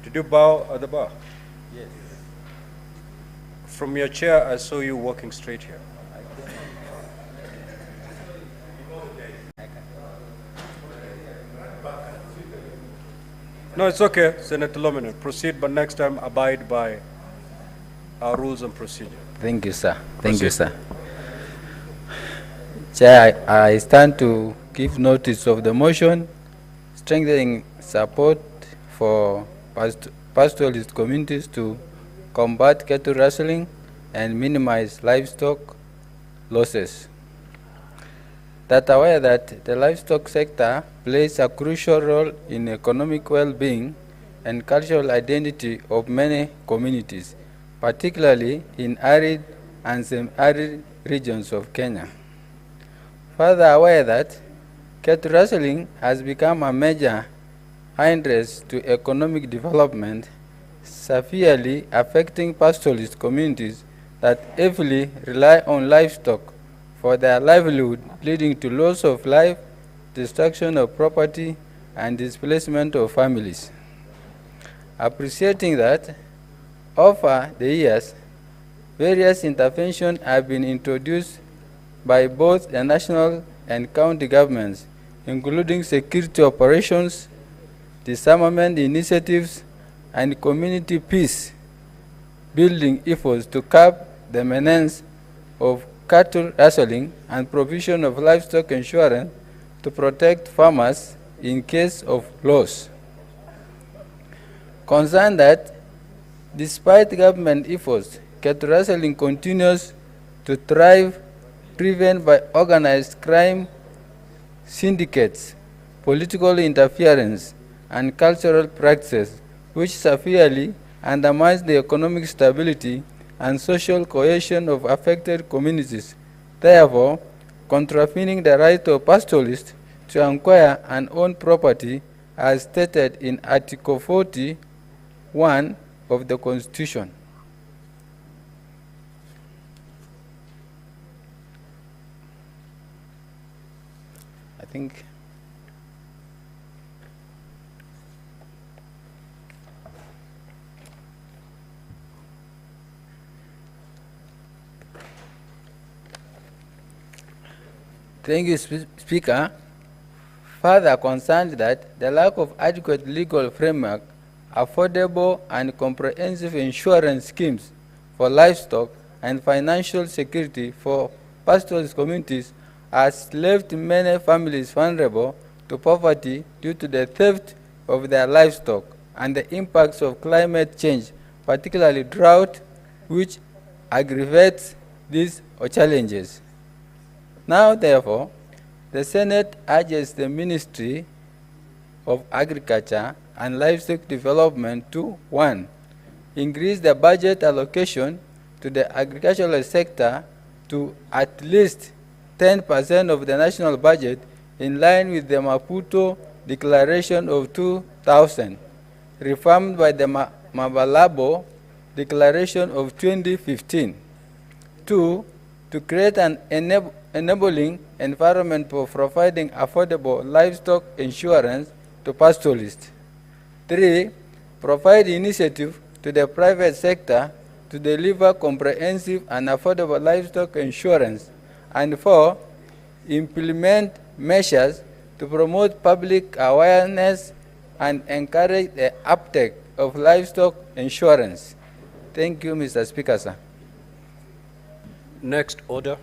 Did you bow at the bar? Yes. From your chair, I saw you walking straight here. No, it's okay, Senator Lomino. Proceed, but next time abide by our rules and procedure. Thank you, sir. Thank you, sir. Chair, I stand to give notice of the motion strengthening support for pastoralist communities to combat cattle rustling and minimize livestock losses. That aware that the livestock sector plays a crucial role in economic well-being and cultural identity of many communities, particularly in arid and semi-arid regions of Kenya. Further aware that cattle rustling has become a major hindrance to economic development, severely affecting pastoralist communities that heavily rely on livestock for their livelihood, leading to loss of life, destruction of property, and displacement of families. Appreciating that, over the years, various interventions have been introduced by both the national and county governments, including security operations, disarmament initiatives, and community peace building efforts to curb the menace of cattle rustling and provision of livestock insurance to protect farmers in case of loss. Concerned that, despite government efforts, cattle rustling continues to thrive, driven by organized crime syndicates, political interference, and cultural practices, which severely undermines the economic stability and social cohesion of affected communities, therefore contravening the right of pastoralists to acquire and own property as stated in Article 41 of the Constitution. I think Thank you, Speaker. Further concerned that the lack of adequate legal framework, affordable and comprehensive insurance schemes for livestock, and financial security for pastoralist communities has left many families vulnerable to poverty due to the theft of their livestock and the impacts of climate change, particularly drought, which aggravates these challenges. Now, therefore, the Senate urges the Ministry of Agriculture and Livestock Development to 1. Increase the budget allocation to the agricultural sector to at least 10% of the national budget in line with the Maputo Declaration of 2000, reaffirmed by the Malabo Declaration of 2015. 2. To create an enabling environment for providing affordable livestock insurance to pastoralists. 3. Provide initiative to the private sector to deliver comprehensive and affordable livestock insurance. And 4. Implement measures to promote public awareness and encourage the uptake of livestock insurance. Thank you, Mr. Speaker, sir. Next order.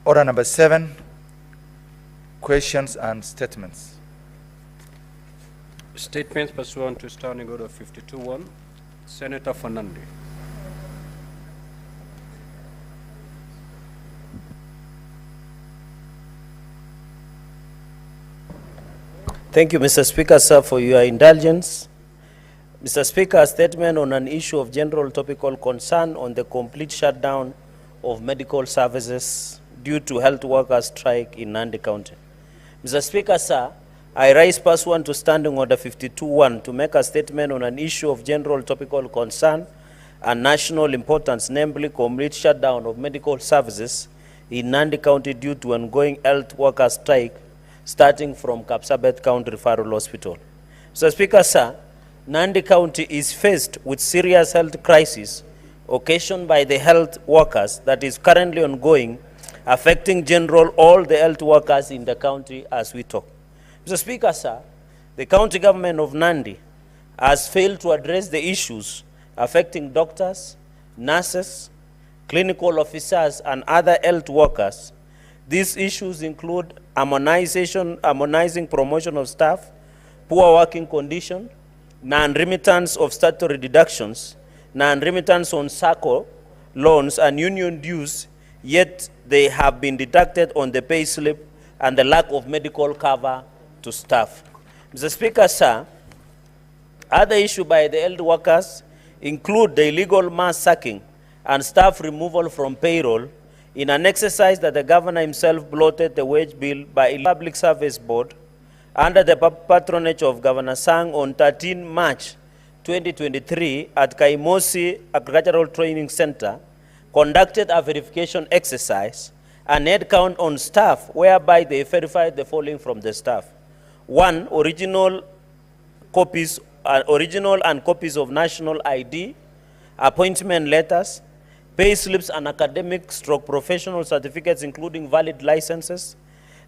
Order number 7, questions and statements. Statements pursuant to Standing Order 52-1. Senator Fernandi. Thank you, Mr. Speaker, sir, for your indulgence. Mr. Speaker, a statement on an issue of general topical concern on the complete shutdown of medical services due to health workers' strike in Nandi County. Mr. Speaker, sir, I rise pursuant to Standing Order 52-1 to make a statement on an issue of general topical concern and national importance, namely complete shutdown of medical services in Nandi County due to ongoing health worker strike starting from Kapsabet County Referral Hospital. Mr. Speaker, sir, Nandi County is faced with serious health crisis occasioned by the health workers that is currently ongoing, affecting general all the health workers in the county as we talk. Mr. Speaker, sir, the county government of Nandi has failed to address the issues affecting doctors, nurses, clinical officers, and other health workers. These issues include harmonizing promotion of staff, poor working condition, non-remittance of statutory deductions, non-remittance on SACCO loans and union dues, yet they have been deducted on the pay slip, and the lack of medical cover to staff. Mr. Speaker, sir, other issues by the health workers include the illegal mass sacking and staff removal from payroll in an exercise that the governor himself bloated the wage bill by a public service board under the patronage of Governor Sang on 13 March 2023 at Kaimosi Agricultural Training Center, conducted a verification exercise and head count on staff, whereby they verified the following from the staff. 1, original and copies of national ID, appointment letters, pay slips and academic/professional certificates including valid licenses,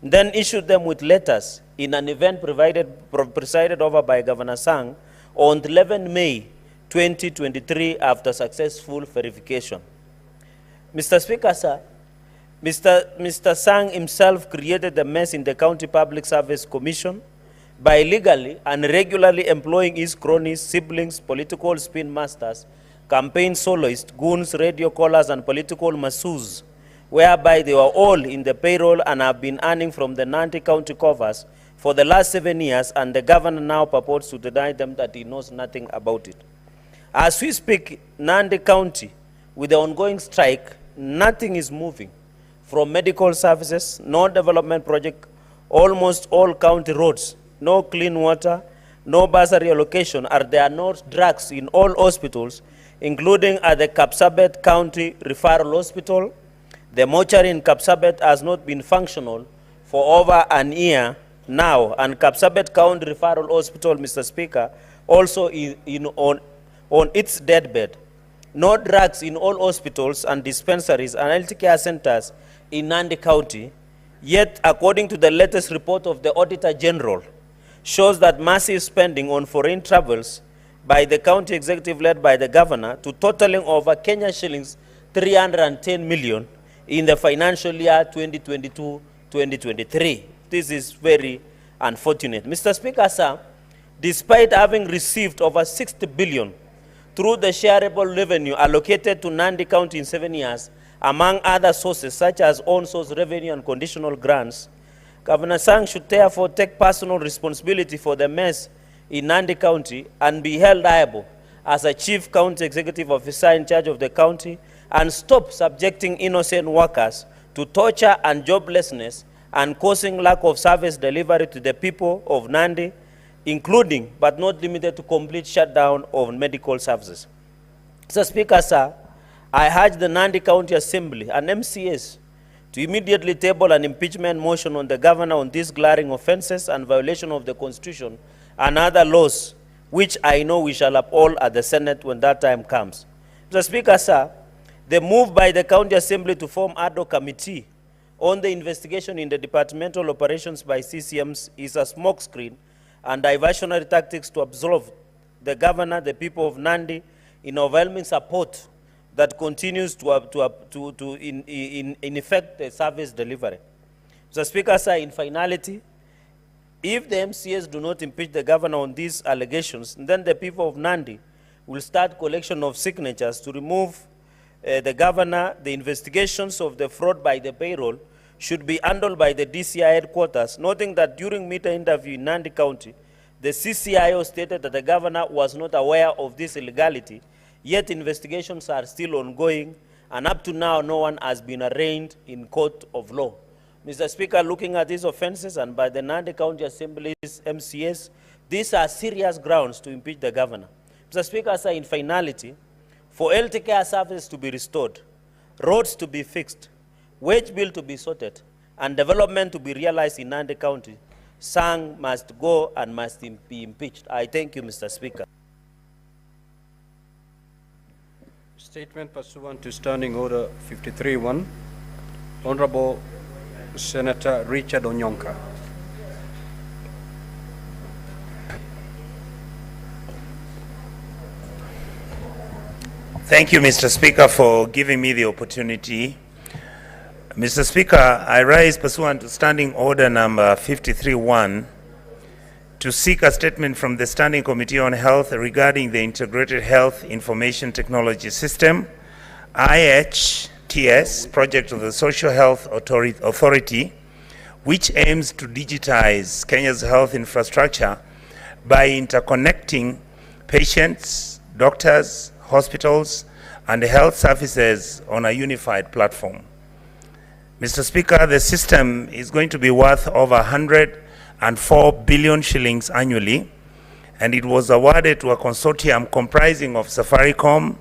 then issued them with letters in an event presided over by Governor Sang on 11 May 2023 after successful verification. Mr. Speaker, sir, Mr. Sang himself created the mess in the County Public Service Commission by illegally and regularly employing his cronies, siblings, political spin masters, campaign soloists, goons, radio callers, and political masseurs, whereby they were all in the payroll and have been earning from the Nandi County covers for the last 7 years, and the governor now purports to deny them that he knows nothing about it. As we speak, Nandi County, with the ongoing strike, nothing is moving. From medical services, no development project, almost all county roads, no clean water, no bursary allocation, are there no drugs in all hospitals, including at the Kapsabet County Referral Hospital. The mortuary in Kapsabet has not been functional for over an year now, and Kapsabet County Referral Hospital, Mr. Speaker, also on its deathbed. No drugs in all hospitals and dispensaries and health care centers in Nandi County, yet according to the latest report of the Auditor General, shows that massive spending on foreign travels by the county executive led by the governor to totaling over Kenya shillings 310 million in the financial year 2022-2023. This is very unfortunate. Mr. Speaker, sir, despite having received over 60 billion through the shareable revenue allocated to Nandi County in 7 years, among other sources such as own source revenue and conditional grants, Governor Sang should therefore take personal responsibility for the mess in Nandi County and be held liable as a chief county executive officer in charge of the county, and stop subjecting innocent workers to torture and joblessness and causing lack of service delivery to the people of Nandi, including but not limited to complete shutdown of medical services. Mr. Speaker, sir, I urge the Nandi County Assembly and MCAs to immediately table an impeachment motion on the governor on these glaring offenses and violation of the Constitution and other laws, which I know we shall uphold at the Senate when that time comes. Mr. Speaker, sir, the move by the County Assembly to form ad hoc committee on the investigation in the departmental operations by CCMs is a smokescreen and diversionary tactics to absolve the governor, the people of Nandi, in overwhelming support that continues to in effect the service delivery. Mr. Speaker, sir, in finality, if the MCAs do not impeach the governor on these allegations, then the people of Nandi will start collection of signatures to remove the governor. The investigations of the fraud by the payroll should be handled by the DCI headquarters, noting that during meter interview in Nandi County, the CCIO stated that the governor was not aware of this illegality, yet investigations are still ongoing, and up to now, no one has been arraigned in court of law. Mr. Speaker, looking at these offenses and by the Nandi County Assembly's MCAs, these are serious grounds to impeach the governor. Mr. Speaker, sir, in finality, for health care services to be restored, roads to be fixed, wage bill to be sorted, and development to be realized in Nandi County, Sang must go and must be impeached. I thank you, Mr. Speaker. Statement pursuant to Standing Order 53-1. Honorable Senator Richard Onyonka. Thank you, Mr. Speaker, for giving me the opportunity. Mr. Speaker, I rise pursuant to Standing Order number 53-1 to seek a statement from the Standing Committee on Health regarding the Integrated Health Information Technology System, IHTS, project of the Social Health Authority, which aims to digitize Kenya's health infrastructure by interconnecting patients, doctors, hospitals, and health services on a unified platform. Mr. Speaker, the system is going to be worth over 104 billion shillings annually, and it was awarded to a consortium comprising of Safaricom,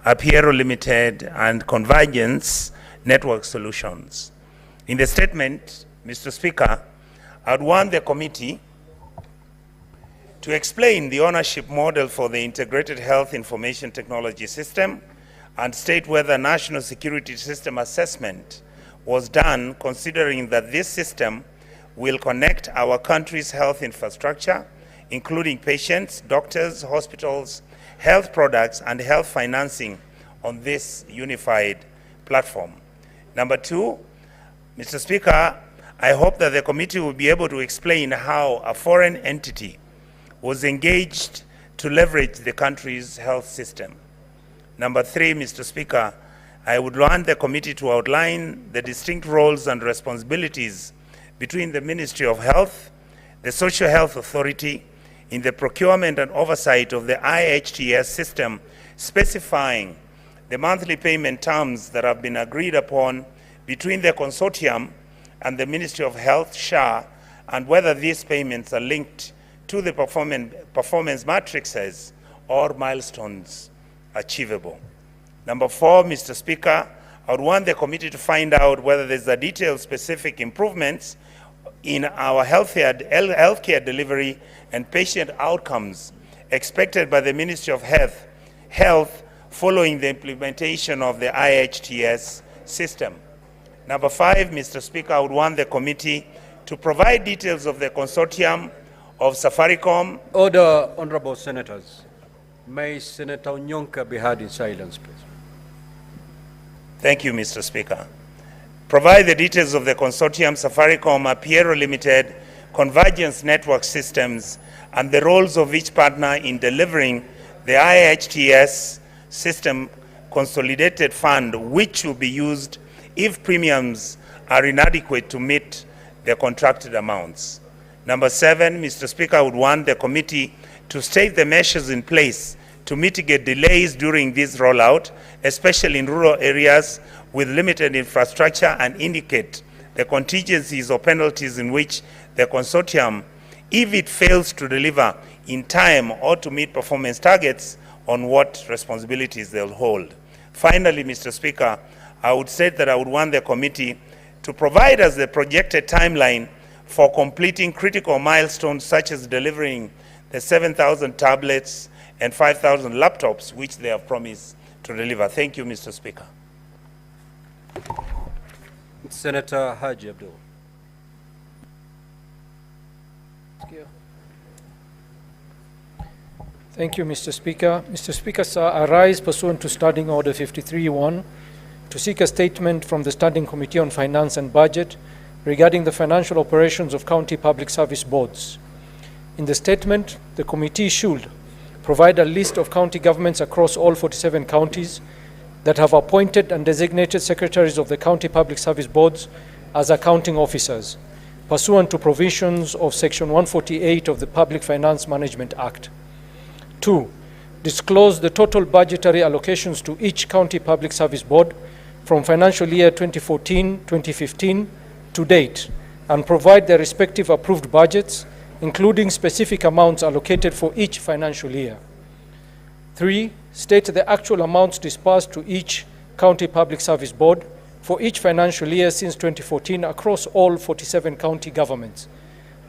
Apiero Limited, and Convergence Network Solutions. In the statement, Mr. Speaker, I would want the committee to explain the ownership model for the Integrated Health Information Technology System and state whether national security system assessment was done considering that this system will connect our country's health infrastructure, including patients, doctors, hospitals, health products, and health financing on this unified platform. Number two, Mr. Speaker, I hope that the committee will be able to explain how a foreign entity was engaged to leverage the country's health system. Number three, Mr. Speaker, I would want the committee to outline the distinct roles and responsibilities between the Ministry of Health, the Social Health Authority, in the procurement and oversight of the IHTS system, specifying the monthly payment terms that have been agreed upon between the consortium and the Ministry of Health, SHA, and whether these payments are linked to the performance matrices or milestones achievable. Number four, Mr. Speaker, I would want the committee to find out whether there's a detailed specific improvements in our healthcare delivery and patient outcomes expected by the Ministry of Health following the implementation of the IHTS system. Number five, Mr. Speaker, I would want the committee to provide details of the consortium of Safaricom. Order, honorable senators. May Senator Onyonka be heard in silence, please. Thank you, Mr. Speaker. Provide the details of the consortium Safaricom, Apiero Limited, Convergence Network Systems, and the roles of each partner in delivering the IHTS system consolidated fund, which will be used if premiums are inadequate to meet the contracted amounts. Number seven, Mr. Speaker, I would want the committee to state the measures in place to mitigate delays during this rollout, especially in rural areas with limited infrastructure, and indicate the contingencies or penalties in which the consortium, if it fails to deliver in time or to meet performance targets, on what responsibilities they'll hold. Finally, Mr. Speaker, I would state that I would want the committee to provide us the projected timeline for completing critical milestones such as delivering the 7,000 tablets and 5,000 laptops, which they have promised to deliver. Thank you, Mr. Speaker. Senator Haji Abdul. Thank you, Mr. Speaker. Mr. Speaker, sir, I rise pursuant to Standing Order 53-1 to seek a statement from the Standing Committee on Finance and Budget regarding the financial operations of county public service boards. In the statement, the committee should provide a list of county governments across all 47 counties that have appointed and designated secretaries of the county public service boards as accounting officers, pursuant to provisions of Section 148 of the Public Finance Management Act. 2. Disclose the total budgetary allocations to each county public service board from financial year 2014-2015 to date, and provide their respective approved budgets, including specific amounts allocated for each financial year. 3. State the actual amounts disbursed to each county public service board for each financial year since 2014 across all 47 county governments.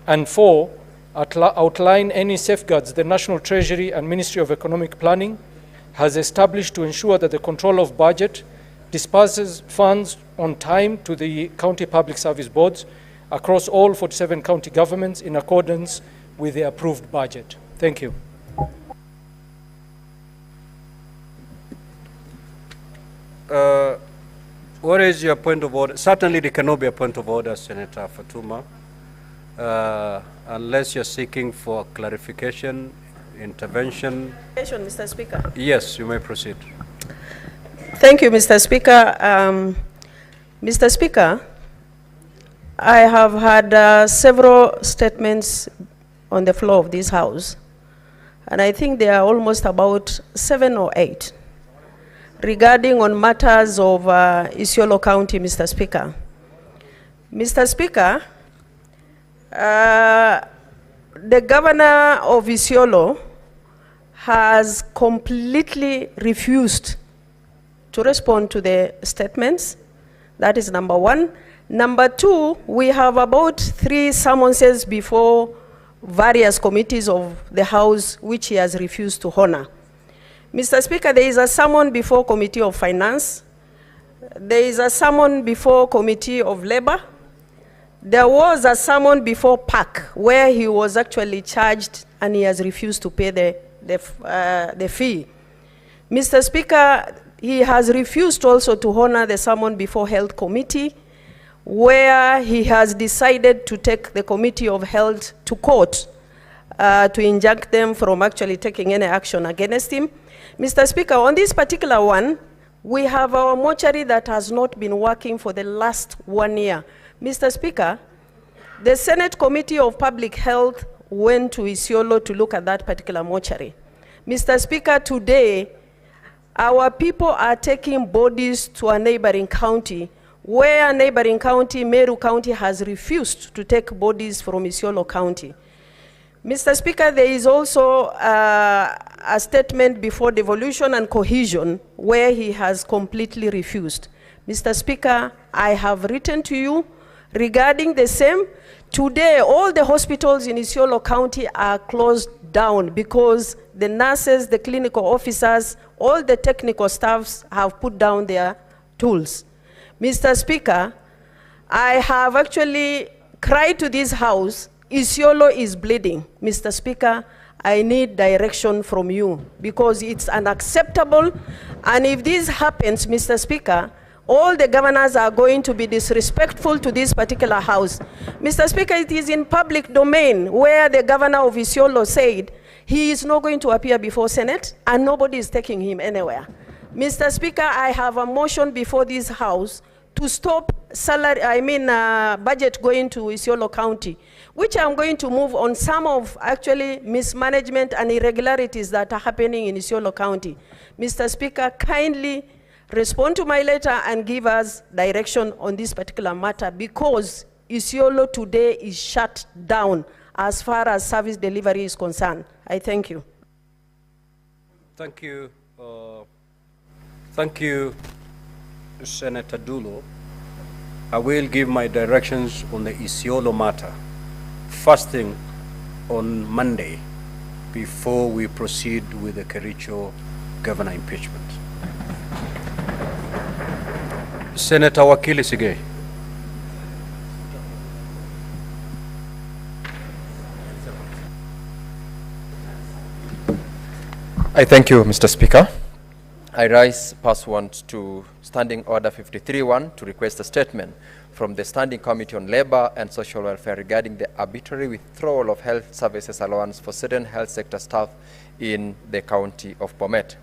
And 4, outline any safeguards the National Treasury and Ministry of Economic Planning has established to ensure that the control of budget disperses funds on time to the county public service boards across all 47 county governments in accordance with the approved budget. Thank you. What is your point of order? Certainly there cannot be a point of order, Senator Fatuma, unless you're seeking for clarification, intervention. Mr. Speaker. Yes, you may proceed. Thank you, Mr. Speaker. Mr. Speaker, I have had several statements on the floor of this House, and I think there are almost about 7 or 8 regarding on matters of Isiolo County, Mr. Speaker. Mr. Speaker, the governor of Isiolo has completely refused to respond to the statements. That is number 1. Number 2, we have about 3 summonses before various committees of the House which he has refused to honor. Mr. Speaker, there is a summon before Committee of Finance. There is a summon before Committee of Labor. There was a summon before PAC where he was actually charged and he has refused to pay the fee. Mr. Speaker, he has refused also to honor the summon before Health Committee, where he has decided to take the Committee of Health to court to injunct them from actually taking any action against him. Mr. Speaker, on this particular one, we have our mortuary that has not been working for the last 1 year. Mr. Speaker, the Senate Committee of Public Health went to Isiolo to look at that particular mortuary. Mr. Speaker, today, our people are taking bodies to a neighboring county, where neighboring county, Meru County, has refused to take bodies from Isiolo County. Mr. Speaker, there is also a statement before Devolution and Cohesion where he has completely refused. Mr. Speaker, I have written to you regarding the same. Today, all the hospitals in Isiolo County are closed down because the nurses, the clinical officers, all the technical staffs have put down their tools. Mr. Speaker, I have actually cried to this House, Isiolo is bleeding. Mr. Speaker, I need direction from you because it's unacceptable. And if this happens, Mr. Speaker, all the governors are going to be disrespectful to this particular House. Mr. Speaker, it is in public domain where the governor of Isiolo said he is not going to appear before Senate and nobody is taking him anywhere. Mr. Speaker, I have a motion before this House to stop budget going to Isiolo County, which I'm going to move on some of actually mismanagement and irregularities that are happening in Isiolo County. Mr. Speaker, kindly respond to my letter and give us direction on this particular matter because Isiolo today is shut down as far as service delivery is concerned. I thank you. Thank you. Thank you, Senator Dulo. I will give my directions on the Isiolo matter first thing on Monday before we proceed with the Kericho governor impeachment. Senator Wakili Sigei. I thank you, Mr. Speaker. I rise pursuant to Standing Order 53-1 to request a statement from the Standing Committee on Labor and Social Welfare regarding the arbitrary withdrawal of health services allowance for certain health sector staff in the county of Bomet.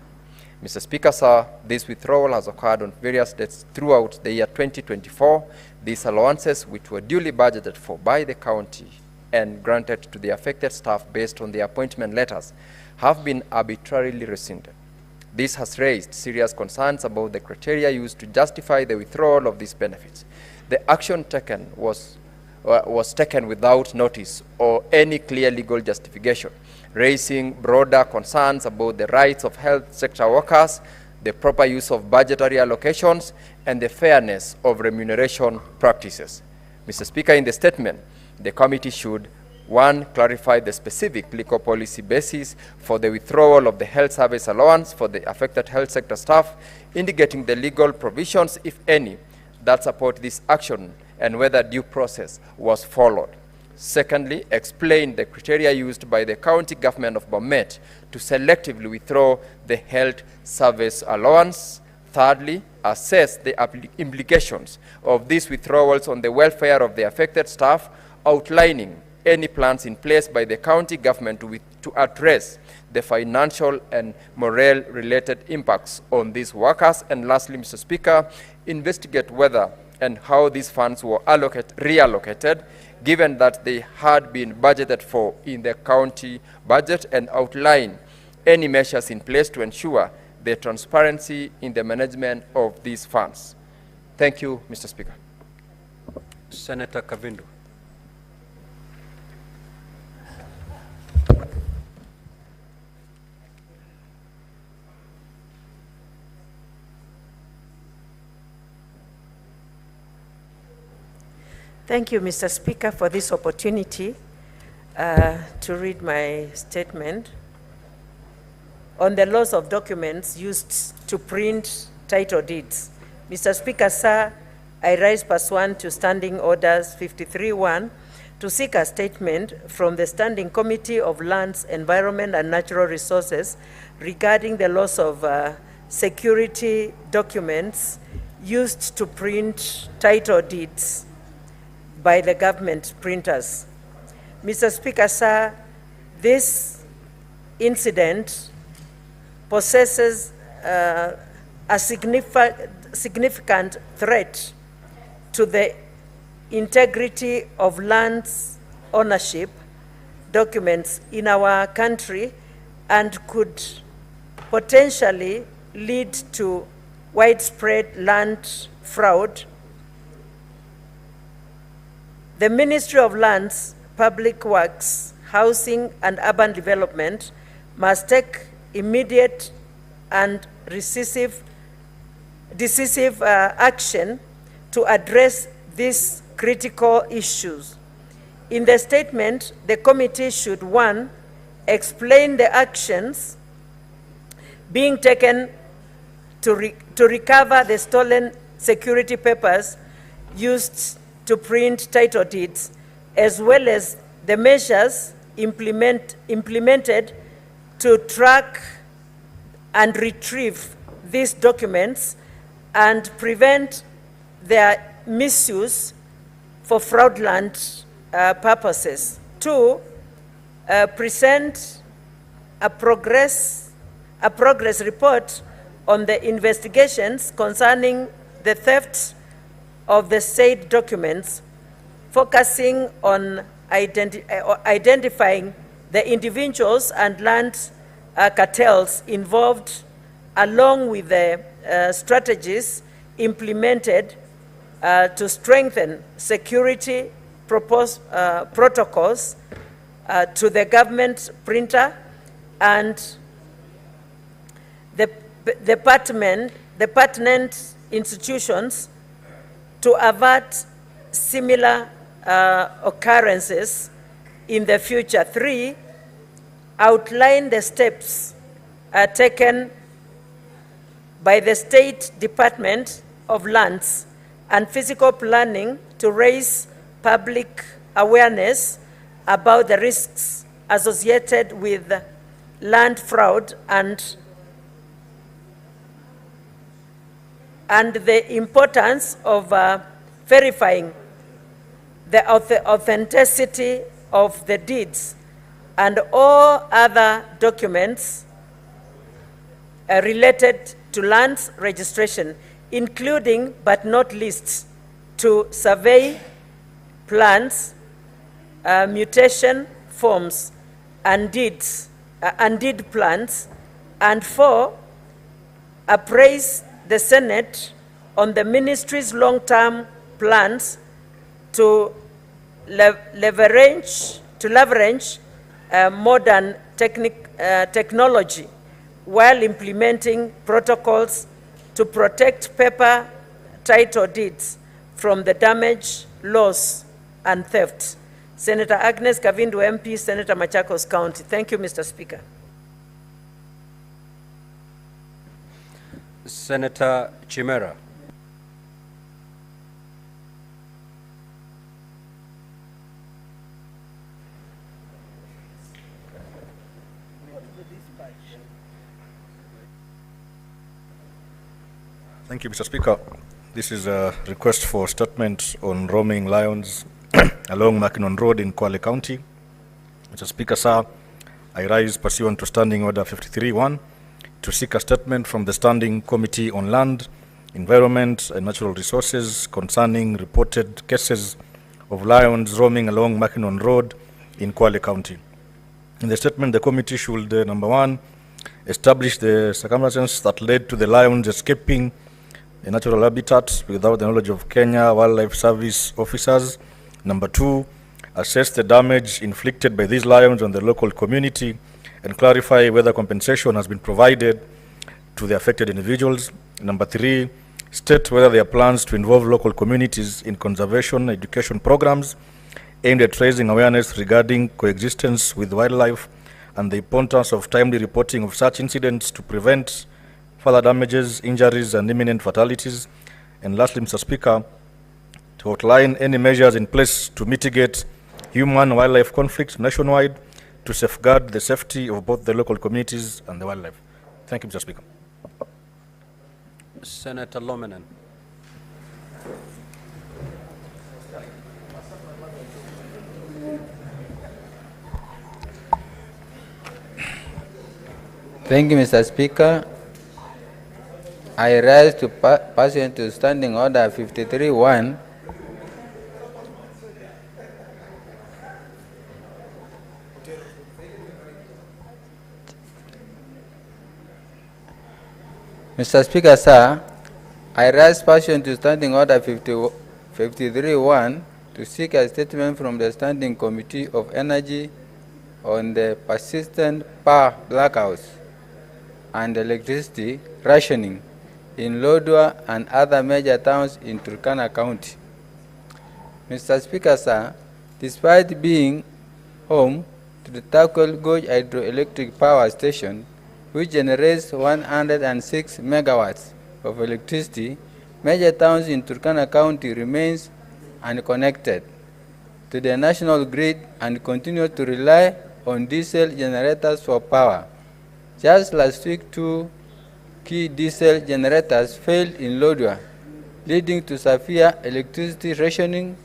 Mr. Speaker, sir, this withdrawal has occurred on various dates throughout the year 2024. These allowances, which were duly budgeted for by the county and granted to the affected staff based on the appointment letters, have been arbitrarily rescinded. This has raised serious concerns about the criteria used to justify the withdrawal of these benefits. The action taken was taken without notice or any clear legal justification, raising broader concerns about the rights of health sector workers the proper use of budgetary allocations, and the fairness of remuneration practices. Mr. Speaker, in the statement, the committee should 1. Clarify the specific legal policy basis for the withdrawal of the health service allowance for the affected health sector staff, indicating the legal provisions, if any, that support this action and whether due process was followed. Secondly, explain the criteria used by the county government of Bomet to selectively withdraw the health service allowance. Thirdly, assess the implications of these withdrawals on the welfare of the affected staff, outlining any plans in place by the county government to address the financial and morale-related impacts on these workers. And lastly, Mr. Speaker, investigate whether and how these funds were reallocated, given that they had been budgeted for in the county budget, and outline any measures in place to ensure the transparency in the management of these funds. Thank you, Mr. Speaker. Senator Kavindu. Thank you, Mr. Speaker, for this opportunity to read my statement on the loss of documents used to print title deeds. Mr. Speaker, sir, I rise pursuant to Standing Orders 53-1 to seek a statement from the Standing Committee of Lands, Environment and Natural Resources regarding the loss of security documents used to print title deeds by the government printers. Mr. Speaker, sir, this incident possesses a significant threat to the integrity of lands ownership documents in our country and could potentially lead to widespread land fraud. The Ministry of Lands, Public Works, Housing and Urban Development must take immediate and decisive action to address these critical issues. In the statement, the committee should 1. Explain the actions being taken to recover the stolen security papers used to print title deeds, as well as the measures implemented to track and retrieve these documents and prevent their misuse for fraudulent purposes. 2, present a progress report on the investigations concerning the theft of the said documents, focusing on identifying the individuals and land cartels involved, along with the strategies implemented to strengthen security protocols to the government printer and the pertinent institutions to avert similar occurrences in the future. 3, outline the steps taken by the State Department of Lands and Physical Planning to raise public awareness about the risks associated with land fraud and the importance of verifying the authenticity of the deeds and all other documents related to lands registration, including but not least to survey plans, mutation forms, and deed plans. And 4, appraise the Senate on the ministry's long-term plans to leverage modern technology while implementing protocols to protect paper title deeds from the damage, loss, and theft. Senator Agnes Kavindu MP, Senator Machakos County. Thank you, Mr. Speaker. Senator Chimera. Thank you, Mr. Speaker. This is a request for statement on roaming lions along Mackinnon Road in Kwale County. Mr. Speaker, sir, I rise pursuant to Standing Order 53-1 to seek a statement from the Standing Committee on Land, Environment and Natural Resources concerning reported cases of lions roaming along Mackinnon Road in Kwale County. In the statement, the committee should, number one, establish the circumstances that led to the lions escaping a natural habitat without the knowledge of Kenya Wildlife Service officers. Number two, assess the damage inflicted by these lions on the local community and clarify whether compensation has been provided to the affected individuals. Number three, state whether there are plans to involve local communities in conservation education programs aimed at raising awareness regarding coexistence with wildlife and the importance of timely reporting of such incidents to prevent further damages, injuries, and imminent fatalities. And lastly, Mr. Speaker, to outline any measures in place to mitigate human-wildlife conflicts nationwide to safeguard the safety of both the local communities and the wildlife. Thank you, Mr. Speaker. Senator Lominen. Thank you, Mr. Speaker. I rise to pursuant to Standing Order 53-1 Mr. Speaker, sir, I rise pursuant to Standing Order 53-1 to seek a statement from the Standing Committee of Energy on the persistent power blackouts and electricity rationing in Lodwar and other major towns in Turkana County. Mr. Speaker, sir, despite being home to the Takwel Gorge Hydroelectric Power Station, which generates 106 megawatts of electricity, major towns in Turkana County remains unconnected to the national grid and continue to rely on diesel generators for power. Just last week, 2 key diesel generators failed in Lodwar, leading to severe electricity rationing,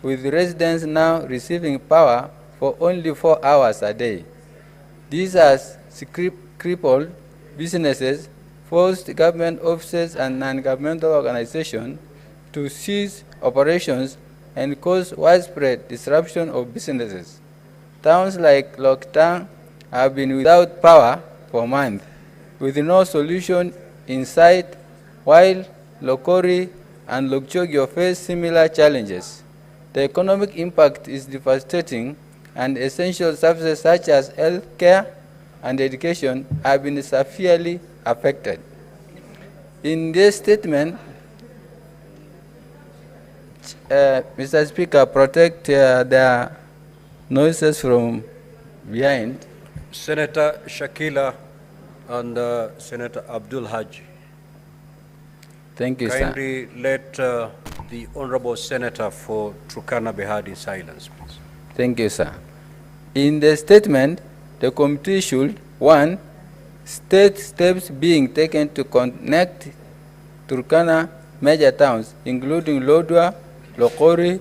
with residents now receiving power for only 4 hours a day. These has crippled businesses, forced government offices and non-governmental organizations to cease operations and cause widespread disruption of businesses. Towns like Loktang have been without power for months, with no solution in sight, while Lokori and Lokchogyo face similar challenges. The economic impact is devastating, and essential services such as health care and education have been severely affected. In this statement, Mr. Speaker, protect the noises from behind. Senator Shakila and Senator Abdul Haji. Thank you, Kindly let the Honorable Senator for Turkana be heard in silence, please. Thank you, sir. In the statement, the committee should, 1, state steps being taken to connect Turkana major towns, including Lodwar, Lokori,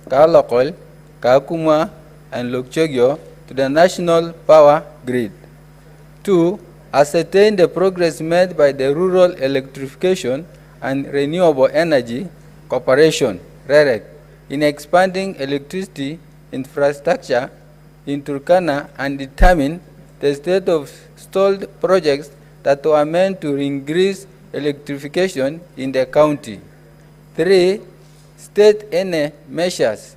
Kalokol, Kakuma, and Lokchogyo, to the national power grid. 2, ascertain the progress made by the Rural Electrification and Renewable Energy Corporation, REREC, in expanding electricity infrastructure in Turkana and determine the state of stalled projects that were meant to increase electrification in the county. 3, state any measures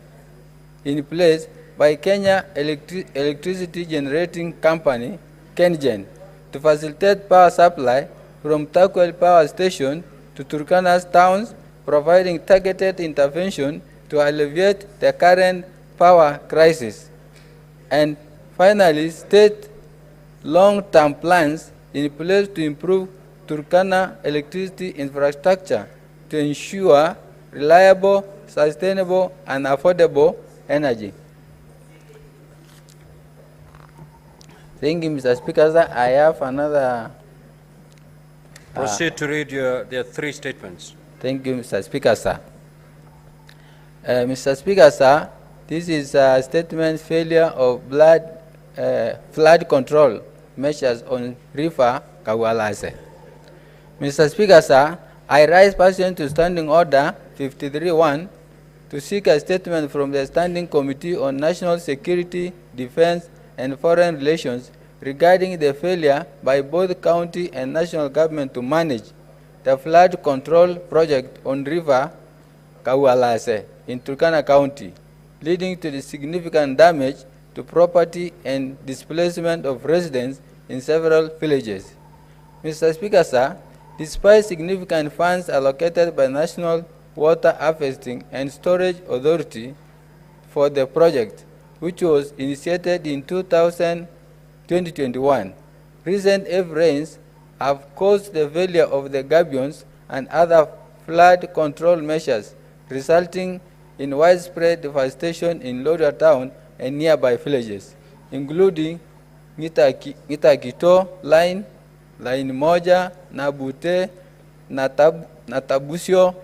in place by Kenya Electricity Generating Company, KenGen, to facilitate power supply from Takwel Power Station to Turkana's towns, providing targeted intervention to alleviate the current power crisis. And finally, state long-term plans in place to improve Turkana electricity infrastructure to ensure reliable, sustainable, and affordable energy. Thank you, Mr. Speaker. Sir. I have another. Proceed to read their three statements. Thank you, Mr. Speaker, sir. Mr. Speaker, sir, this is a statement failure of flood control measures on River Gachagua'S. Mr. Speaker, sir, I rise pursuant to Standing Order 53-1 to seek a statement from the Standing Committee on National Security, Defense, and Foreign Relations regarding the failure by both county and national government to manage the flood control project on River Gachagua'S in Turkana County, leading to the significant damage to property and displacement of residents in several villages. Mr. Speaker, sir, despite significant funds allocated by National Water Harvesting and Storage Authority for the project, which was initiated in 2021, recent heavy rains have caused the failure of the gabions and other flood control measures, resulting in widespread devastation in Loda town and nearby villages, including Ngitakito, Line Moja, Nabute, Natabusio,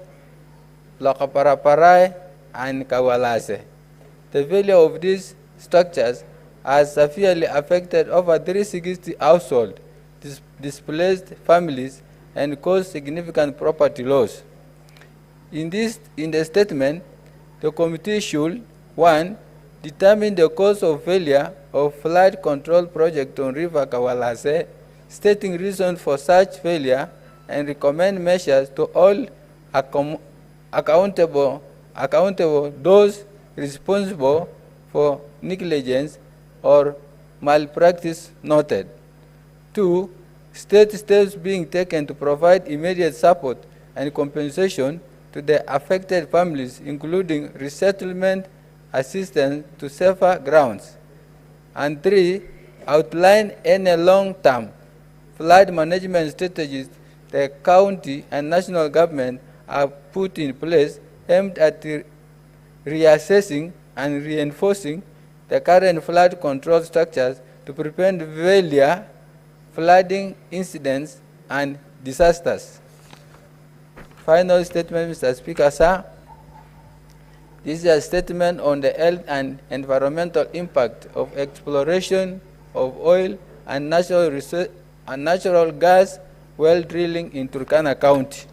Lokaparaparai, and Kawalase. The failure of these structures has severely affected over 360 households, displaced families, and caused significant property loss. In the statement, the committee should, 1, determine the cause of failure of flood control project on River Gachagua'S, stating reasons for such failure, and recommend measures to all accountable those responsible for negligence or malpractice noted. 2, state steps being taken to provide immediate support and compensation to the affected families, including resettlement assistance to safer grounds. And 3, outline any long-term flood management strategies the county and national government have put in place aimed at reassessing and reinforcing the current flood control structures to prevent failure, flooding incidents, and disasters. Final statement, Mr. Speaker, sir. This is a statement on the health and environmental impact of exploration of oil and natural gas well drilling in Turkana County.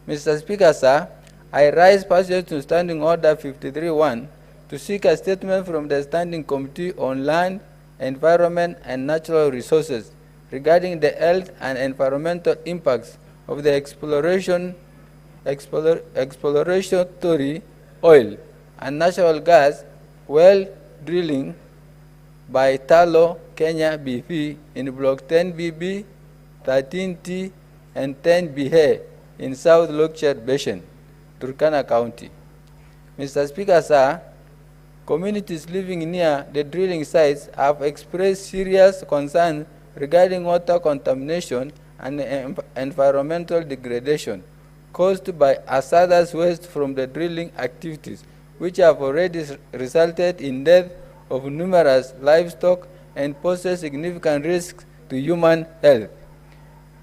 Mr. Speaker, sir, I rise pursuant to Standing Order 53-1 to seek a statement from the Standing Committee on Land, Environment, and Natural Resources regarding the health and environmental impacts of the exploratory oil and natural gas well drilling by Talo Kenya BP in Block 10BB, 13T, and 10BA in South Lockyer Basin, Turkana County. Mr. Speaker, sir, communities living near the drilling sites have expressed serious concern regarding water contamination and environmental degradation caused by hazardous waste from the drilling activities, which have already resulted in death of numerous livestock and poses significant risks to human health.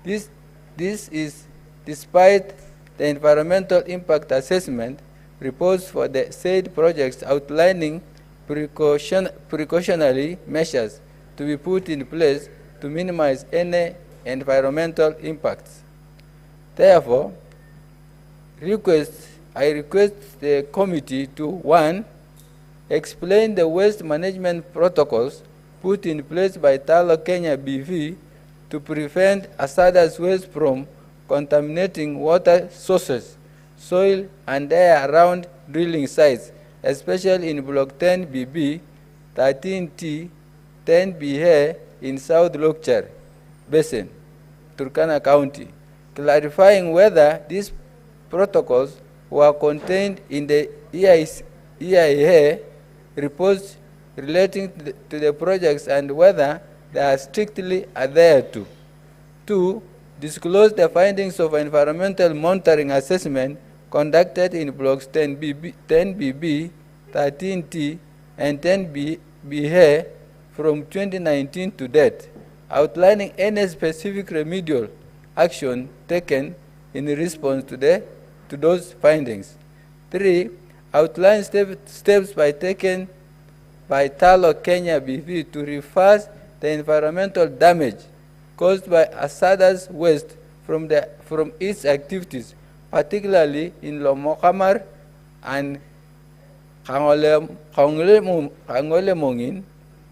This is despite the environmental impact assessment reports for the said projects outlining precautionary measures to be put in place to minimize any environmental impacts. Therefore, I request the committee to 1, explain the waste management protocols put in place by Talo Kenya BV to prevent hazardous waste from contaminating water sources, soil, and air around drilling sites, especially in Block 10BB, 13T, 10BA in South Lockyer, Basin, Turkana County, clarifying whether these protocols were contained in the EIA reports relating to the projects and whether they are strictly adhered to. 2. Disclose the findings of environmental monitoring assessment conducted in blocks 10BB, 13T, and 10BA from 2019 to date, outlining any specific remedial action taken in response to those findings. 3. Outline steps taken by Talo Kenya BV to reverse the environmental damage caused by hazardous waste from its activities, particularly in Lomokamar and Kangolemongin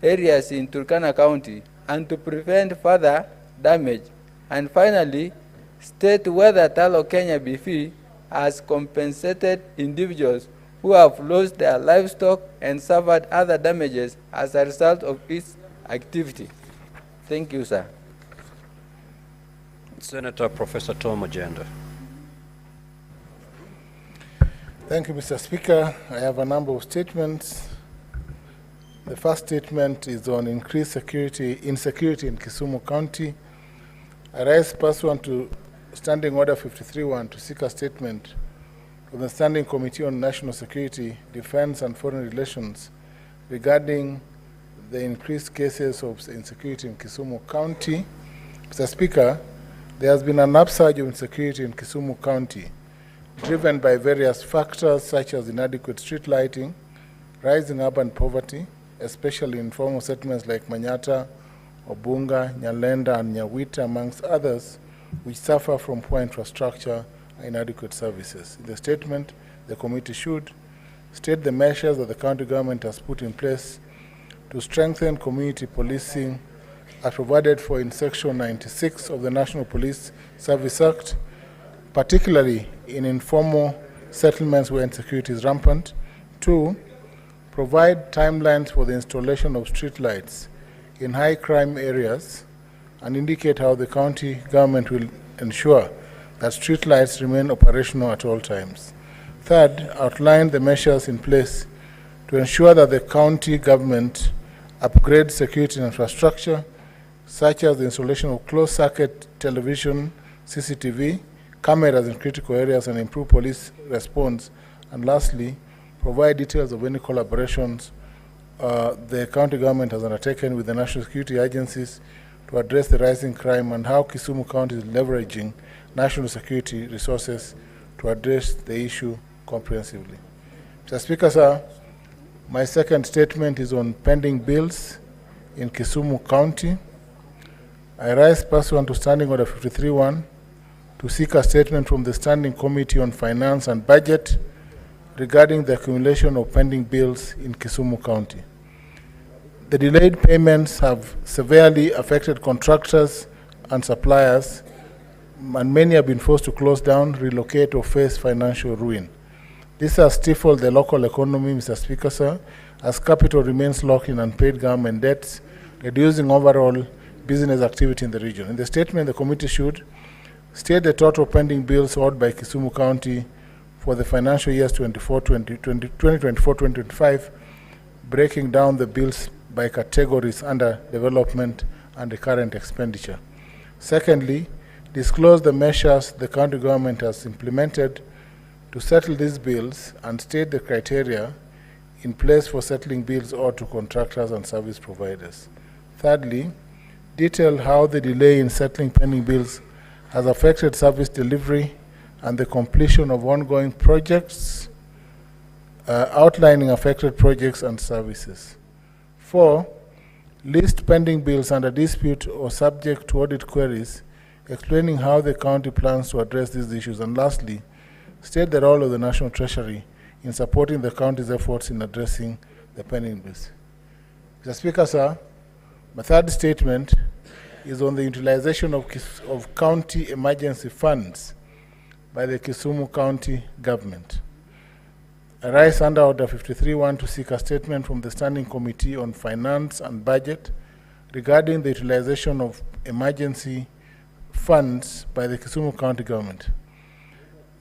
areas in Turkana County, and to prevent further damage. And finally, state whether Talo Kenya BV has compensated individuals who have lost their livestock and suffered other damages as a result of its activity. Thank you, sir. Senator Professor Tom Agenda. Thank you, Mr. Speaker. I have a number of statements. The first statement is on increased insecurity in Kisumu County. I rise pursuant to Standing Order 53-1 to seek a statement from the Standing Committee on National Security, Defense and Foreign Relations regarding the increased cases of insecurity in Kisumu County. Mr. Speaker, there has been an upsurge of insecurity in Kisumu County, driven by various factors such as inadequate street lighting, rising urban poverty, especially in formal settlements like Manyata, Obunga, Nyalenda, and Nyawita, amongst others, which suffer from poor infrastructure and inadequate services. In the statement, the committee should state the measures that the county government has put in place to strengthen community policing as provided for in Section 96 of the National Police Service Act, particularly in informal settlements where insecurity is rampant. 2, provide timelines for the installation of street lights in high crime areas and indicate how the county government will ensure that street lights remain operational at all times. 3rd, outline the measures in place to ensure that the county government upgrades security infrastructure, such as the installation of closed-circuit television, CCTV, cameras in critical areas, and improve police response. And lastly, provide details of any collaborations the county government has undertaken with the national security agencies to address the rising crime and how Kisumu County is leveraging national security resources to address the issue comprehensively. Mr. Speaker, sir, my second statement is on pending bills in Kisumu County. I rise pursuant to Standing Order 53-1 to seek a statement from the Standing Committee on Finance and Budget regarding the accumulation of pending bills in Kisumu County. The delayed payments have severely affected contractors and suppliers, and many have been forced to close down, relocate, or face financial ruin. This has stifled the local economy, Mr. Speaker, sir, as capital remains locked in unpaid government debts, reducing overall business activity in the region. In the statement, the committee should state the pending bills owed by Kisumu County for the financial years 2024-2025, breaking down the bills by categories under development and recurrent expenditure. Secondly, disclose the measures the county government has implemented to settle these bills and state the criteria in place for settling bills owed to contractors and service providers. Thirdly, detail how the delay in settling pending bills has affected service delivery and the completion of ongoing projects, outlining affected projects and services. 4, list pending bills under dispute or subject to audit queries, explaining how the county plans to address these issues. And lastly, state the role of the National Treasury in supporting the county's efforts in addressing the pending bills. Mr. Speaker, sir, my third statement is on the utilization of county emergency funds by the Kisumu County government. I rise under Order 53-1 to seek a statement from the Standing Committee on Finance and Budget regarding the utilization of emergency funds by the Kisumu County Government.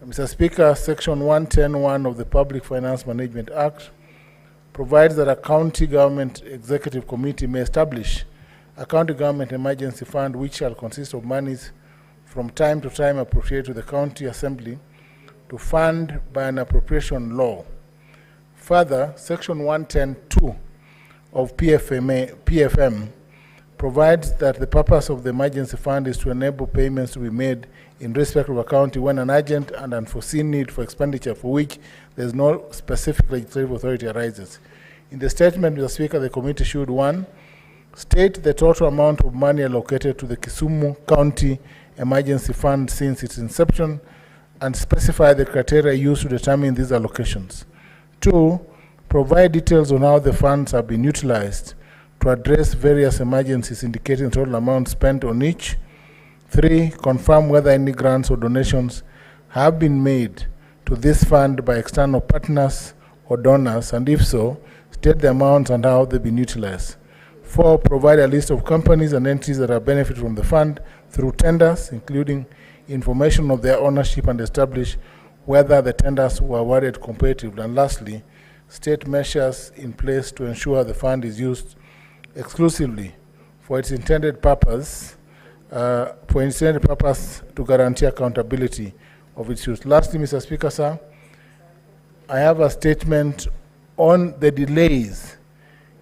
Mr. Speaker, Section 110(1) of the Public Finance Management Act provides that a county government executive committee may establish a county government emergency fund which shall consist of monies from time to time appropriated to the county assembly to fund by an appropriation law. Further, Section 110(2) of PFM provides that the purpose of the emergency fund is to enable payments to be made in respect of a county when an urgent and unforeseen need for expenditure for which there is no specific legislative authority arises. In the statement, Mr. Speaker, the committee should, 1, state the total amount of money allocated to the Kisumu County Emergency Fund since its inception and specify the criteria used to determine these allocations. 2, provide details on how the funds have been utilized to address various emergencies, indicating the total amount spent on each. 3, confirm whether any grants or donations have been made to this fund by external partners or donors, and if so, state the amounts and how they've been utilized. 4, provide a list of companies and entities that have benefited from the fund through tenders, including information of their ownership, and establish whether the tenders were awarded competitively. And lastly, state measures in place to ensure the fund is used exclusively for its intended purpose, to guarantee accountability of its use. Lastly, Mr. Speaker, sir, I have a statement on the delays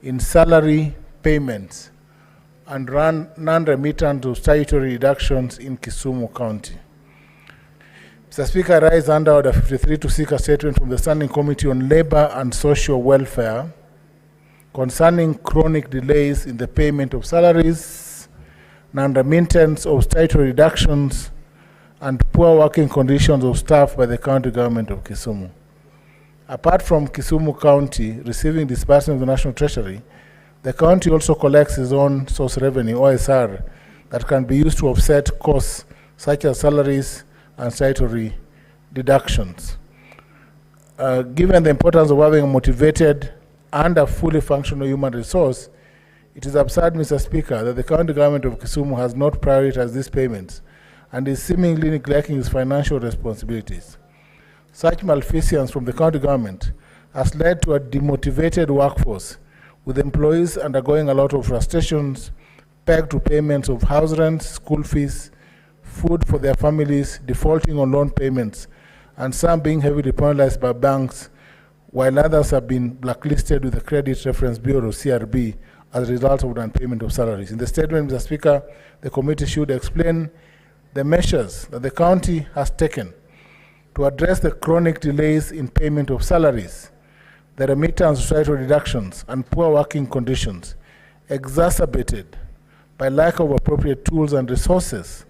in salary payments and non-remittance of statutory deductions in Kisumu County. Mr. Speaker, I rise under Order 53 to seek a statement from the Standing Committee on Labor and Social Welfare concerning chronic delays in the payment of salaries, non-remittance of statutory deductions, and poor working conditions of staff by the county government of Kisumu. Apart from Kisumu County receiving disbursement of the National Treasury, the county also collects its own source revenue, OSR, that can be used to offset costs such as salaries and statutory deductions. Given the importance of having a motivated and a fully functional human resource, it is absurd, Mr. Speaker, that the county government of Kisumu has not prioritized these payments and is seemingly neglecting its financial responsibilities. Such malfeasance from the county government has led to a demotivated workforce, with employees undergoing a lot of frustrations pegged to payments of house rents, school fees, food for their families, defaulting on loan payments, and some being heavily penalized by banks, while others have been blacklisted with the Credit Reference Bureau, CRB, as a result of non-payment of salaries. In the statement, Mr. Speaker, the committee should explain the measures that the county has taken to address the chronic delays in payment of salaries, the remittance of statutory deductions, and poor working conditions, exacerbated by lack of appropriate tools and resources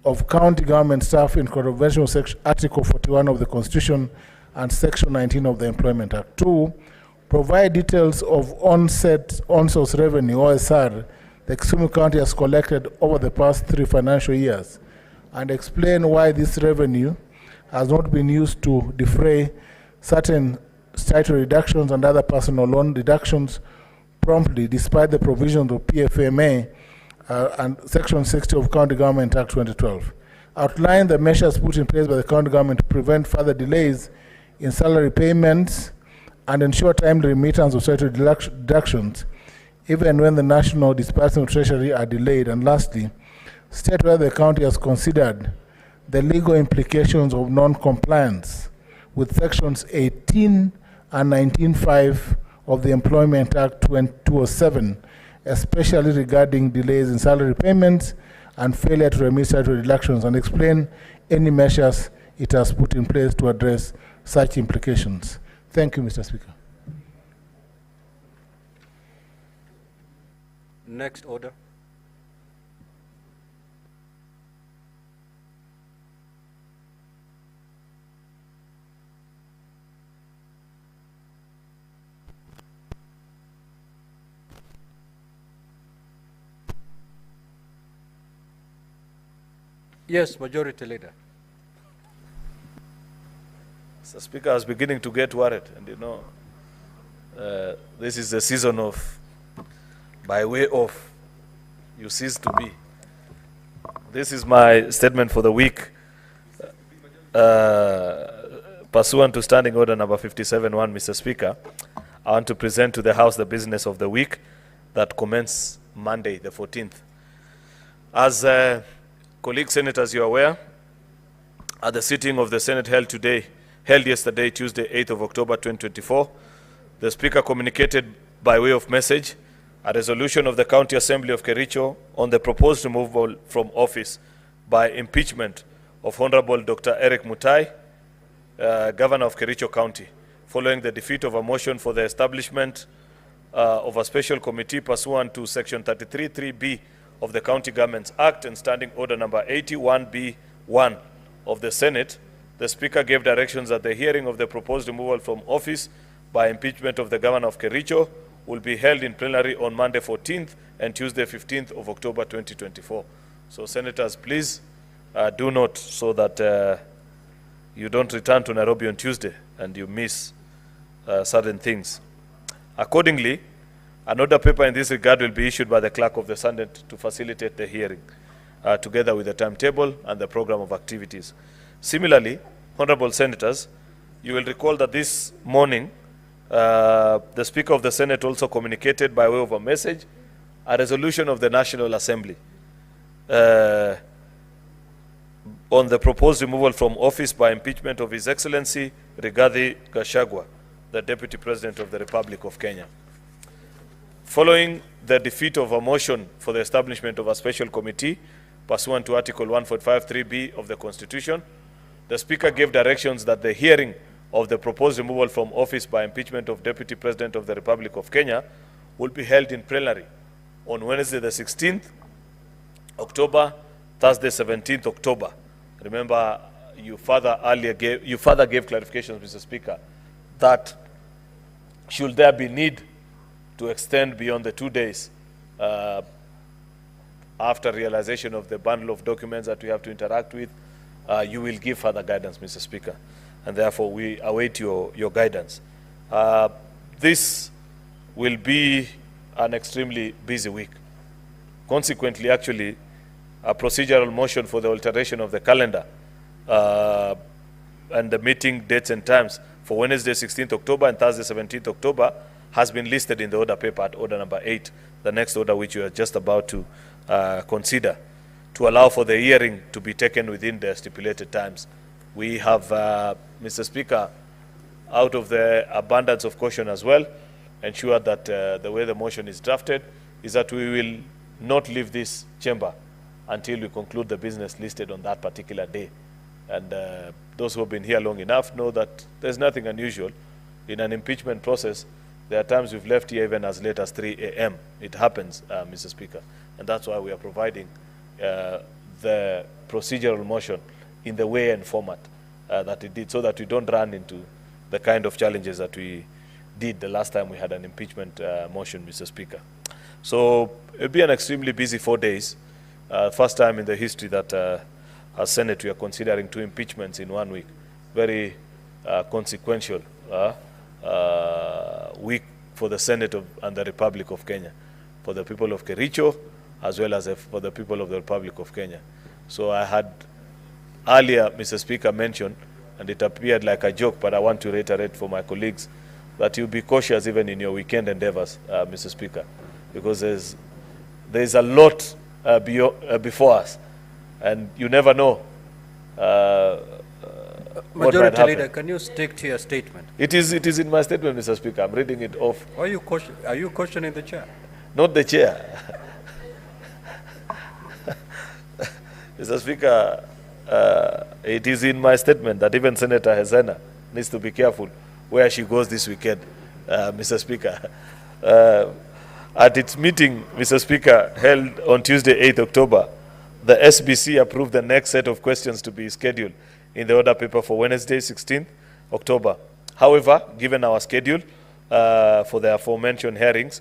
of county government staff in contravention of Article 41 of the Constitution and Section 19 of the Employment Act. 2, provide details of on-source revenue, OSR, the Kisumu County has collected over the past 3 financial years, and explain why this revenue has not been used to defray certain statutory deductions and other personal loan deductions promptly, despite the provisions of PFMA and Section 60 of County Government Act 2012. Outline the measures put in place by the county government to prevent further delays in salary payments and ensure timely remittance of statutory deductions, even when the national disbursement of treasury are delayed. And lastly, state whether the county has considered the legal implications of non-compliance with Sections 18 and 19.5 of the Employment Act 2007, especially regarding delays in salary payments and failure to remit statutory deductions, and explain any measures it has put in place to address such implications. Thank you, Mr. Speaker. Next order. Yes, Majority Leader. Mr. Speaker, I was beginning to get worried, and you know, this is the season of, by way of you cease to be. This is my statement for the week. Pursuant to Standing Order number 57.1, Mr. Speaker, I want to present to the House the business of the week that commences Monday, the 14th. As colleague senators, you are aware, at the sitting of the Senate held yesterday, Tuesday, 8th of October 2024, the Speaker communicated by way of message a resolution of the County Assembly of Kericho on the proposed removal from office by impeachment of Honorable Dr. Eric Mutai, Governor of Kericho County, following the defeat of a motion for the establishment of a special committee pursuant to Section 33(3)(b) of the County Governments Act and Standing Order number 81(b)(1) of the Senate. The Speaker gave directions that the hearing of the proposed removal from office by impeachment of the Governor of Kericho will be held in plenary on Monday 14th and Tuesday 15th of October 2024. So, Senators, please do note so that you don't return to Nairobi on Tuesday and you miss certain things. Accordingly, an order paper in this regard will be issued by the Clerk of the Senate to facilitate the hearing, together with the timetable and the program of activities. Similarly, Honorable Senators, you will recall that this morning, the Speaker of the Senate also communicated by way of a message a resolution of the National Assembly on the proposed removal from office by impeachment of His Excellency Rigathi Gachagua, the Deputy President of the Republic of Kenya. Following the defeat of a motion for the establishment of a special committee pursuant to Article 145(3)(b) of the Constitution, the Speaker gave directions that the hearing of the proposed removal from office by impeachment of Deputy President of the Republic of Kenya will be held in plenary on Wednesday the 16th October, Thursday 17th October. Remember, you further gave clarifications, Mr. Speaker, that should there be need to extend beyond the 2 days after realization of the bundle of documents that we have to interact with, you will give further guidance, Mr. Speaker, and therefore we await your guidance. This will be an extremely busy week. Consequently, actually, a procedural motion for the alteration of the calendar and the meeting dates and times for Wednesday 16th October and Thursday 17th October has been listed in the order paper at order number 8, the next order which you are just about to consider, to allow for the hearing to be taken within the stipulated times. We have, Mr. Speaker, out of the abundance of caution as well, ensure that the way the motion is drafted is that we will not leave this chamber until we conclude the business listed on that particular day. And those who have been here long enough know that there's nothing unusual. In an impeachment process, there are times we've left here even as late as 3 a.m. It happens, Mr. Speaker. And that's why we are providing the procedural motion in the way and format that it did, so that we don't run into the kind of challenges that we did the last time we had an impeachment motion, Mr. Speaker. So it'll be an extremely busy 4 days. First time in the history that as Senate we are considering 2 impeachments in 1 week. Very consequential week for the Senate and the Republic of Kenya, for the people of Kericho as well as for the people of the Republic of Kenya. So I had earlier, Mr. Speaker, mentioned, and it appeared like a joke, but I want to reiterate for my colleagues that you be cautious even in your weekend endeavors, Mr. Speaker, because there's a lot before us, and you never know what might happen. Leader, can you stick to your statement? It is in my statement, Mr. Speaker. I'm reading it off. Are you questioning the chair? Not the chair. Mr. Speaker, it is in my statement that even Senator Hezena needs to be careful where she goes this weekend, Mr. Speaker. At its meeting, Mr. Speaker, held on Tuesday, 8th October, the SBC approved the next set of questions to be scheduled in the order paper for Wednesday, 16th October. However, given our schedule for the aforementioned hearings,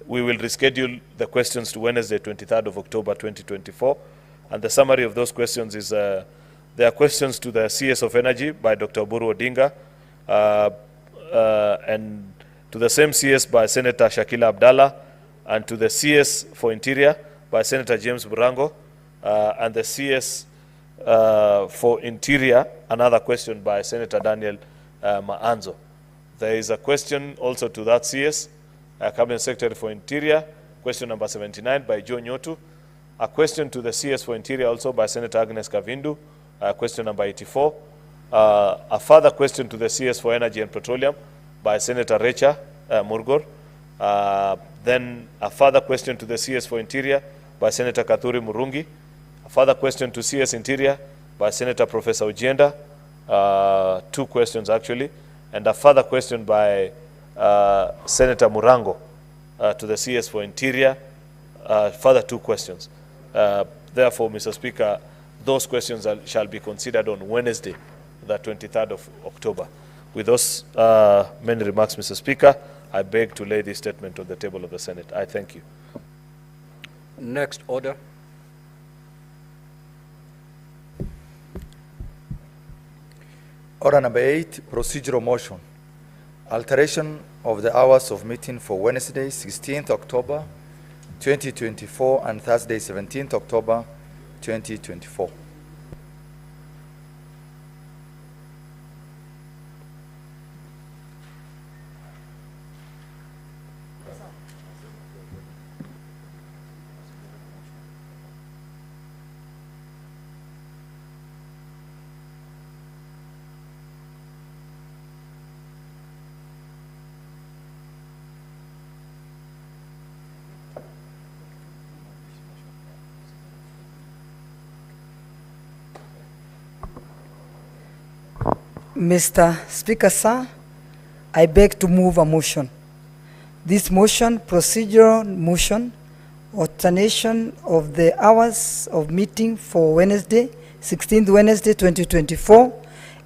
we will reschedule the questions to Wednesday, 23rd of October, 2024. And the summary of those questions is there are questions to the CS of Energy by Dr. Odinga, and to the same CS by Senator Shakila Abdallah, and to the CS for Interior by Senator James Burango, and the CS for Interior, another question by Senator Daniel Maanzo. There is a question also to that CS, Cabinet Secretary for Interior, question number 79 by Joe Nyotu. A question to the CS for Interior also by Senator Agnes Kavindu, question number 84. A further question to the CS for Energy and Petroleum by Senator Recha Murgor. Then a further question to the CS for Interior by Senator Kathuri Murungi. A further question to CS Interior by Senator Professor Ujenda. 2 questions actually. And a further question by Senator Murango to the CS for Interior. Further 2 questions. Therefore, Mr. Speaker, those questions shall be considered on Wednesday, the 23rd of October. With those many remarks, Mr. Speaker, I beg to lay this statement on the table of the Senate. I thank you. Next order. Order number 8, procedural motion. Alteration of the hours of meeting for Wednesday, 16th October 2024 and Thursday, 17th October 2024. Mr. Speaker, sir, I beg to move a motion. This motion, procedural motion, alternation of the hours of meeting for Wednesday, 16th Wednesday 2024,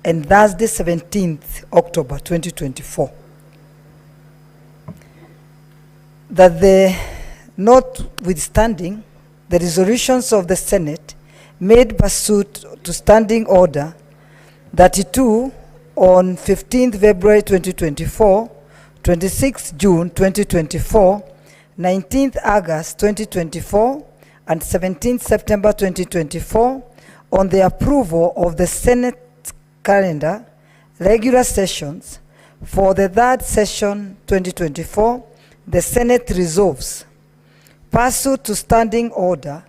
and Thursday, 17th October 2024. That notwithstanding the resolutions of the Senate made pursuant to Standing Order 32 on 15th February 2024, 26th June 2024, 19th August 2024, and 17th September 2024 on the approval of the Senate calendar, regular sessions. For the third session 2024, the Senate resolves, pursuant to Standing Order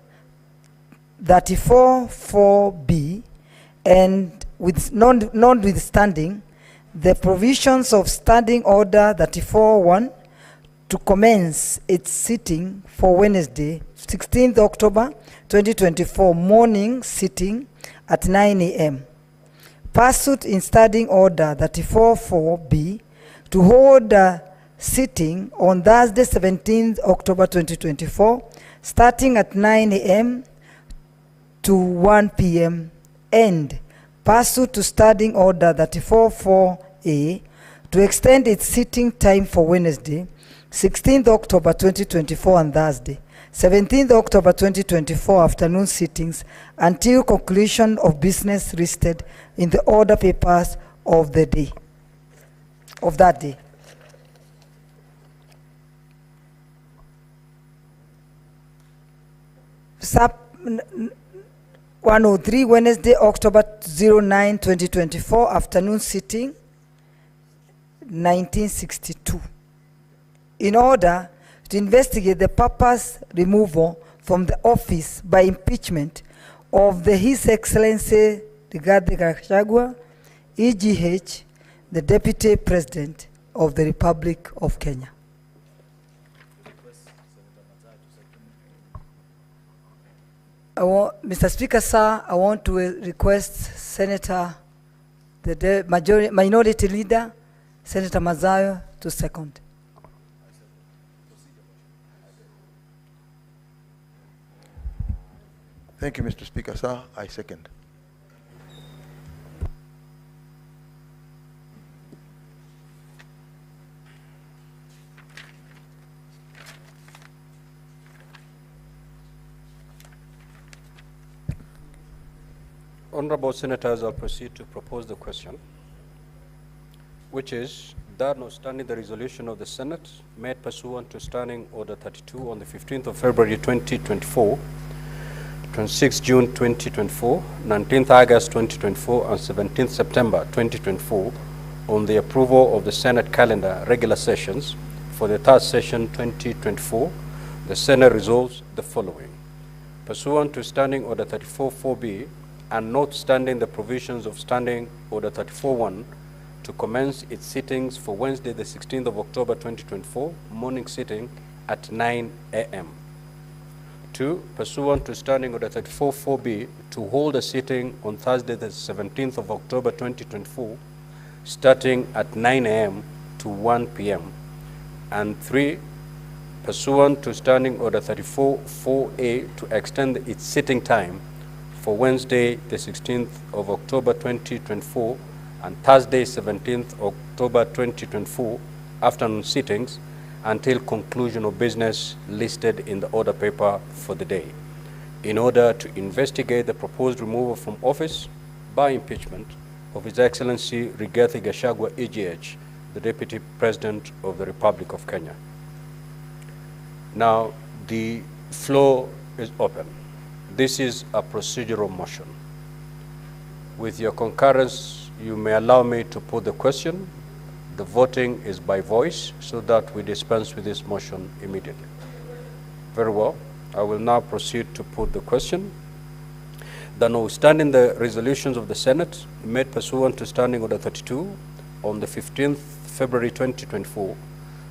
34-4B, and with notwithstanding the provisions of Standing Order 34-1, to commence its sitting for Wednesday, 16th October 2024 morning sitting at 9 a.m. Pursuant in Standing Order 34-4B, to hold a sitting on Thursday, 17th October 2024, starting at 9 a.m. to 1 p.m. and pursuant to Standing Order 34-4A, to extend its sitting time for Wednesday, 16th October 2024 and Thursday, 17th October 2024 afternoon sittings until conclusion of business listed in the order papers of the day, of that day. Sub 103, Wednesday, October 09, 2024, afternoon sitting, 1962. In order to investigate the purpose removal from the office by impeachment of His Excellency Rigathi Gachagua, EGH, the Deputy President of the Republic of Kenya. Mr. Speaker, sir, I want to request Senator, the Minority Leader, Senator Mazayo, to second. Thank you, Mr. Speaker, sir. I second. Honorable Senators, I'll proceed to propose the question, which is, That notwithstanding the resolution of the Senate made pursuant to Standing Order 32 on the 15th of February 2024, 26 June 2024, 19th August 2024, and 17th September 2024 on the approval of the Senate calendar regular sessions for the third session 2024, the Senate resolves the following. Pursuant to Standing Order 34-4B and notwithstanding the provisions of Standing Order 34-1, to commence its sittings for Wednesday, the 16th of October 2024, morning sitting at 9 a.m. 2. Pursuant to Standing Order 34-4B, to hold a sitting on Thursday, the 17th of October 2024, starting at 9 a.m. to 1 p.m. And 3. Pursuant to Standing Order 34-4A, to extend its sitting time for Wednesday, the 16th of October 2024, and Thursday, 17th October 2024, afternoon sittings until conclusion of business listed in the order paper for the day, in order to investigate the proposed removal from office by impeachment of His Excellency Rigathi Gachagua, AGH, the Deputy President of the Republic of Kenya. Now, the floor is open. This is a procedural motion. With your concurrence, you may allow me to put the question. The voting is by voice, so that we dispense with this motion immediately. Very well. I will now proceed to put the question. That notwithstanding the resolutions of the Senate made pursuant to Standing Order 32 on the 15th February 2024,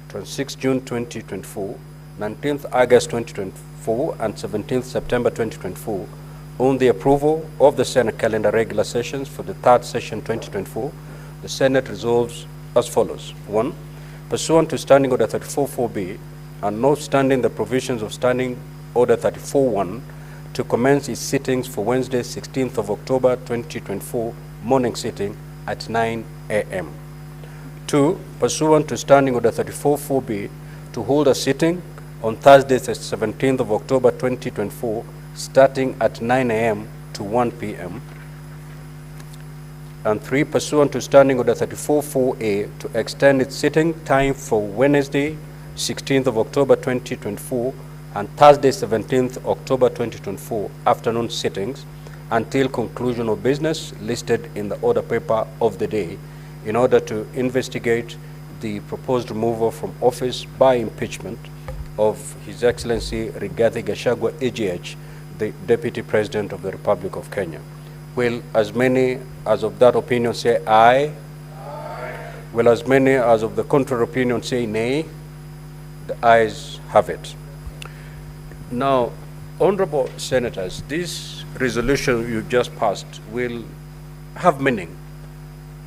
26 June 2024, 19th August 2024, and 17th September 2024, on the approval of the Senate calendar regular sessions for the third session 2024, the Senate resolves as follows. 1. Pursuant to Standing Order 34-4B, and notwithstanding the provisions of Standing Order 34-1, to commence its sittings for Wednesday, 16th of October 2024, morning sitting at 9 a.m. 2. Pursuant to Standing Order 34-4B, to hold a sitting on Thursday, the 17th of October 2024, starting at 9 a.m. to 1 p.m. And 3. Pursuant to Standing Order 34-4A, to extend its sitting time for Wednesday, 16th of October 2024, and Thursday, 17th October 2024, afternoon sittings until conclusion of business listed in the order paper of the day, in order to investigate the proposed removal from office by impeachment of His Excellency Rigathi Gachagua, AGH, the Deputy President of the Republic of Kenya. Will as many as of that opinion say aye? Aye. Will as many as of the contrary opinion say nay? The ayes have it. Now, honorable senators, this resolution you just passed will have meaning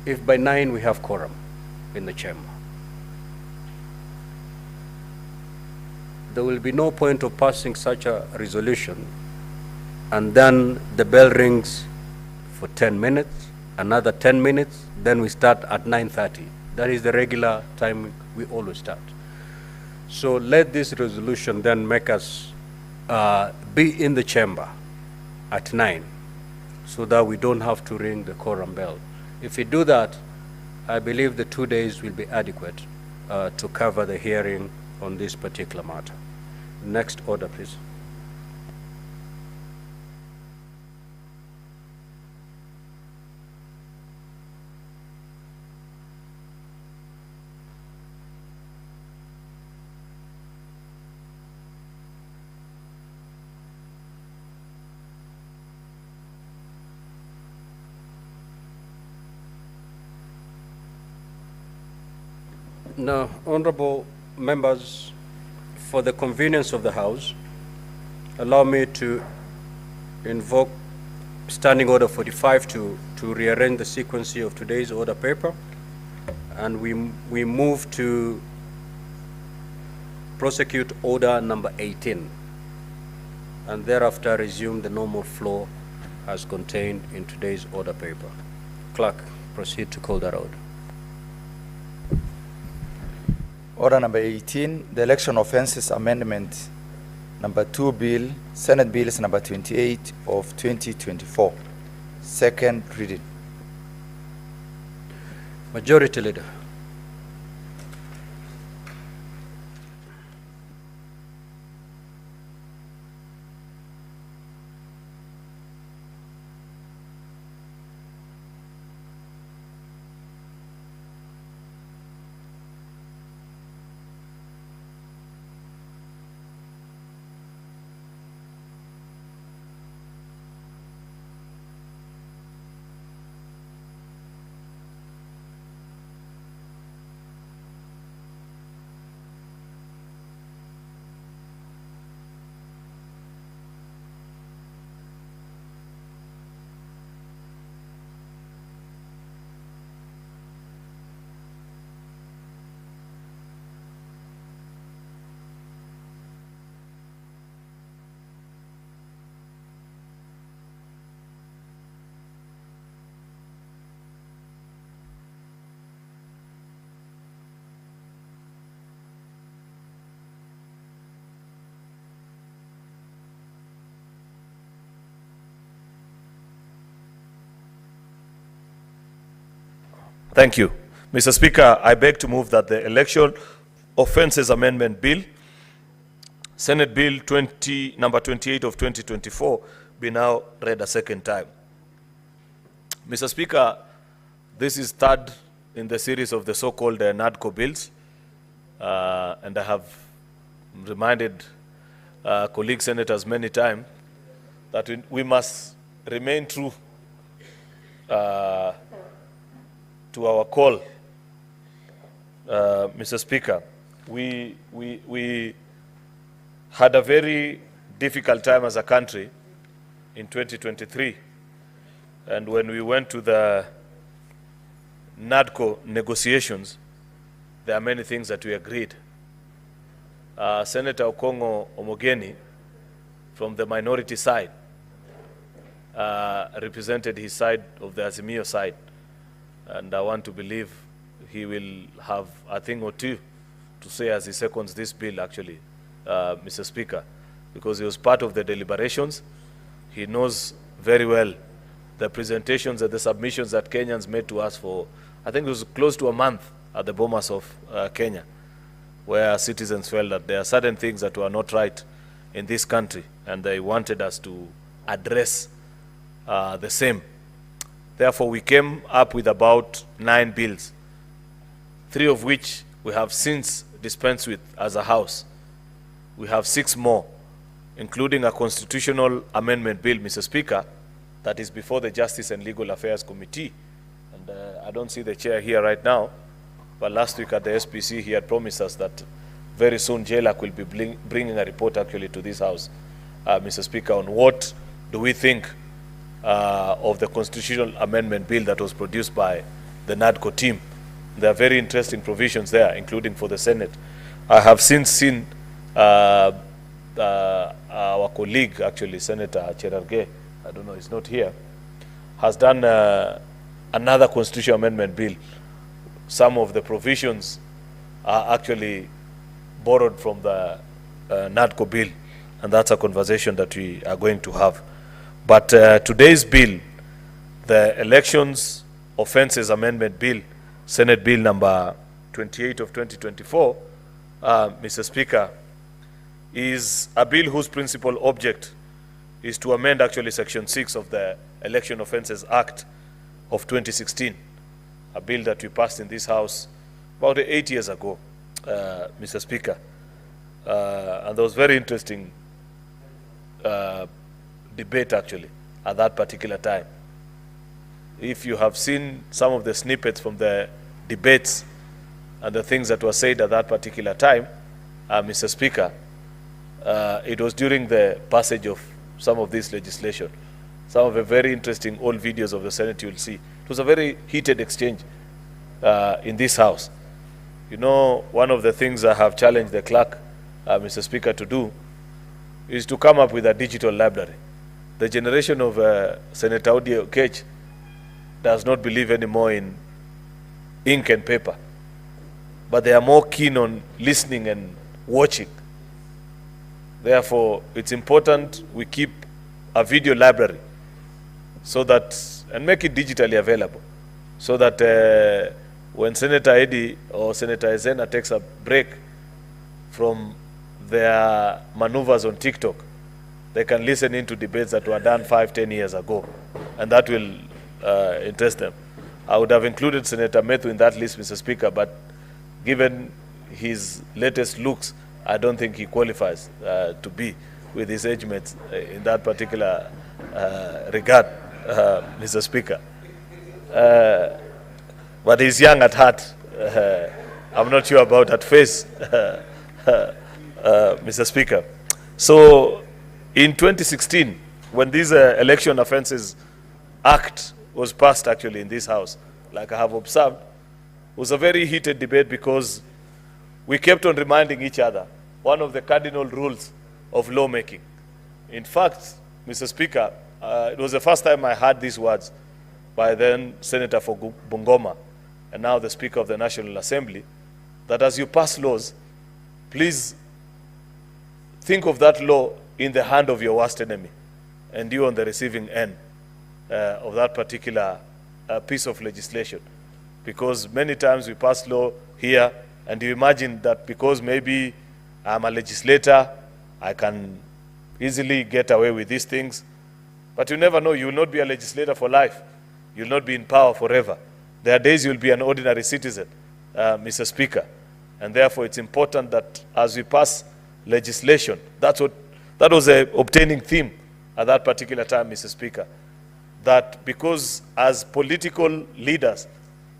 if by 9 we have quorum in the chamber. There will be no point of passing such a resolution and then the bell rings for 10 minutes, another 10 minutes, then we start at 9:30. That is the regular time we always start. So let this resolution then make us be in the chamber at 9, so that we don't have to ring the quorum bell. If we do that, I believe the 2 days will be adequate to cover the hearing on this particular matter. Next order, please. Now, honorable members, for the convenience of the House, allow me to invoke Standing Order 45 to rearrange the sequence of today's order paper, and we move to prosecute order number 18, and thereafter resume the normal flow as contained in today's order paper. Clerk, proceed to call that order. Order number 18, the Election Offences Amendment number 2 Bill, Senate Bills number 28 of 2024. Second reading. Majority Leader. Thank you. Mr. Speaker, I beg to move that the Election Offences Amendment Bill, Senate Bill number 28 of 2024, be now read a second time. Mr. Speaker, this is third in the series of the so-called NADCO bills, and I have reminded colleague senators many times that we must remain true to our call. Mr. Speaker, we had a very difficult time as a country in 2023, and when we went to the NADCO negotiations, there are many things that we agreed. Senator Okongo Omogeni, from the minority side, represented his side of the Azimio side, and I want to believe he will have a thing or two to say as he seconds this bill, actually, Mr. Speaker, because he was part of the deliberations. He knows very well the presentations and the submissions that Kenyans made to us for, I think it was close to a month at the Bomas of Kenya, where citizens felt that there are certain things that were not right in this country, and they wanted us to address the same. Therefore, we came up with about 9 bills, 3 of which we have since dispensed with as a House. We have 6 more, including a constitutional amendment bill, Mr. Speaker, that is before the Justice and Legal Affairs Committee. And I don't see the chair here right now, but last week at the SPC, he had promised us that very soon JLAC will be bringing a report actually to this House, Mr. Speaker, on what do we think of the constitutional amendment bill that was produced by the NADCO team. There are very interesting provisions there, including for the Senate. I have since seen our colleague, actually, Senator Cherargei, I don't know, he's not here, has done another constitutional amendment bill. Some of the provisions are actually borrowed from the NADCO bill, and that's a conversation that we are going to have. But today's bill, the Elections Offences Amendment Bill, Senate Bill number 28 of 2024, Mr. Speaker, is a bill whose principal object is to amend actually Section 6 of the Election Offences Act of 2016, a bill that we passed in this House about 8 years ago, Mr. Speaker. And there was very interesting debate actually at that particular time. If you have seen some of the snippets from the debates and the things that were said at that particular time, Mr. Speaker, it was during the passage of some of this legislation. Some of the very interesting old videos of the Senate you will see. It was a very heated exchange in this House. You know, one of the things I have challenged the clerk, Mr. Speaker, to do is to come up with a digital library. The generation of Senator Odi Okech does not believe anymore in ink and paper, but they are more keen on listening and watching. Therefore, it's important we keep a video library so that, and make it digitally available, so that when Senator Eddie or Senator Ezena takes a break from their maneuvers on TikTok, they can listen into debates that were done 5-10 years ago, and that will interest them. I would have included Senator Methu in that list, Mr. Speaker, but given his latest looks, I don't think he qualifies to be with his age mates in that particular regard, Mr. Speaker. But he's young at heart. I'm not sure about that face, Mr. Speaker. So in 2016, when this Election Offences Act was passed actually in this House, like I have observed, it was a very heated debate because we kept on reminding each other one of the cardinal rules of lawmaking. In fact, Mr. Speaker, it was the first time I heard these words by then Senator for Bungoma and now the Speaker of the National Assembly, that as you pass laws, please think of that law in the hand of your worst enemy and you on the receiving end of that particular piece of legislation. because many times we pass law here, and you imagine that because maybe I'm a legislator, I can easily get away with these things. But you never know. You will not be a legislator for life. You will not be in power forever. There are days you will be an ordinary citizen, Mr. Speaker. And therefore, it's important that as we pass legislation, that was a obtaining theme at that particular time, Mr. Speaker, that because as political leaders,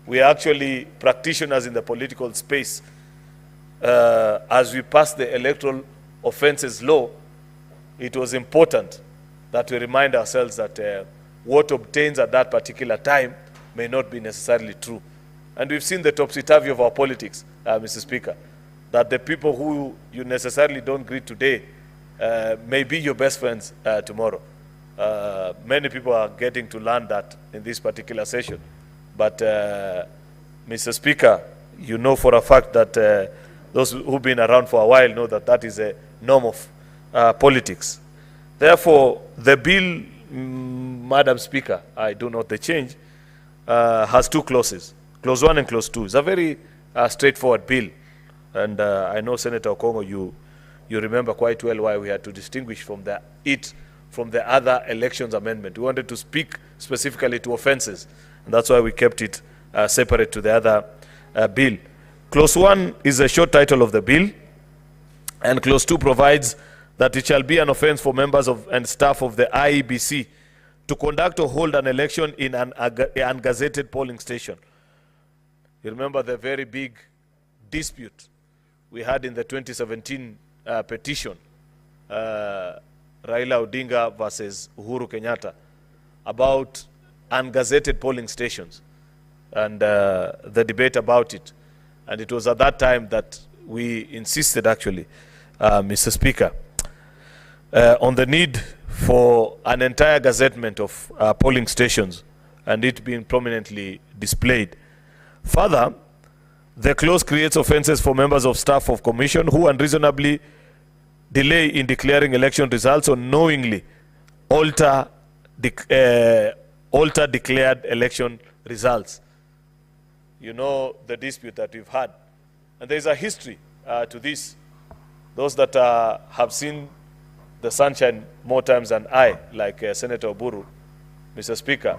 we are actually practitioners in the political space, as we pass the electoral offences law, it was important that we remind ourselves that what obtains at that particular time may not be necessarily true. And we've seen the topsy-turvy of our politics, Mr. Speaker, that the people who you necessarily don't greet today may be your best friends tomorrow. Many people are getting to learn that in this particular session. But, Mr. Speaker, you know for a fact that those who've been around for a while know that that is a norm of politics. Therefore, the bill, Madam Speaker, I do note the change, has two clauses, clause 1 and clause 2. It's a very straightforward bill. And I know, Senator Okongo, you remember quite well why we had to distinguish from the other elections amendment. We wanted to speak specifically to offences, and that's why we kept it separate to the other bill. Clause 1 is a short title of the bill, and clause 2 provides that it shall be an offence for members of and staff of the IEBC to conduct or hold an election in an ungazetted polling station. You remember the very big dispute we had in the 2017 petition, Raila Odinga versus Uhuru Kenyatta, about ungazetted polling stations and the debate about it. And it was at that time that we insisted, actually, Mr. Speaker, on the need for an entire gazettement of polling stations and it being prominently displayed. Further, the clause creates offences for members of staff of commission who unreasonably delay in declaring election results or knowingly alter declared election results. You know the dispute that we've had. And there is a history to this. Those that have seen the sunshine more times than I, like Senator Oburu, Mr. Speaker,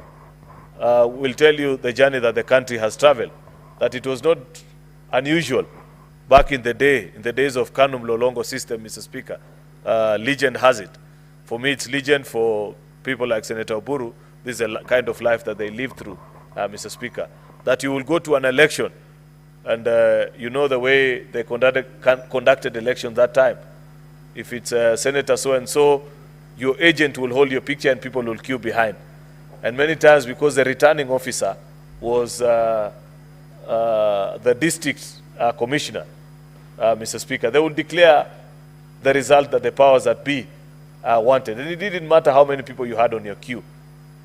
will tell you the journey that the country has traveled, that it was not unusual back in the days of Kanum Lolongo system, Mr. Speaker. Legend has it. For me, it's legend. For people like Senator Oburu, this is a kind of life that they live through, Mr. Speaker, that you will go to an election and you know the way they conducted elections that time. If it's Senator so-and-so, your agent will hold your picture and people will queue behind. And many times, because the returning officer was the district commissioner, Mr. Speaker, they would declare the result that the powers that be wanted. And it didn't matter how many people you had on your queue.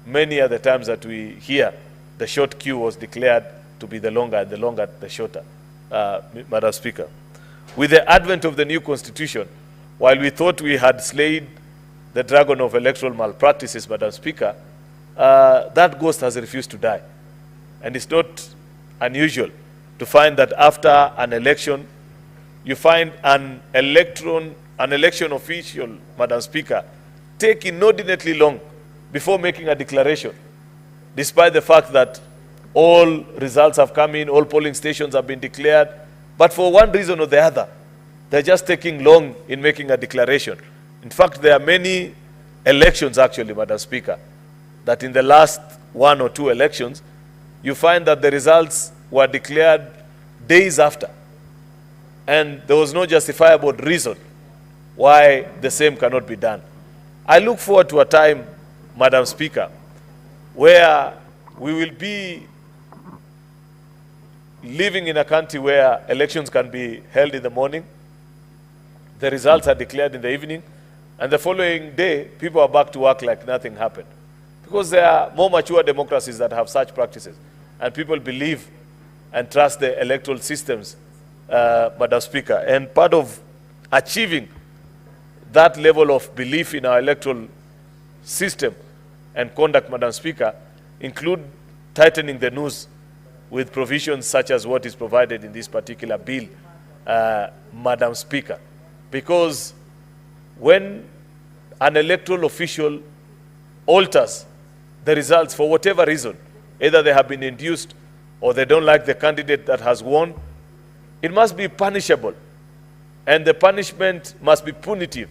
Many are the times that we hear the short queue was declared to be the longer, and the longer the shorter, Madam Speaker. With the advent of the new constitution, while we thought we had slayed the dragon of electoral malpractices, Madam Speaker, that ghost has refused to die. And it's not unusual to find that after an election, you find an election official, Madam Speaker, take inordinately long before making a declaration, despite the fact that all results have come in, all polling stations have been declared, but for one reason or the other, they're just taking long in making a declaration. In fact, there are many elections, actually, Madam Speaker, that in the last 1 or 2 elections, you find that the results were declared days after. And there was no justifiable reason why the same cannot be done. I look forward to a time, Madam Speaker, where we will be living in a country where elections can be held in the morning, the results are declared in the evening, and the following day, people are back to work like nothing happened. Because there are more mature democracies that have such practices, and people believe and trust the electoral systems, Madam Speaker. And part of achieving that level of belief in our electoral system and conduct, Madam Speaker, include tightening the noose with provisions such as what is provided in this particular bill, Madam Speaker. Because when an electoral official alters the results for whatever reason, either they have been induced or they don't like the candidate that has won, it must be punishable. And the punishment must be punitive,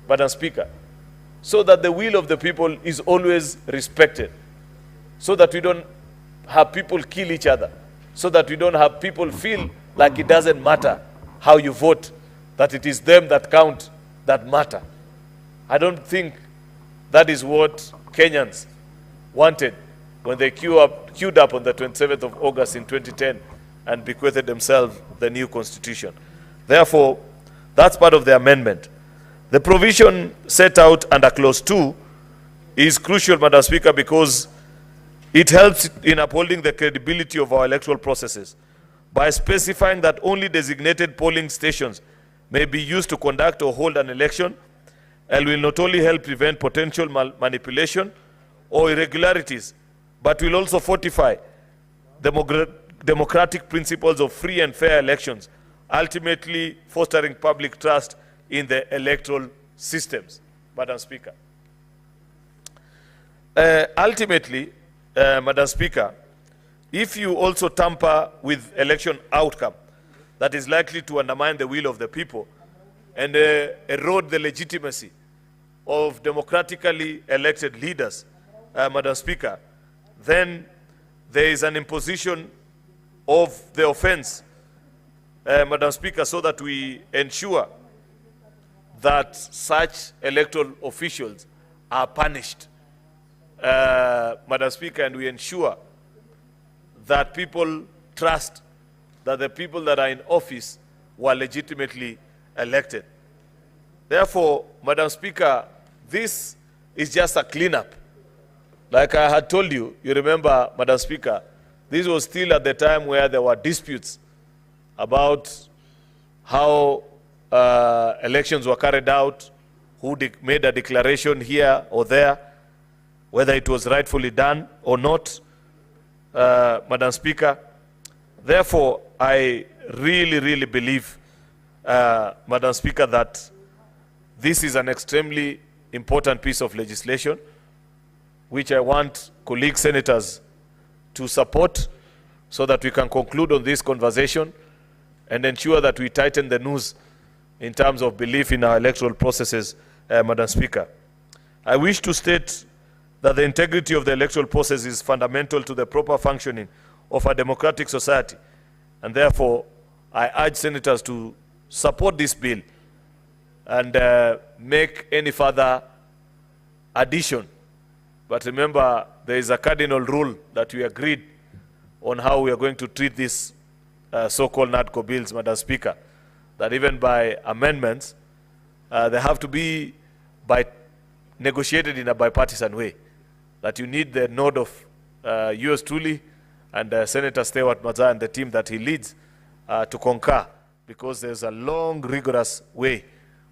Madam Speaker, so that the will of the people is always respected, so that we don't have people kill each other, so that we don't have people feel like it doesn't matter how you vote, that it is them that count, that matter. I don't think that is what Kenyans wanted when they queued up on the 27th of August in 2010 and bequeathed themselves the new constitution. Therefore, that's part of the amendment. The provision set out under Clause 2 is crucial, Madam Speaker, because it helps in upholding the credibility of our electoral processes by specifying that only designated polling stations may be used to conduct or hold an election, and will not only help prevent potential manipulation or irregularities, but will also fortify democratic principles of free and fair elections, ultimately fostering public trust in the electoral systems, Madam Speaker. Ultimately, Madam Speaker, if you also tamper with election outcome that is likely to undermine the will of the people and erode the legitimacy of democratically elected leaders, Madam Speaker, then there is an imposition of the offense, Madam Speaker, so that we ensure that such electoral officials are punished, Madam Speaker, and we ensure that people trust that the people that are in office were legitimately elected. Therefore, Madam Speaker, this is just a cleanup. Like I had told you, you remember, Madam Speaker, this was still at the time where there were disputes about how elections were carried out, who made a declaration here or there, whether it was rightfully done or not, Madam Speaker. Therefore, I really believe, Madam Speaker, that this is an extremely important piece of legislation, which I want colleague senators to support so that we can conclude on this conversation and ensure that we tighten the noose in terms of belief in our electoral processes, Madam Speaker. I wish to state that the integrity of the electoral process is fundamental to the proper functioning of a democratic society, and therefore I urge senators to support this bill and make any further addition. But remember, there is a cardinal rule that we agreed on how we are going to treat these so-called NADCO bills, Madam Speaker, that even by amendments, they have to be negotiated in a bipartisan way, that you need the nod of yours truly and Senator Stewart Maza and the team that he leads to concur, because there's a long, rigorous way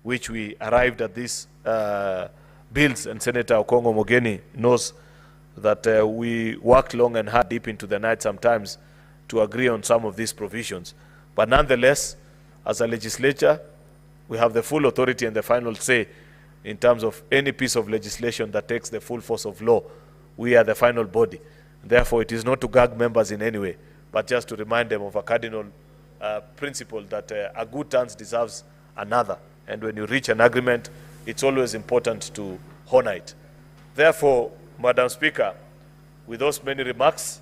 which we arrived at these bills, and Senator Okongo Mogeni knows that we worked long and hard deep into the night sometimes to agree on some of these provisions. But nonetheless, as a legislature, we have the full authority and the final say in terms of any piece of legislation that takes the full force of law. We are the final body. Therefore, it is not to gag members in any way, but just to remind them of a cardinal principle that a good turn deserves another. And when you reach an agreement, it's always important to honor it. Therefore, Madam Speaker, with those many remarks,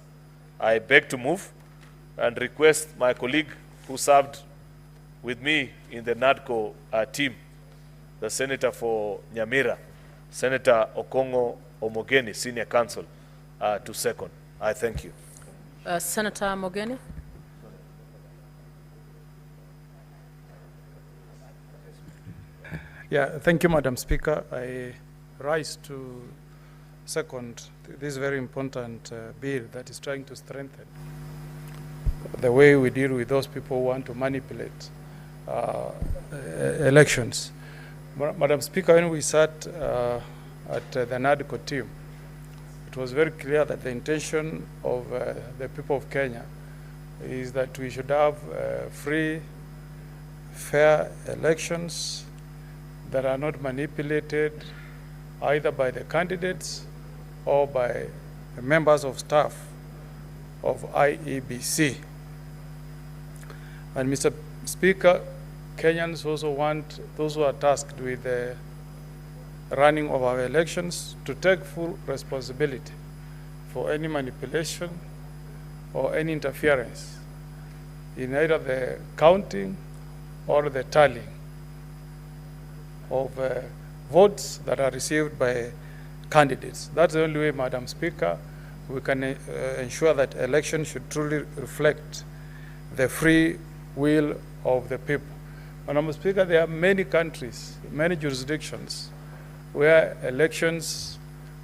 I beg to move and request my colleague who served with me in the NADCO team, the Senator for Nyamira, Senator Okongo Omogeni, Senior Counsel, to second. I thank you. Senator Mogeni. Yeah, thank you, Madam Speaker. I rise to second this very important bill that is trying to strengthen the way we deal with those people who want to manipulate elections. Madam Speaker, when we sat at the NADCO team, it was very clear that the intention of the people of Kenya is that we should have free, fair elections that are not manipulated either by the candidates or by the members of staff of IEBC. And Mr. Speaker, Kenyans also want those who are tasked with the running of our elections to take full responsibility for any manipulation or any interference in either the counting or the tallying of votes that are received by candidates. That's the only way, Madam Speaker, we can ensure that elections should truly reflect the free will of the people. Madam Speaker, there are many countries, many jurisdictions where elections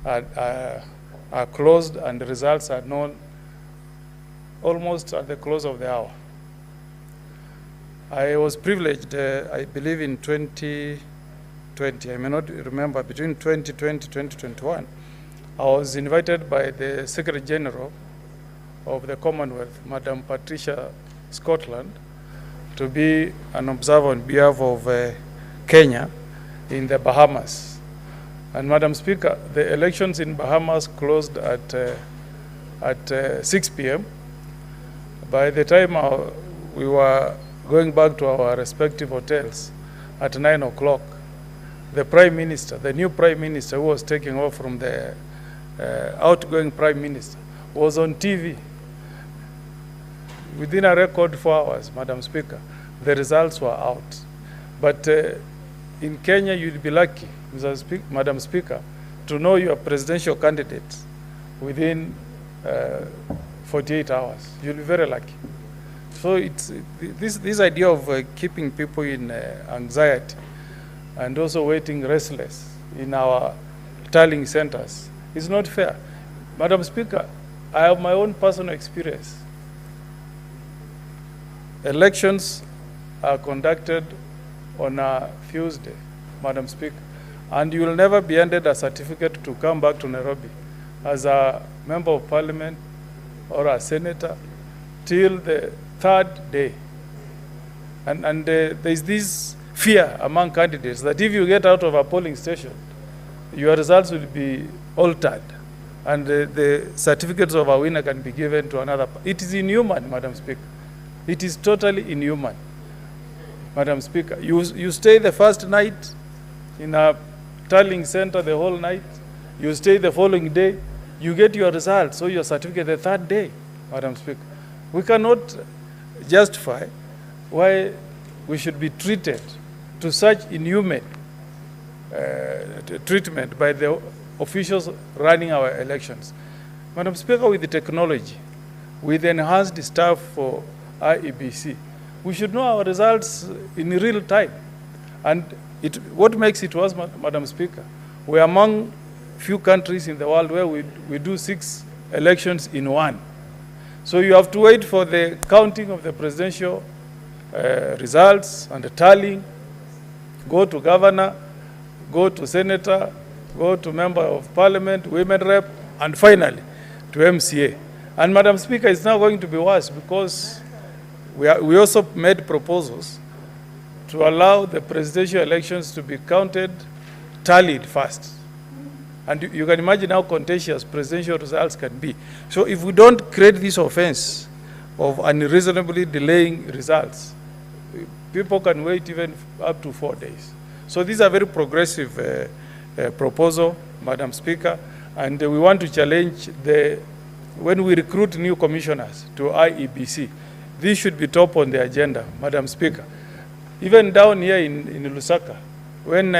are closed and the results are known almost at the close of the hour. I was privileged, I believe in 2020, I may not remember, between 2020 and 2021, I was invited by the Secretary General of the Commonwealth, Madam Patricia Scotland, to be an observer on behalf of Kenya in the Bahamas. And Madam Speaker, the elections in Bahamas closed at 6 p.m. By the time we were going back to our respective hotels at 9 o'clock, the Prime Minister, the new Prime Minister who was taking over from the outgoing Prime Minister, was on TV. Within a record 4 hours, Madam Speaker, the results were out. But in Kenya, you'd be lucky, Madam Speaker, to know your presidential candidate within 48 hours. You'll be very lucky. So it's this idea of keeping people in anxiety and also waiting restless in our tallying centers is not fair. Madam Speaker, I have my own personal experience. Elections are conducted on a Tuesday, Madam Speaker, and you will never be handed a certificate to come back to Nairobi as a member of parliament or a senator till the third day. And there's this fear among candidates that if you get out of a polling station, your results will be altered and the certificates of a winner can be given to another. It is inhuman, Madam Speaker. It is totally inhuman, Madam Speaker. You stay the first night in a tallying center the whole night. You stay the following day. You get your results or your certificate the third day, Madam Speaker. We cannot justify why we should be treated to such inhuman treatment by the officials running our elections. Madam Speaker, with the technology, with enhanced staff for IEBC, we should know our results in real time. And what makes it worse, Madam Speaker, we are among few countries in the world where we do 6 elections in one. So you have to wait for the counting of the presidential results and the tallying, go to governor, go to senator, go to member of parliament, women rep, and finally to MCA. And Madam Speaker, it's now going to be worse because we also made proposals to allow the presidential elections to be counted, tallied first. And you can imagine how contentious presidential results can be. So if we don't create this offense of unreasonably delaying results, people can wait even up to 4 days. So these are very progressive proposal, Madam Speaker, and we want to challenge when we recruit new commissioners to IEBC, this should be top on the agenda, Madam Speaker. Even down here in Lusaka, when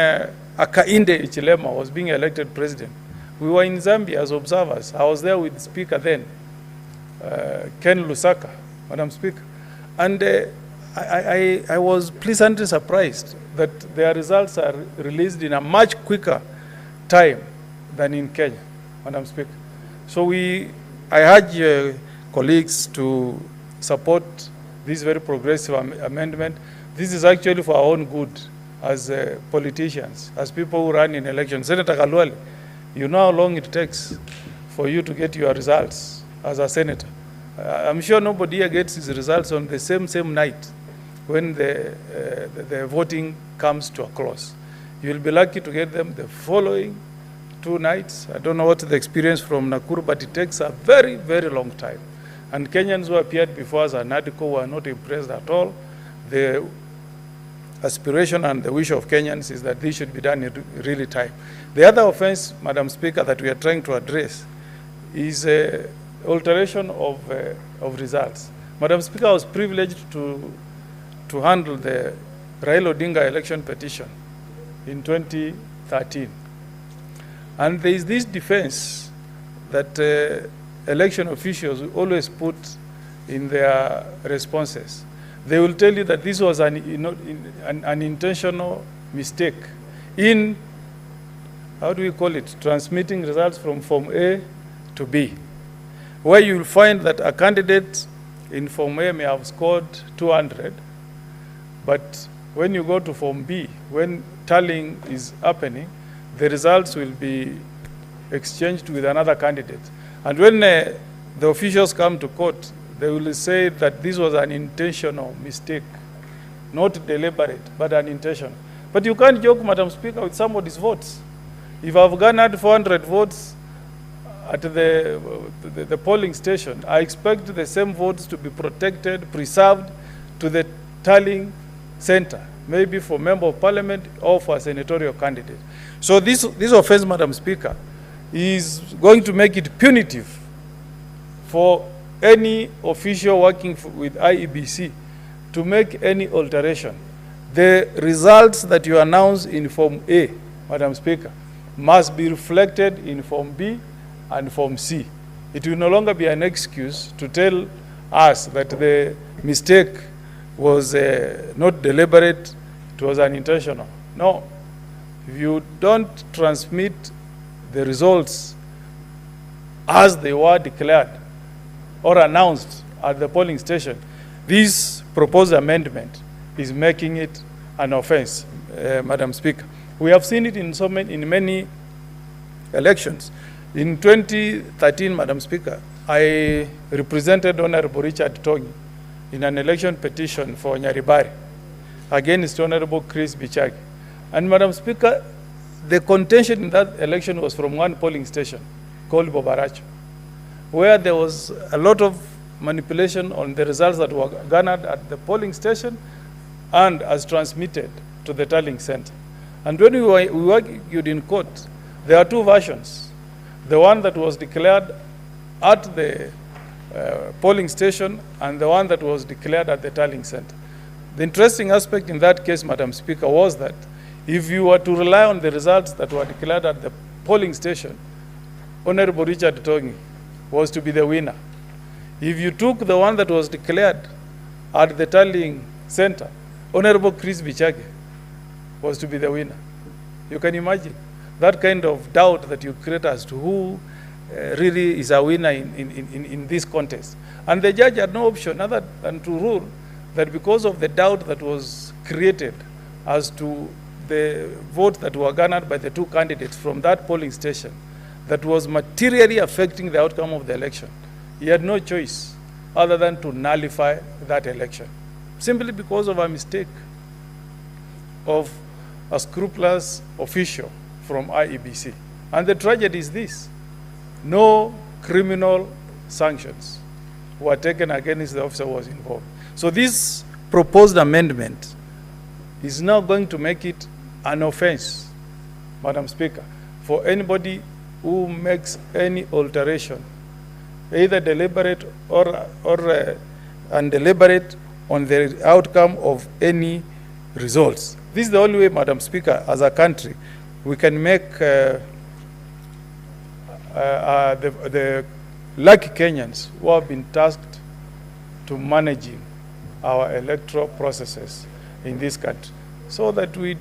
Akainde Ichilema was being elected president, we were in Zambia as observers. I was there with the Speaker then, Ken Lusaka, Madam Speaker. And I was pleasantly surprised that their results are released in a much quicker time than in Kenya, Madam Speaker. So I urge colleagues to support this very progressive amendment. This is actually for our own good as politicians, as people who run in elections. Senator Kalwale, you know how long it takes for you to get your results as a senator, I'm sure nobody here gets his results on the same night when the voting comes to a close. You'll be lucky to get them the following 2 nights. I don't know what the experience from Nakuru, but it takes a very, very long time. And Kenyans who appeared before us and NADCO were not impressed at all. The aspiration and the wish of Kenyans is that this should be done in really time. The other offense, Madam Speaker, that we are trying to address is alteration of results. Madam Speaker, I was privileged to handle the Raila Odinga election petition in 2013. And there is this defense that election officials will always put in their responses. They will tell you that this was an intentional mistake in, how do we call it, transmitting results from Form A to B, where you will find that a candidate in Form A may have scored 200, but when you go to Form B, when tallying is happening, the results will be exchanged with another candidate. And when the officials come to court, they will say that this was an intentional mistake, not deliberate, but an intentional. But you can't joke, Madam Speaker, with somebody's votes. If I've garnered 400 votes at the polling station, I expect the same votes to be protected, preserved to the tallying center, maybe for member of parliament or for a senatorial candidate. So this offense, Madam Speaker, is going to make it punitive for any official working with IEBC to make any alteration. The results that you announce in Form A, Madam Speaker, must be reflected in Form B and Form C. It will no longer be an excuse to tell us that the mistake was not deliberate, it was unintentional. No. If you don't transmit the results as they were declared or announced at the polling station, this proposed amendment is making it an offense, Madam Speaker. We have seen it in many elections. In 2013, Madam Speaker, I represented Honorable Richard Tongi in an election petition for Nyaribari against Honorable Chris Bichagi. And Madam Speaker, the contention in that election was from one polling station called Bobaracho, where there was a lot of manipulation on the results that were garnered at the polling station and as transmitted to the tallying center. And when we argued in court, there are two versions. The one that was declared at the polling station and the one that was declared at the tallying center. The interesting aspect in that case, Madam Speaker, was that if you were to rely on the results that were declared at the polling station, Honorable Richard Tongi was to be the winner. If you took the one that was declared at the tallying center, Honorable Chris Bichagi was to be the winner. You can imagine that kind of doubt that you create as to who really is a winner in this contest. And the judge had no option other than to rule that because of the doubt that was created as to the votes that were garnered by the two candidates from that polling station that was materially affecting the outcome of the election, he had no choice other than to nullify that election, simply because of a mistake of a scrupulous official from IEBC. And the tragedy is this: no criminal sanctions were taken against the officer who was involved. So this proposed amendment is now going to make it an offense, Madam Speaker, for anybody who makes any alteration, either deliberate or undeliberate, on the outcome of any results. This is the only way, Madam Speaker, as a country, we can make the lucky Kenyans who have been tasked to managing our electoral processes in this country, so that we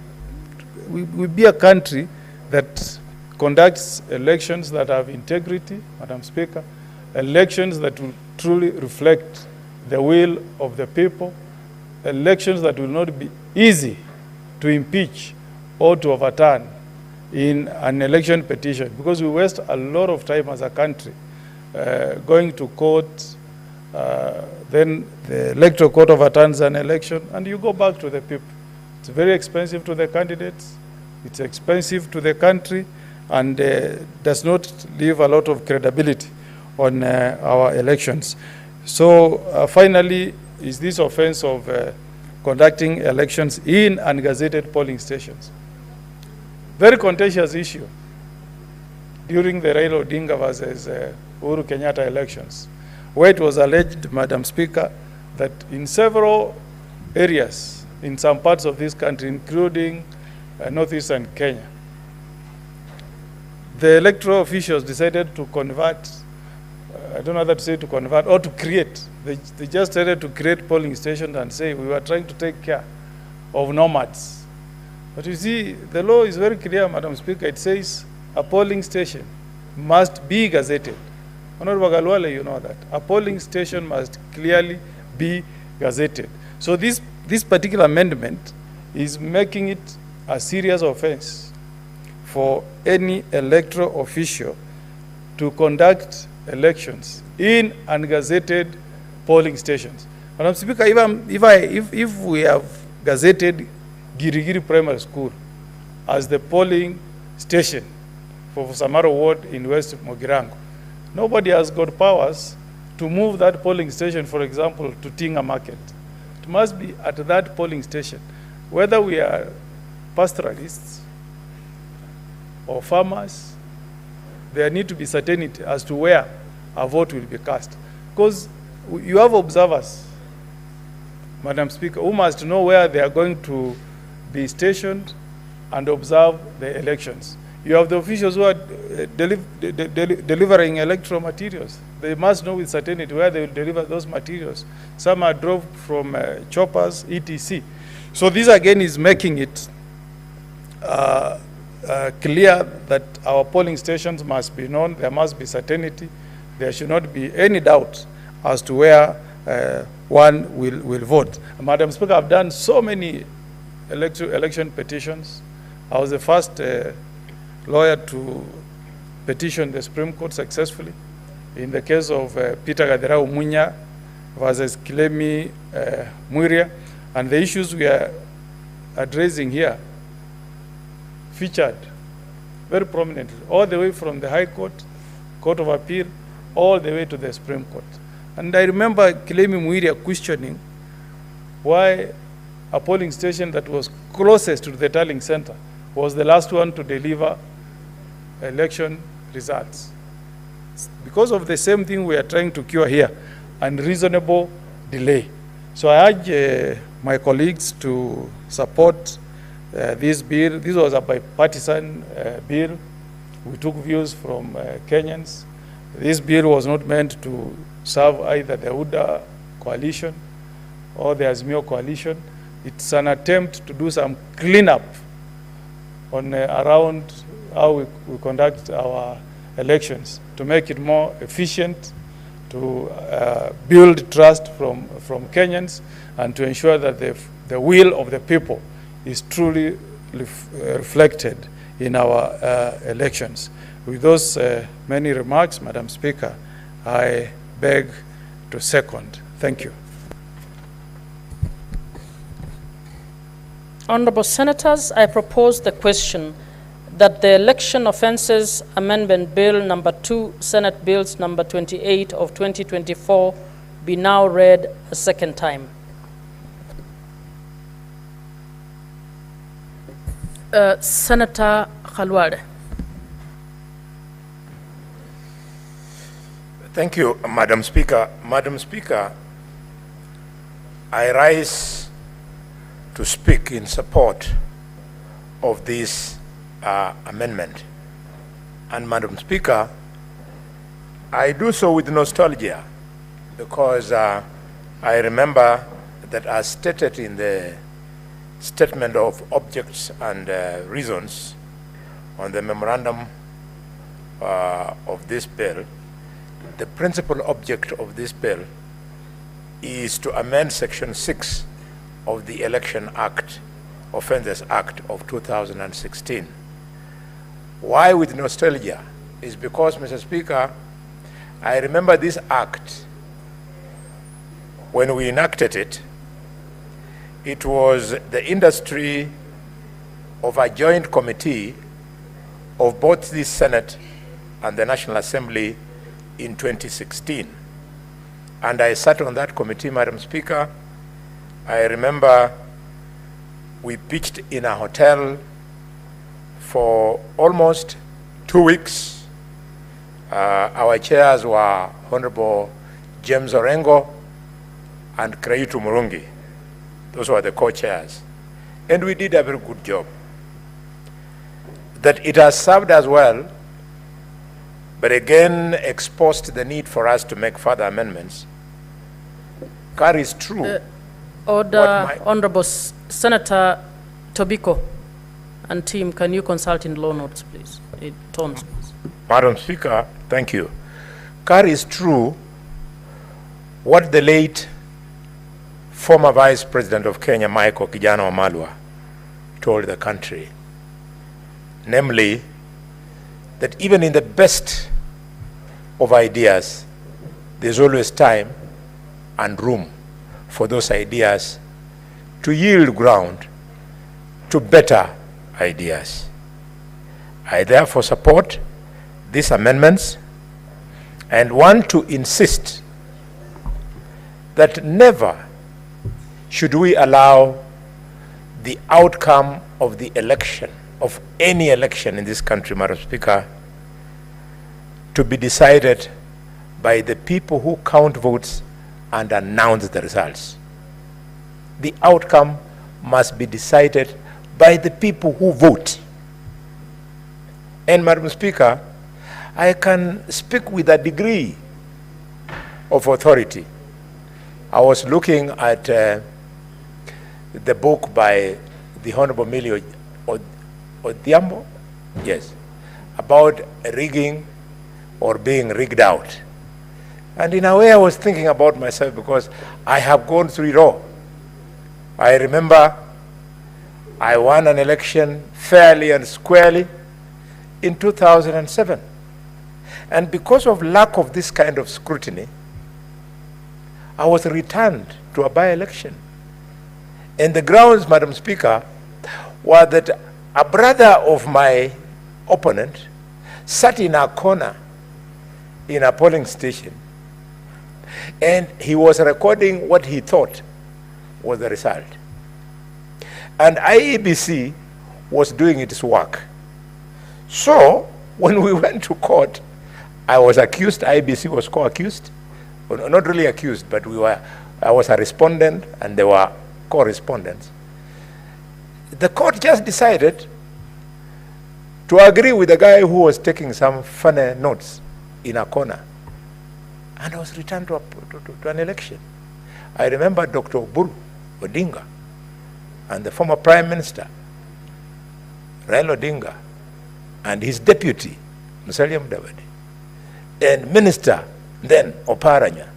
be a country that conducts elections that have integrity, Madam Speaker, elections that will truly reflect the will of the people, elections that will not be easy to impeach or to overturn in an election petition, because we waste a lot of time as a country going to court then the electoral court overturns an election, and you go back to the people. It's very expensive to the candidates, it's expensive to the country, and does not leave a lot of credibility on our elections. So finally, is this offense of conducting elections in ungazetted polling stations. Very contentious issue during the Raila Odinga versus Uhuru Kenyatta elections, where it was alleged, Madam Speaker, that in several areas in some parts of this country, including northeastern Kenya, the electoral officials decided to convert, I don't know whether to say to convert or to create. They just started to create polling stations and say we were trying to take care of nomads. But you see, the law is very clear, Madam Speaker. It says a polling station must be gazetted. Honorable Galwale, you know that. A polling station must clearly be gazetted. So this particular amendment is making it a serious offense for any electoral official to conduct elections in ungazetted polling stations. Madam Speaker, if we have gazetted Girigiri Primary School as the polling station for Samaro Ward in West Mogirango, nobody has got powers to move that polling station, for example, to Tinga Market. It must be at that polling station. Whether we are pastoralists or farmers, there need to be certainty as to where a vote will be cast. Because you have observers, Madam Speaker, who must know where they are going to be stationed and observe the elections. You have the officials who are delivering electoral materials. They must know with certainty where they will deliver those materials. Some are drove from choppers, etc. So this again is making it clear that our polling stations must be known. There must be certainty. There should not be any doubt as to where one will vote. Madam Speaker, I've done so many election petitions. I was the first lawyer to petition the Supreme Court successfully in the case of Peter Gaderau Munya versus Kilemi Muiria, and the issues we are addressing here featured very prominently, all the way from the High Court, Court of Appeal, all the way to the Supreme Court. And I remember Kilemi Muiria questioning why a polling station that was closest to the tallying center was the last one to deliver election results. Because of the same thing we are trying to cure here, unreasonable delay. So I urge my colleagues to support this bill. This was a bipartisan bill. We took views from Kenyans. This bill was not meant to serve either the UDA coalition or the Azimio coalition. It's an attempt to do some cleanup on around how we conduct our elections, to make it more efficient, to build trust from Kenyans, and to ensure that the will of the people is truly reflected in our elections. With those many remarks, Madam Speaker, I beg to second. Thank you. Honorable Senators, I propose the question that the Election Offences Amendment Bill number 2, Senate Bills number 28 of 2024 be now read a second time. Senator Khalwale. Thank you, Madam Speaker. Madam Speaker, I rise to speak in support of this amendment. And Madam Speaker, I do so with nostalgia because I remember that as stated in the statement of objects and reasons on the memorandum of this bill, the principal object of this bill is to amend Section 6 of the Election Act, Offences Act of 2016. Why with nostalgia? Is because, Mr. Speaker, I remember this act when we enacted it, it was the industry of a joint committee of both the Senate and the National Assembly in 2016. And I sat on that committee, Madam Speaker. I remember we pitched in a hotel for almost 2 weeks. Our chairs were Honorable James Orengo and Kreitu Murungi. Those were the co-chairs. And we did a very good job. That it has served us well, but again exposed the need for us to make further amendments, carries true. Order, Honorable Senator Tobiko and team, can you consult in law notes, please? Tones, please. Madam Speaker, thank you. Carries true what the late former Vice President of Kenya, Michael Kijana Wamalwa, told the country. Namely, that even in the best of ideas, there's always time and room for those ideas to yield ground to better ideas. I therefore support these amendments and want to insist that never should we allow the outcome of the election, of any election in this country, Madam Speaker, to be decided by the people who count votes and announce the results. The outcome must be decided by the people who vote. And Madam Speaker, I can speak with a degree of authority. I was looking at the book by the Honorable Millie Odhiambo, yes, about rigging or being rigged out. And in a way I was thinking about myself because I have gone through it all. I remember I won an election fairly and squarely in 2007. And because of lack of this kind of scrutiny, I was returned to a by-election. And the grounds, Madam Speaker, were that a brother of my opponent sat in a corner in a polling station, and he was recording what he thought was the result. And IEBC was doing its work. So when we went to court, I was accused, IEBC was co-accused, well, not really accused, but I was a respondent and they were co-respondents. The court just decided to agree with the guy who was taking some funny notes in a corner. And I was returned to an election. I remember Dr. Odinga and the former Prime Minister, Raila Odinga, and his deputy, Musalia Mudavadi, and Minister then Oparanya,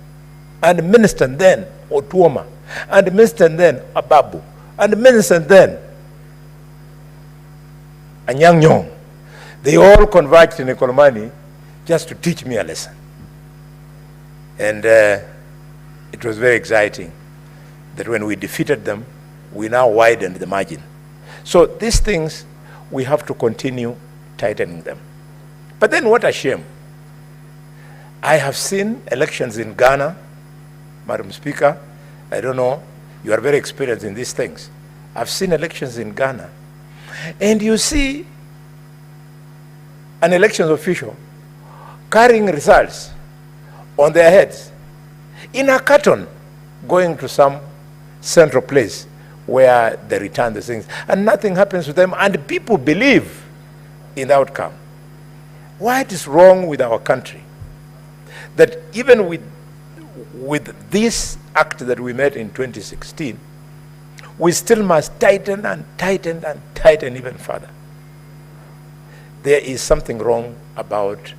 and Minister then Otuoma, and Minister then AJAABU, and Minister then Anyang' Nyong'o. They all converged in Ekolomani just to teach me a lesson. And it was very exciting that when we defeated them, we now widened the margin. So these things, we have to continue tightening them. But then what a shame. I have seen elections in Ghana, Madam Speaker. I don't know, you are very experienced in these things. I've seen elections in Ghana. And you see an elections official carrying results on their heads in a carton, going to some central place where they return the things, and nothing happens to them, and people believe in the outcome. What is wrong with our country? That even with this act that we made in 2016, we still must tighten and tighten and tighten even further. There is something wrong about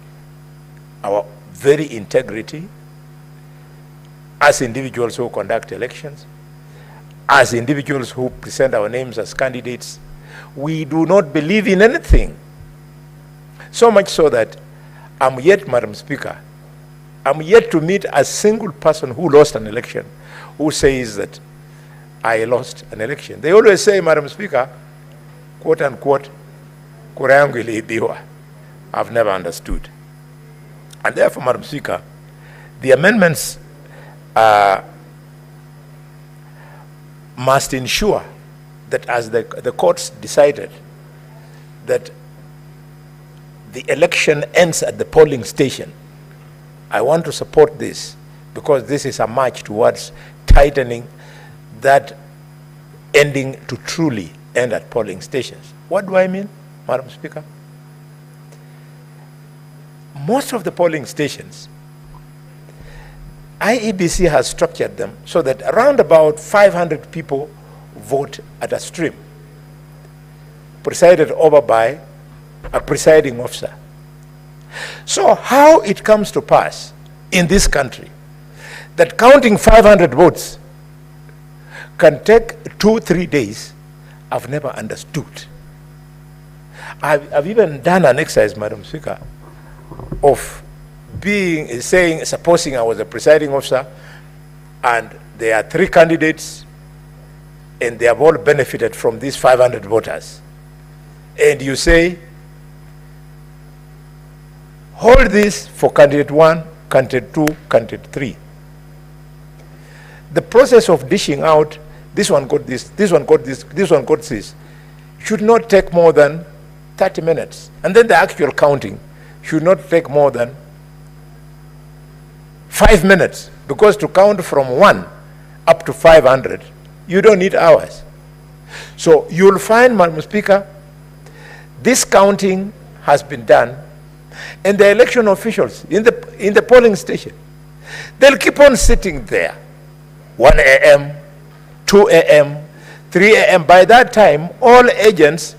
our very integrity as individuals who conduct elections, as individuals who present our names as candidates. We do not believe in anything. So much so that Madam Speaker, I'm yet to meet a single person who lost an election who says that I lost an election. They always say, Madam Speaker, quote unquote, kura yangu iliibiwa. I've never understood. And therefore, Madam Speaker, the amendments must ensure that as the courts decided that the election ends at the polling station, I want to support this because this is a march towards tightening that ending to truly end at polling stations. What do I mean, Madam Speaker? Most of the polling stations, IEBC has structured them so that around about 500 people vote at a stream, presided over by a presiding officer. So how it comes to pass in this country that counting 500 votes can take 2-3 days, I've never understood. I've even done an exercise, Madam Speaker, of supposing I was a presiding officer and there are 3 candidates and they have all benefited from these 500 voters. And you say, hold this for candidate 1, candidate 2, candidate 3. The process of dishing out, this one got this, this one got this, this one got this, should not take more than 30 minutes. And then the actual counting should not take more than 5 minutes, because to count from 1 up to 500, you don't need hours. So you'll find, Madam Speaker, this counting has been done, and the election officials in the polling station, they'll keep on sitting there, 1 a.m., 2 a.m., 3 a.m. By that time, all agents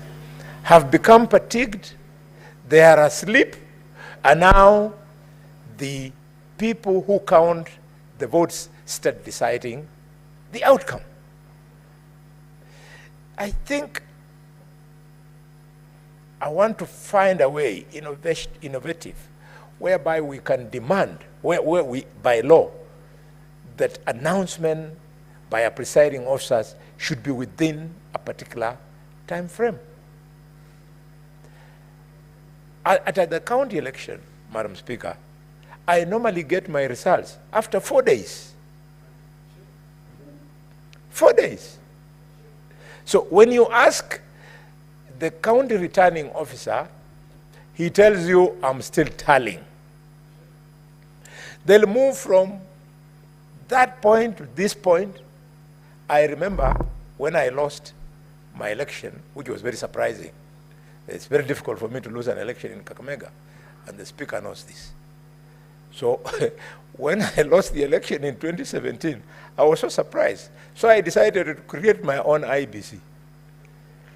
have become fatigued, they are asleep, and now the people who count the votes start deciding the outcome. I think I want to find a way, innovative, whereby we can demand, where we, by law, that announcement by a presiding officers should be within a particular time frame. At the county election, Madam Speaker, I normally get my results after 4 days. 4 days. So when you ask the county returning officer, he tells you, I'm still tallying. They'll move from that point to this point. I remember when I lost my election, which was very surprising. It's very difficult for me to lose an election in Kakamega, and the Speaker knows this. So when I lost the election in 2017, I was so surprised. So I decided to create my own IBC.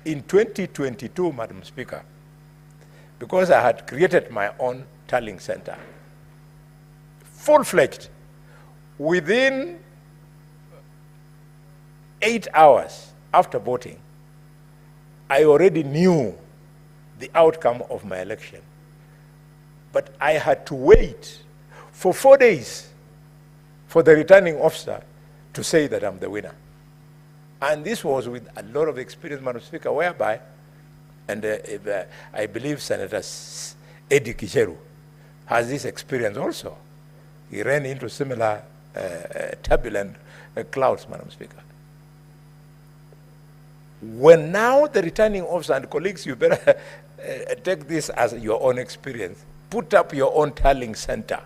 In 2022, Madam Speaker, because I had created my own tallying center, full-fledged, within 8 hours after voting, I already knew the outcome of my election. But I had to wait for 4 days for the returning officer to say that I'm the winner. And this was with a lot of experience, Madam Speaker, whereby, and I believe Senator Eddie Kicheru has this experience also. He ran into similar turbulent clouds, Madam Speaker. When now the returning officer, and colleagues, you better take this as your own experience, put up your own tallying center.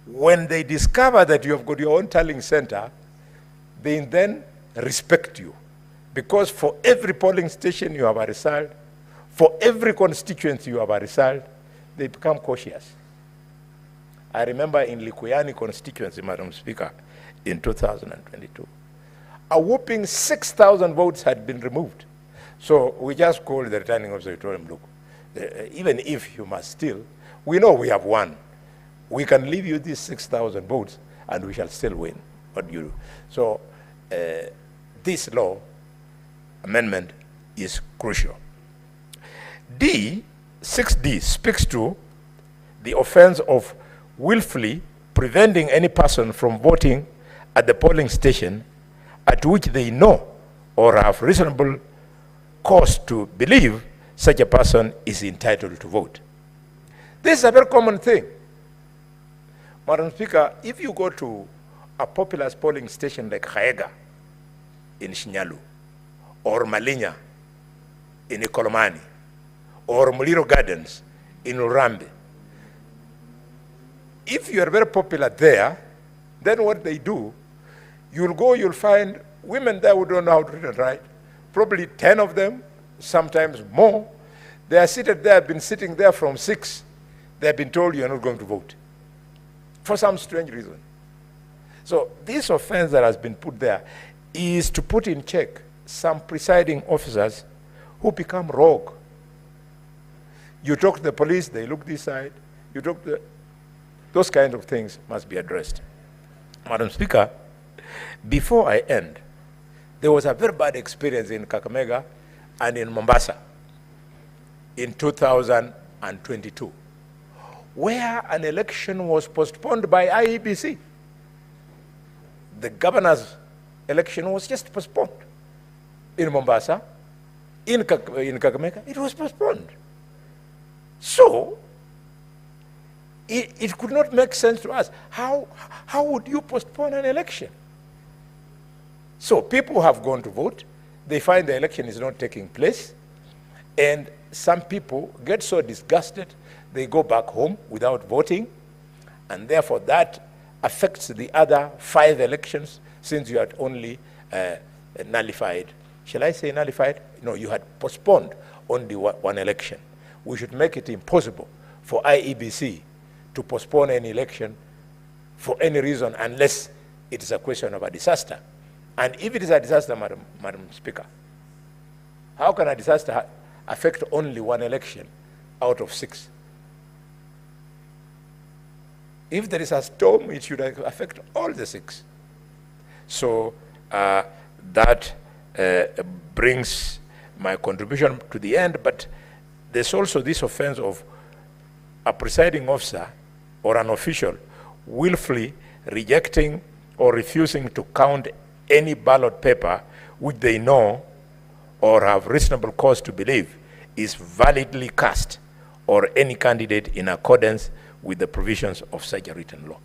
When they discover that you have got your own tallying center, they then respect you. Because for every polling station you have a result, for every constituency you have a result, they become cautious. I remember in Likuyani constituency, Madam Speaker, in 2022, a whopping 6,000 votes had been removed. So we just called the returning officer, told him, look, even if you must steal, we know we have won. We can leave you these 6,000 votes and we shall still win. What you do. So this law amendment is crucial. 6D speaks to the offense of willfully preventing any person from voting at the polling station at which they know or have reasonable cause to believe such a person is entitled to vote. This is a very common thing. Madam Speaker, if you go to a populous polling station like Gachagua'S in Shinyalu, or Malinya in Ikolomani, or Muliro Gardens in Urambe, if you are very popular there, then what they do, you'll go, you'll find women there who don't know how to read and write, probably 10 of them, sometimes more. They are seated there, have been sitting there from 6. They have been told you are not going to vote for some strange reason. So this offense that has been put there is to put in check some presiding officers who become rogue. You talk to the police, they look this side. You talk to those kinds of things must be addressed. Madam Speaker, before I end, there was a very bad experience in Kakamega and in Mombasa in 2022, where an election was postponed by IEBC. The governor's election was just postponed. In Mombasa, in Kakamega, it was postponed. So, it could not make sense to us. How would you postpone an election? So people have gone to vote. They find the election is not taking place. And some people get so disgusted, they go back home without voting. And therefore that affects the other 5 elections, since you had only nullified. Shall I say nullified? No, you had postponed only one election. We should make it impossible for IEBC to postpone any election for any reason unless it is a question of a disaster. And if it is a disaster, Madam Speaker, how can a disaster affect only one election out of 6? If there is a storm, it should affect all the 6. So that brings my contribution to the end, but there's also this offense of a presiding officer or an official willfully rejecting or refusing to count any ballot paper which they know or have reasonable cause to believe is validly cast, or any candidate in accordance with the provisions of such a written law.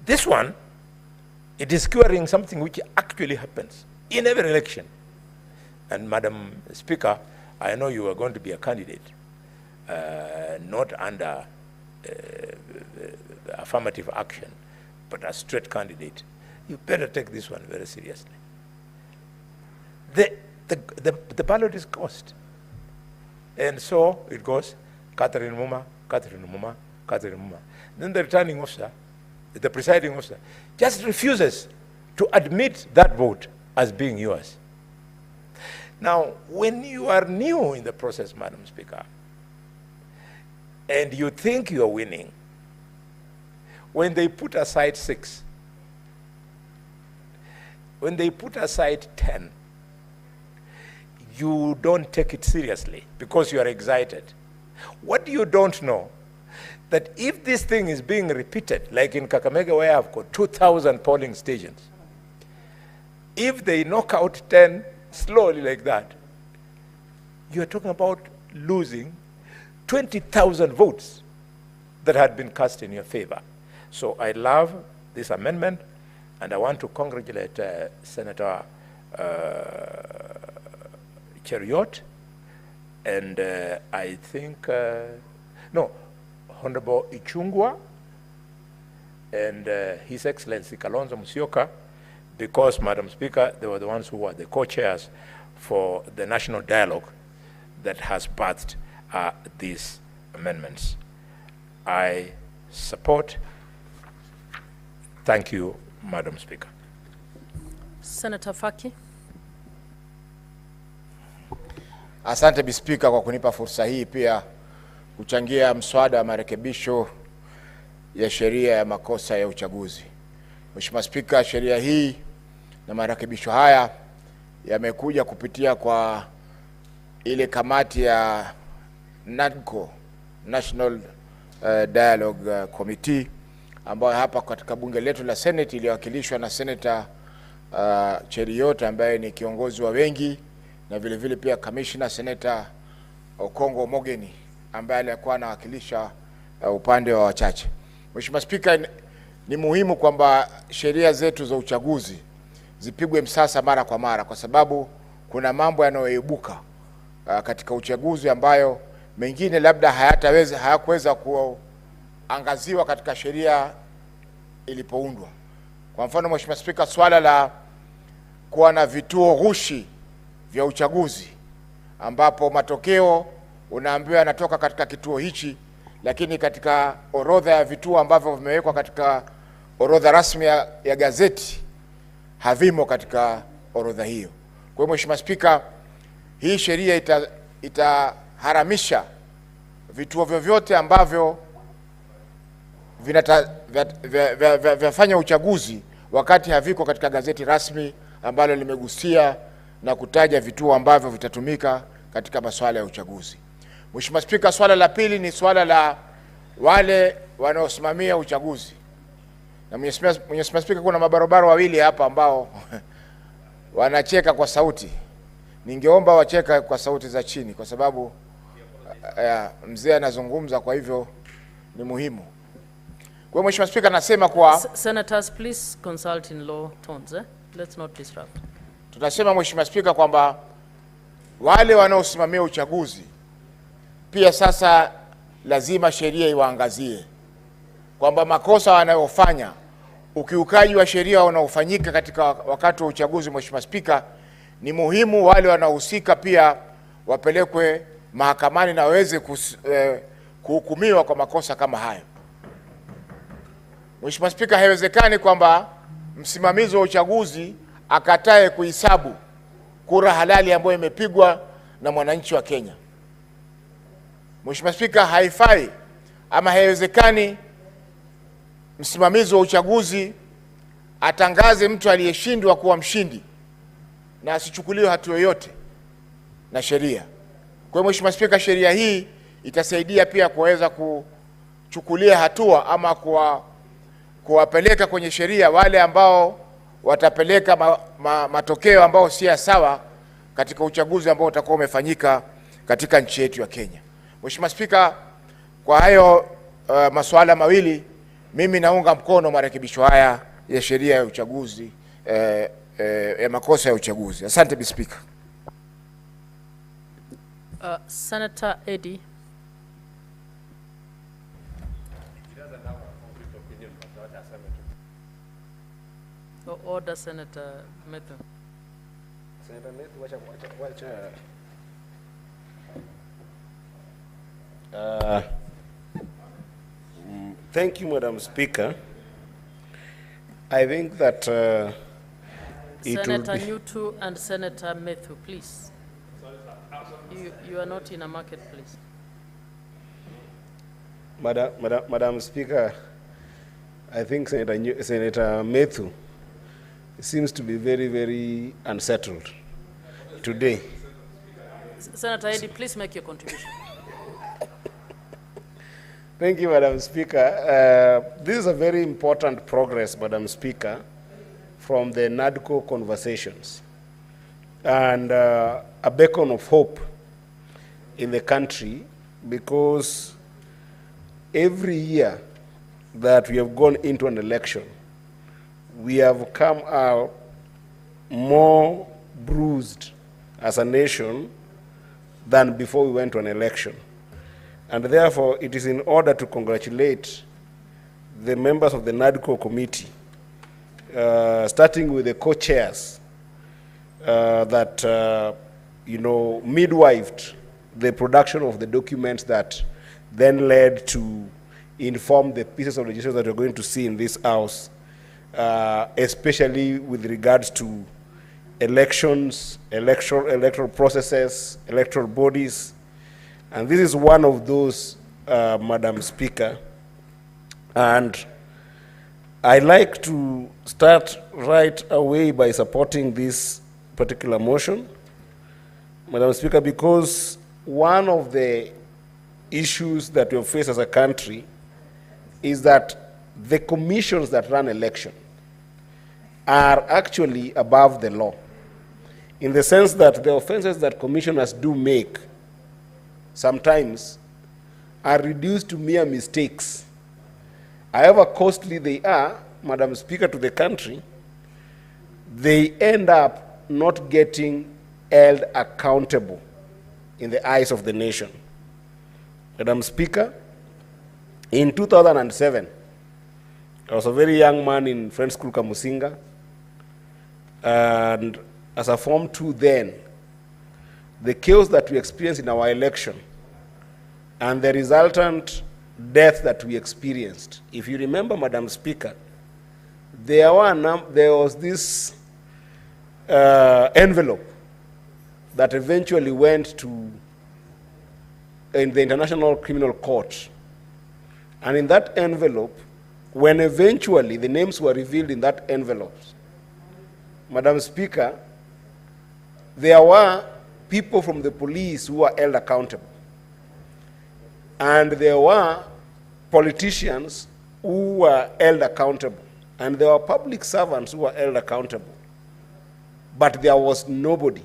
This one, it is curing something which actually happens in every election. And Madam Speaker, I know you are going to be a candidate, not under affirmative action, but a straight candidate. You better take this one very seriously. The ballot is cost. And so it goes, Catherine Muma, Catherine Muma, Catherine Muma. Then the returning officer, the presiding officer, just refuses to admit that vote as being yours. Now, when you are new in the process, Madam Speaker, and you think you are winning, when they put aside 6, when they put aside 10, you don't take it seriously because you are excited. What you don't know, that if this thing is being repeated, like in Kakamega where I've got 2,000 polling stations, if they knock out 10 slowly like that, you're talking about losing 20,000 votes that had been cast in your favor. So I love this amendment, and I want to congratulate Senator Cheriot, and I think, Honorable Ichungwa, and His Excellency Kalonzo Musyoka, because, Madam Speaker, they were the ones who were the co-chairs for the national dialogue that has birthed these amendments. I support. Thank you, Madam Speaker. Senator Faki. Asante Bi Speaker kwa kunipa fursa hii pia kuchangia mswada wa marekebisho ya sheria ya makosa ya uchaguzi. Mheshimiwa Speaker, sheria hii na marekebisho haya yamekuja kupitia kwa ile kamati ya NADCO, National Dialogue Committee, ambayo hapa katika bunge letu la Senate iliwakilishwa na Senator Cheriot ambaye ni kiongozi wa wengi, na vile vile pia Commissioner Senator Okongo Mogeni ambaye alikuwa anawakilisha upande wa wachache. Mheshimiwa Spika, ni muhimu kwamba sheria zetu za uchaguzi zipigwe msasa mara kwa mara, kwa sababu kuna mambo yanayoibuka katika uchaguzi ambayo mengine labda hayakuweza kuangaziwa katika sheria ilipoundwa. Kwa mfano, Mheshimiwa Spika, swala la kuwa na vituo ghushi vya uchaguzi ambapo matokeo unaambiwa yanatoka katika kituo hichi, lakini katika orodha ya vituo ambavyo vimewekwa katika orodha rasmi ya gazeti havimo katika orodha hiyo. Kwa hiyo Mheshimiwa Spika, hii sheria itaharamisha vituo vyovyote ambavyo vyafanya uchaguzi wakati haviko katika gazeti rasmi ambalo limegusia na kutaja vituo ambavyo vitatumika katika masuala ya uchaguzi. Mheshimiwa Spika, swala la pili ni swala la wale wanaosimamia uchaguzi. Na Mheshimiwa Spika, kuna mabarobaro wawili hapa ambao wanacheka kwa sauti. Ningeomba wacheka kwa sauti za chini kwa sababu mzee anazungumza, kwa hivyo ni muhimu. Kwa Mheshimiwa Spika, nasema kwa Senators, please consult in low tones, Let's not disrupt. Tunasema Mheshimiwa Spika kwamba wale wanaosimamia uchaguzi pia sasa lazima sheria iwaangazie kwamba makosa wanayofanya, ukiukaji wa sheria unaofanyika katika wakati wa uchaguzi, Mheshimiwa Spika, ni muhimu wale wanaohusika pia wapelekwe mahakamani na waweze kuhukumiwa kwa makosa kama hayo. Mheshimiwa Spika, haiwezekani kwamba msimamizi wa uchaguzi akatae kuhesabu kura halali ambayo imepigwa na mwananchi wa Kenya. Mheshimiwa Spika, haifai ama haiwezekani msimamizi wa uchaguzi atangaze mtu aliyeshindwa kuwa mshindi na asichukuliwe hatua yoyote na sheria. Kwa hiyo Mheshimiwa Spika, sheria hii itasaidia pia kuweza kuchukulia hatua ama kuwapeleka kwenye sheria wale ambao watapeleka matokeo ambao si sawa katika uchaguzi ambao utakuwa umefanyika katika nchi yetu ya Kenya. Mheshimiwa Spika, kwa hayo masuala mawili mimi naunga mkono marekebisho haya ya sheria ya uchaguzi ya makosa ya uchaguzi. Asante Bi Speaker. Senator Eddie. Order Senator Methu. Senator Methu, wacha. Thank you, Madam Speaker. I think that Senator Ruto and Senator Methu, please. You are not in a marketplace. Madam Speaker, I think Senator Methu seems to be very, very unsettled today. Senator Eddie, please make your contribution. Thank you, Madam Speaker. This is a very important progress, Madam Speaker, from the NADCO conversations, and a beacon of hope in the country, because every year that we have gone into an election, we have come out more bruised as a nation than before we went to an election. And therefore, it is in order to congratulate the members of the NADCO committee, starting with the co-chairs that, midwifed the production of the documents that then led to inform the pieces of legislation that we're going to see in this House, especially with regards to elections, electoral processes, electoral bodies. And this is one of those, Madam Speaker. And I'd like to start right away by supporting this particular motion, Madam Speaker, because one of the issues that we face as a country is that the commissions that run election are actually above the law, in the sense that the offenses that commissioners do make sometimes are reduced to mere mistakes. However costly they are, Madam Speaker, to the country, they end up not getting held accountable in the eyes of the nation. Madam Speaker, in 2007, I was a very young man in Friends School Kamusinga, and as a Form 2 then, the chaos that we experienced in our election and the resultant death that we experienced, if you remember, Madam Speaker, there was this envelope that eventually went to in the International Criminal Court. And in that envelope, when eventually the names were revealed in that envelope, Madam Speaker, there were people from the police who were held accountable. And there were politicians who were held accountable. And there were public servants who were held accountable. But there was nobody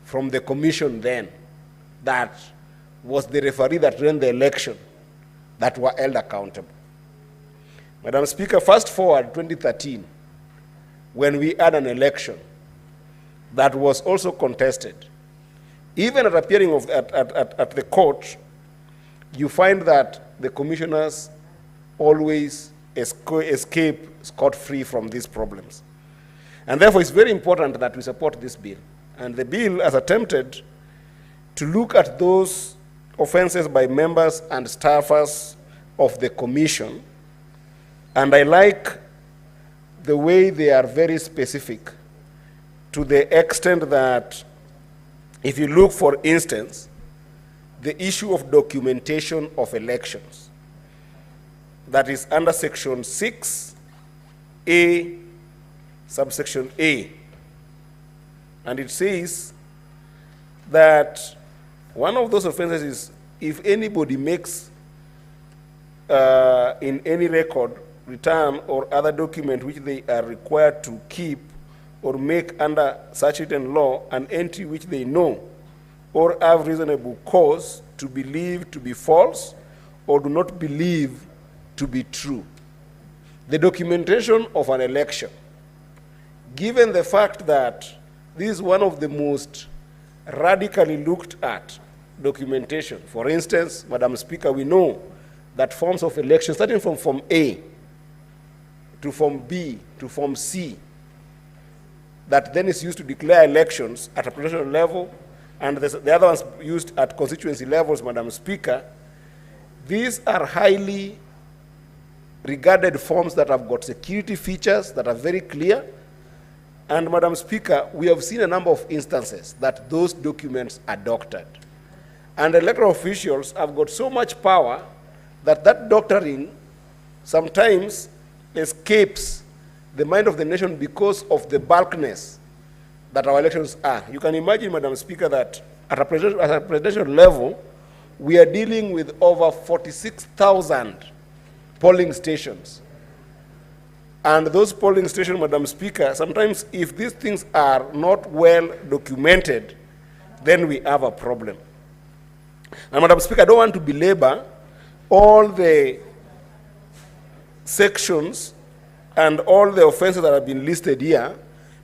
from the commission then that was the referee that ran the election that were held accountable. Madam Speaker, fast forward 2013, when we had an election that was also contested. Even at appearing at the court, you find that the commissioners always escape scot-free from these problems. And therefore, it's very important that we support this bill. And the bill has attempted to look at those offenses by members and staffers of the commission. And I like the way they are very specific, to the extent that if you look, for instance, the issue of documentation of elections, that is under section 6A, subsection A. And it says that one of those offenses is if anybody makes in any record, return, or other document which they are required to keep or make under such written law an entry which they know or have reasonable cause to believe to be false or do not believe to be true. The documentation of an election, given the fact that this is one of the most radically looked at documentation. For instance, Madam Speaker, we know that forms of election, starting from Form A to Form B to Form C, that then is used to declare elections at a presidential level, and the other ones used at constituency levels, Madam Speaker, these are highly regarded forms that have got security features that are very clear. And Madam Speaker, we have seen a number of instances that those documents are doctored. And electoral officials have got so much power that that doctoring sometimes escapes the mind of the nation because of the bulkness that our elections are. You can imagine, Madam Speaker, that at a presidential level, we are dealing with over 46,000 polling stations. And those polling stations, Madam Speaker, sometimes if these things are not well documented, then we have a problem. And Madam Speaker, I don't want to belabor all the sections and all the offenses that have been listed here,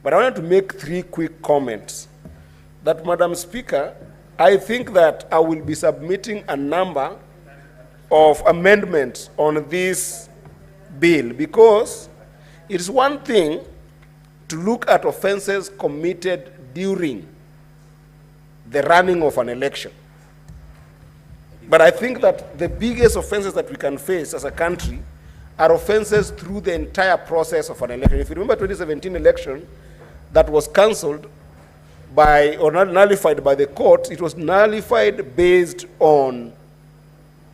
but I wanted to make three quick comments. That, Madam Speaker, I think that I will be submitting a number of amendments on this bill, because it is one thing to look at offenses committed during the running of an election. But I think that the biggest offenses that we can face as a country are offenses through the entire process of an election. If you remember 2017 election that was cancelled by or nullified by the court, it was nullified based on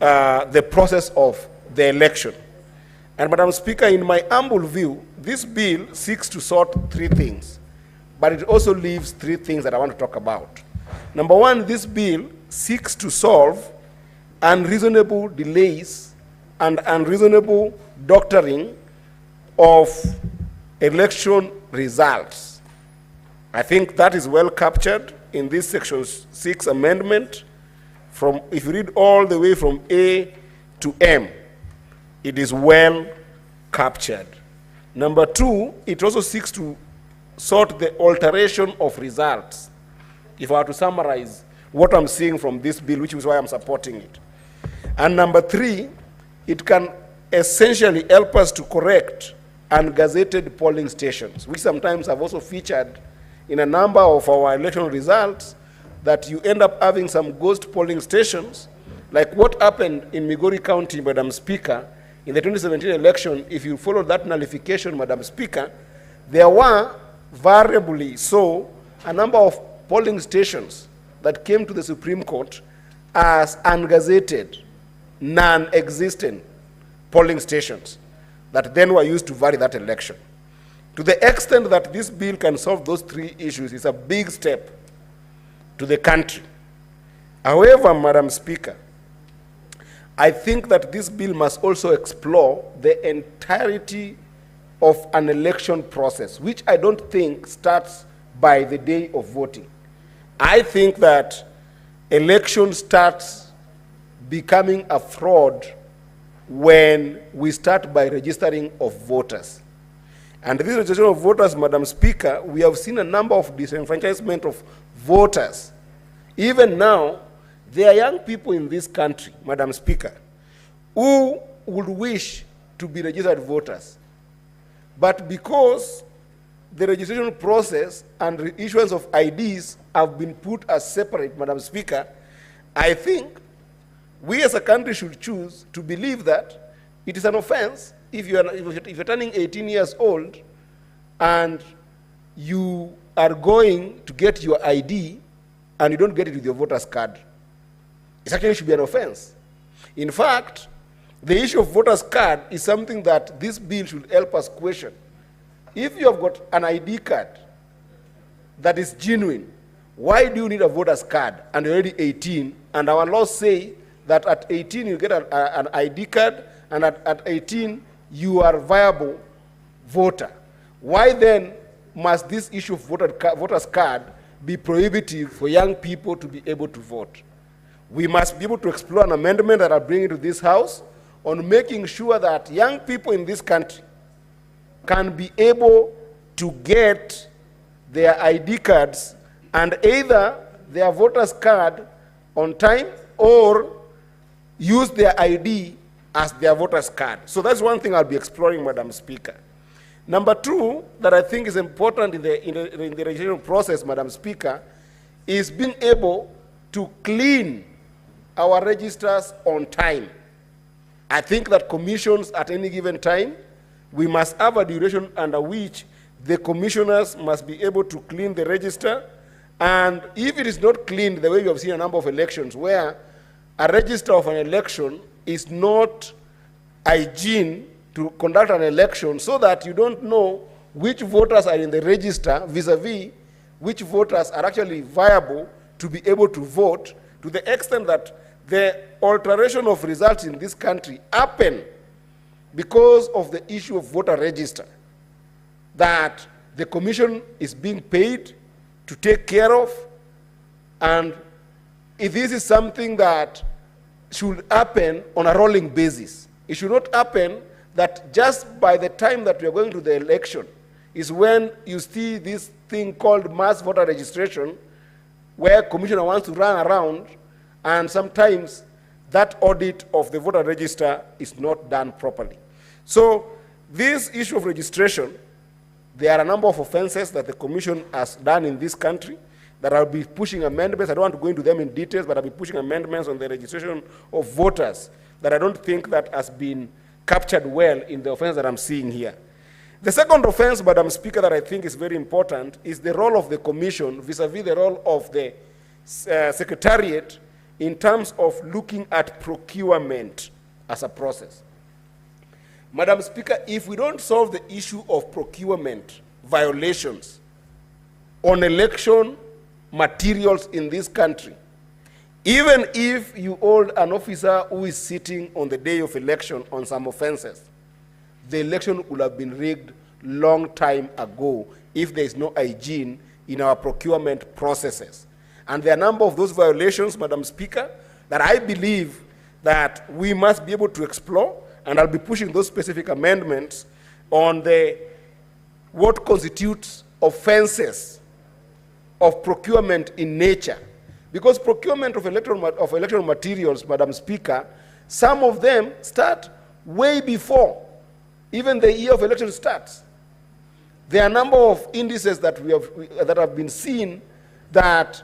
the process of the election. And Madam Speaker, in my humble view, this bill seeks to sort three things, but it also leaves three things that I want to talk about. Number one, this bill seeks to solve unreasonable delays and unreasonable doctoring of election results. I think that is well captured in this Section 6 amendment. From, if you read all the way from A to M, it is well captured. Number two, it also seeks to sort the alteration of results. If I were to summarize what I'm seeing from this bill, which is why I'm supporting it. And number three, it can essentially help us to correct ungazetted polling stations, which sometimes have also featured in a number of our election results, that you end up having some ghost polling stations, like what happened in Migori County, Madam Speaker, in the 2017 election. If you follow that nullification, Madam Speaker, there were variably so a number of polling stations that came to the Supreme Court as ungazetted, non-existent polling stations that then were used to vary that election. To the extent that this bill can solve those three issues, it's a big step to the country. However, Madam Speaker, I think that this bill must also explore the entirety of an election process, which I don't think starts by the day of voting. I think that election starts becoming a fraud when we start by registering of voters. And this registration of voters, Madam Speaker, we have seen a number of disenfranchisement of voters. Even now, there are young people in this country, Madam Speaker, who would wish to be registered voters. But because the registration process and issuance of IDs have been put as separate, Madam Speaker, I think we as a country should choose to believe that it is an offense if you're turning 18 years old and you are going to get your ID and you don't get it with your voter's card. It actually should be an offense. In fact, the issue of voter's card is something that this bill should help us question. If you have got an ID card that is genuine, why do you need a voter's card and you're already 18? And our laws say that at 18 you get an ID card, and at 18 you are a viable voter. Why then must this issue of voter's card be prohibitive for young people to be able to vote? We must be able to explore an amendment that I'll bring into this House on making sure that young people in this country can be able to get their ID cards and either their voter's card on time or use their ID as their voter's card. So that's one thing I'll be exploring, Madam Speaker. Number two, that I think is important in the registration process, Madam Speaker, is being able to clean our registers on time. I think that commissions at any given time, we must have a duration under which the commissioners must be able to clean the register. And if it is not cleaned, the way we have seen a number of elections where a register of an election is not hygiene to conduct an election, so that you don't know which voters are in the register vis-a-vis which voters are actually viable to be able to vote, to the extent that the alteration of results in this country happen because of the issue of voter register, that the commission is being paid to take care of. And if this is something that should happen on a rolling basis, it should not happen that just by the time that we are going to the election is when you see this thing called mass voter registration, where commissioner wants to run around, and sometimes that audit of the voter register is not done properly. So this issue of registration, there are a number of offenses that the commission has done in this country that I'll be pushing amendments. I don't want to go into them in details, but I'll be pushing amendments on the registration of voters that I don't think that has been captured well in the offense that I'm seeing here. The second offense, Madam Speaker, that I think is very important is the role of the commission vis-a-vis the role of the secretariat in terms of looking at procurement as a process. Madam Speaker, if we don't solve the issue of procurement violations on election materials in this country, Even if you hold an officer who is sitting on the day of election on some offenses, the election would have been rigged long time ago if there is no hygiene in our procurement processes. And there are a number of those violations, Madam Speaker, that I believe that we must be able to explore, and I'll be pushing those specific amendments on what constitutes offenses of procurement in nature. Because procurement of electoral materials, Madam Speaker, some of them start way before even the year of election starts. There are a number of indices that have been seen that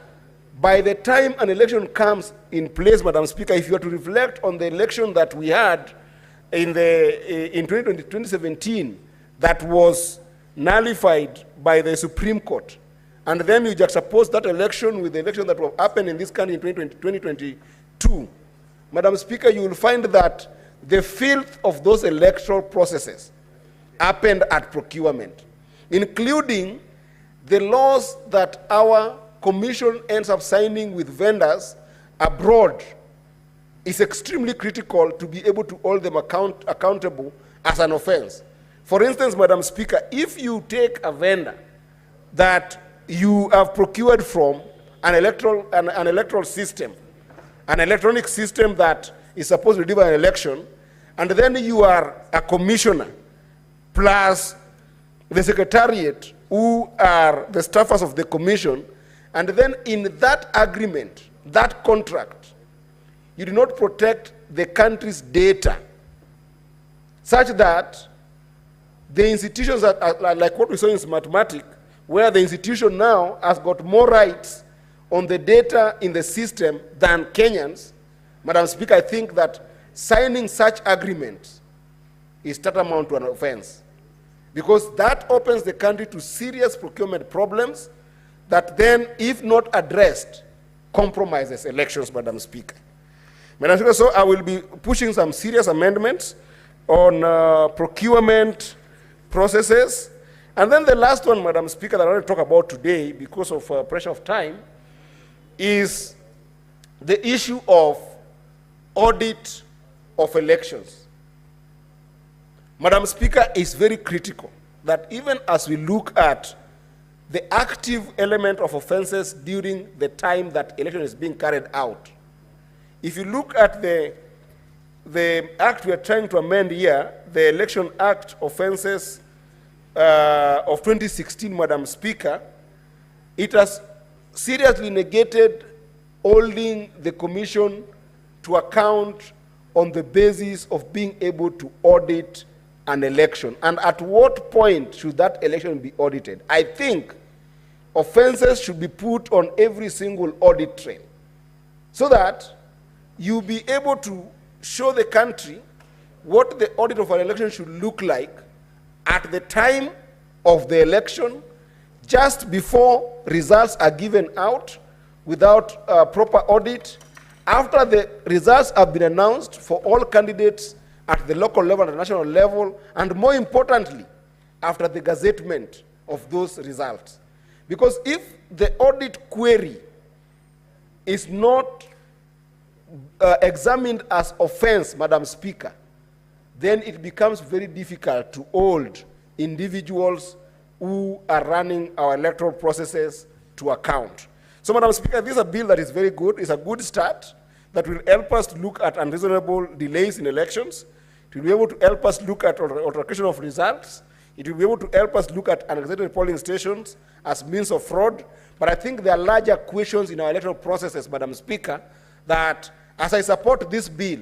by the time an election comes in place, Madam Speaker, if you were to reflect on the election that we had in 2017, that was nullified by the Supreme Court, and then you juxtapose that election with the election that will happen in this country in 2022, Madam Speaker, you will find that the filth of those electoral processes happened at procurement, including the laws that our commission ends up signing with vendors abroad is extremely critical to be able to hold them accountable as an offense. For instance, Madam Speaker, if you take a vendor that you have procured from an electoral system, an electronic system that is supposed to deliver an election, and then you are a commissioner plus the secretariat who are the staffers of the commission, and then in that agreement, that contract, you do not protect the country's data such that the institutions are like what we saw in mathematics, where the institution now has got more rights on the data in the system than Kenyans. Madam Speaker, I think that signing such agreements is tantamount to an offense, because that opens the country to serious procurement problems that then, if not addressed, compromises elections, Madam Speaker. Madam Speaker, so I will be pushing some serious amendments on procurement processes. And then the last one, Madam Speaker, that I want to talk about today, because of pressure of time, is the issue of audit of elections. Madam Speaker, is very critical that even as we look at the active element of offenses during the time that election is being carried out, if you look at the act we are trying to amend here, the Election Act offenses of 2016, Madam Speaker, it has seriously negated holding the commission to account on the basis of being able to audit an election. And at what point should that election be audited? I think offenses should be put on every single audit trail so that you'll be able to show the country what the audit of an election should look like at the time of the election, just before results are given out without proper audit, after the results have been announced for all candidates at the local level and national level, and more importantly, after the gazettement of those results. Because if the audit query is not examined as offense, Madam Speaker, then it becomes very difficult to hold individuals who are running our electoral processes to account. So, Madam Speaker, this is a bill that is very good. It's a good start that will help us to look at unreasonable delays in elections. It will be able to help us look at altercation of results. It will be able to help us look at unexecuted polling stations as means of fraud. But I think there are larger questions in our electoral processes, Madam Speaker, that as I support this bill,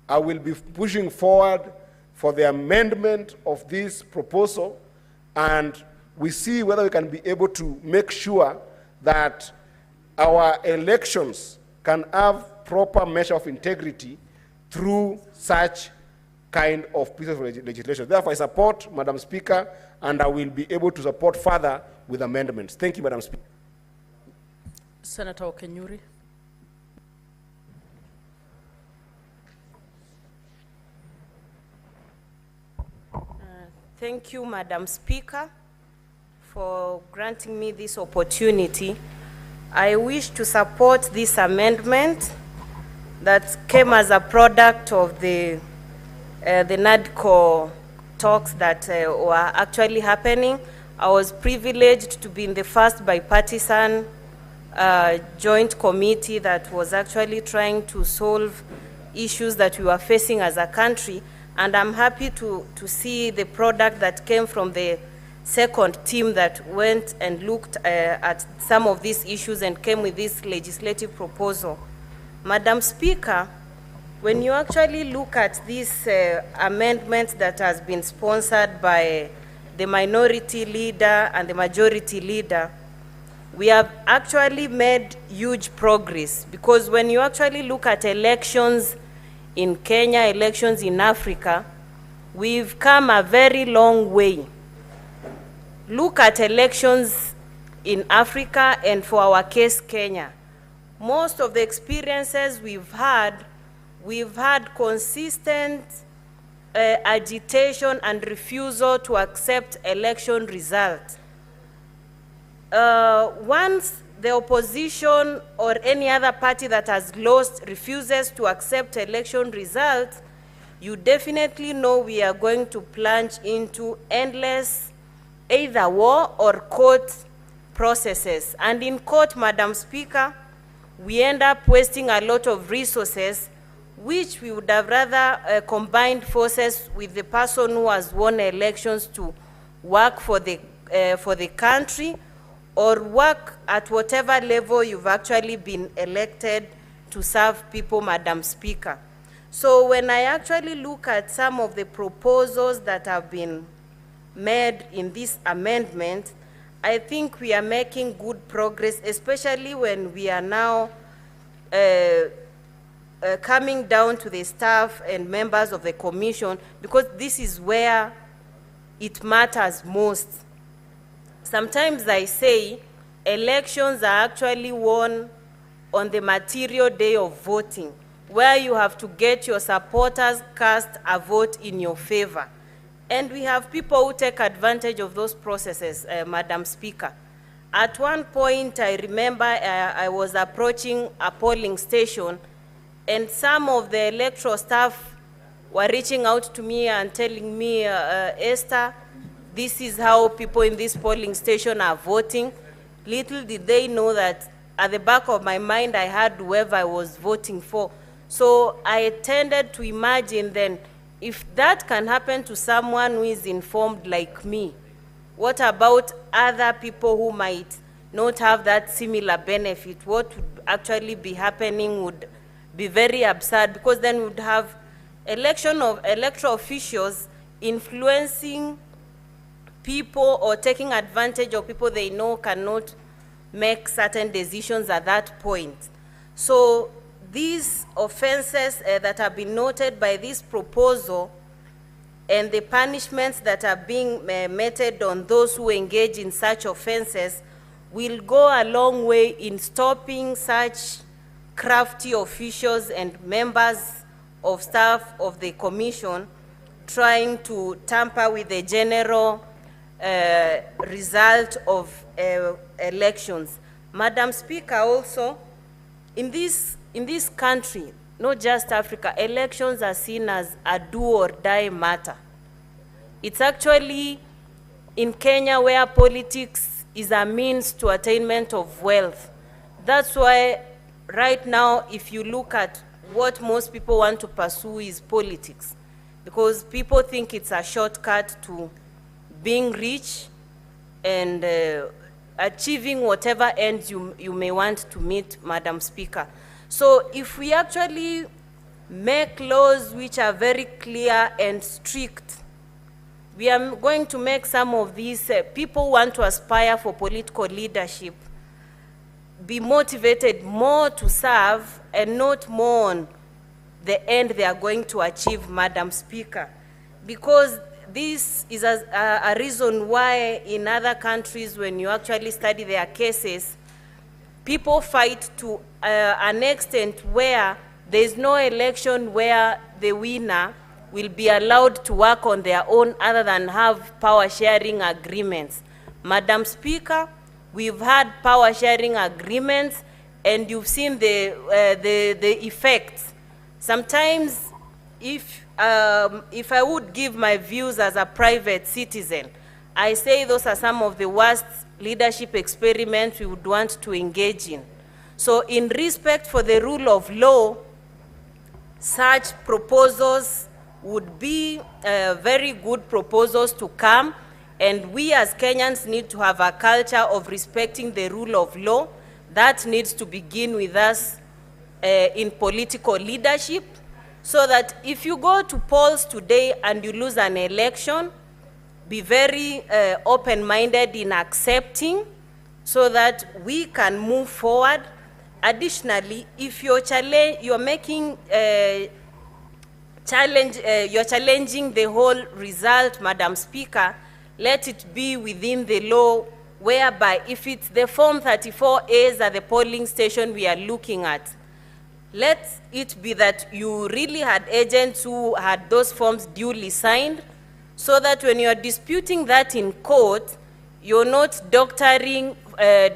I will be pushing forward for the amendment of this proposal, and we see whether we can be able to make sure that our elections can have proper measure of integrity through such kind of pieces of legislation. Therefore, I support, Madam Speaker, and I will be able to support further with amendments. Thank you, Madam Speaker. Senator Okenyuri. Thank you, Madam Speaker, for granting me this opportunity. I wish to support this amendment that came as a product of the NADCO talks that were actually happening. I was privileged to be in the first bipartisan joint committee that was actually trying to solve issues that we were facing as a country, and I'm happy to see the product that came from the second team that went and looked at some of these issues and came with this legislative proposal. Madam Speaker, when you actually look at this amendment that has been sponsored by the minority leader and the majority leader, we have actually made huge progress, because when you actually look at elections in Kenya, elections in Africa, we've come a very long way. Look at elections in Africa and for our case, Kenya. Most of the experiences we've had consistent agitation and refusal to accept election results. Once the opposition or any other party that has lost refuses to accept election results, you definitely know we are going to plunge into endless either war or court processes. And in court, Madam Speaker, we end up wasting a lot of resources, which we would have rather combined forces with the person who has won elections to work for the country, or work at whatever level you've actually been elected to serve people, Madam Speaker. So when I actually look at some of the proposals that have been made in this amendment, I think we are making good progress, especially when we are now coming down to the staff and members of the commission, because this is where it matters most. Sometimes I say elections are actually won on the material day of voting, where you have to get your supporters cast a vote in your favor. And we have people who take advantage of those processes, Madam Speaker. At one point, I remember I was approaching a polling station, and some of the electoral staff were reaching out to me and telling me, Esther, this is how people in this polling station are voting. Little did they know that at the back of my mind, I had whoever I was voting for. So I tended to imagine then, if that can happen to someone who is informed like me, what about other people who might not have that similar benefit? What would actually be happening would be very absurd, because then we would have electoral officials influencing people or taking advantage of people they know cannot make certain decisions at that point. So these offenses that have been noted by this proposal and the punishments that are being meted on those who engage in such offenses will go a long way in stopping such crafty officials and members of staff of the commission trying to tamper with the general result of elections. Madam Speaker, also, in this country, not just Africa, elections are seen as a do or die matter. It's actually in Kenya where politics is a means to attainment of wealth. That's why right now, if you look at what most people want to pursue is politics, because people think it's a shortcut to being rich and achieving whatever ends you may want to meet, Madam Speaker. So if we actually make laws which are very clear and strict, we are going to make some of these people who want to aspire for political leadership be motivated more to serve and not more on the end they are going to achieve, Madam Speaker. Because this is a reason why in other countries, when you actually study their cases, people fight to an extent where there is no election where the winner will be allowed to work on their own other than have power sharing agreements. Madam Speaker, We've had power sharing agreements, and you've seen the effects. Sometimes, if I would give my views as a private citizen, I say those are some of the worst leadership experiments we would want to engage in. So in respect for the rule of law, such proposals would be very good proposals to come, and we as Kenyans need to have a culture of respecting the rule of law. That needs to begin with us in political leadership, so that if you go to polls today and you lose an election, be very open-minded in accepting so that we can move forward. Additionally, if you're challenging the whole result, Madam Speaker, let it be within the law, whereby if it's the Form 34As at the polling station we are looking at, let it be that you really had agents who had those forms duly signed, so that when you are disputing that in court, you're not doctoring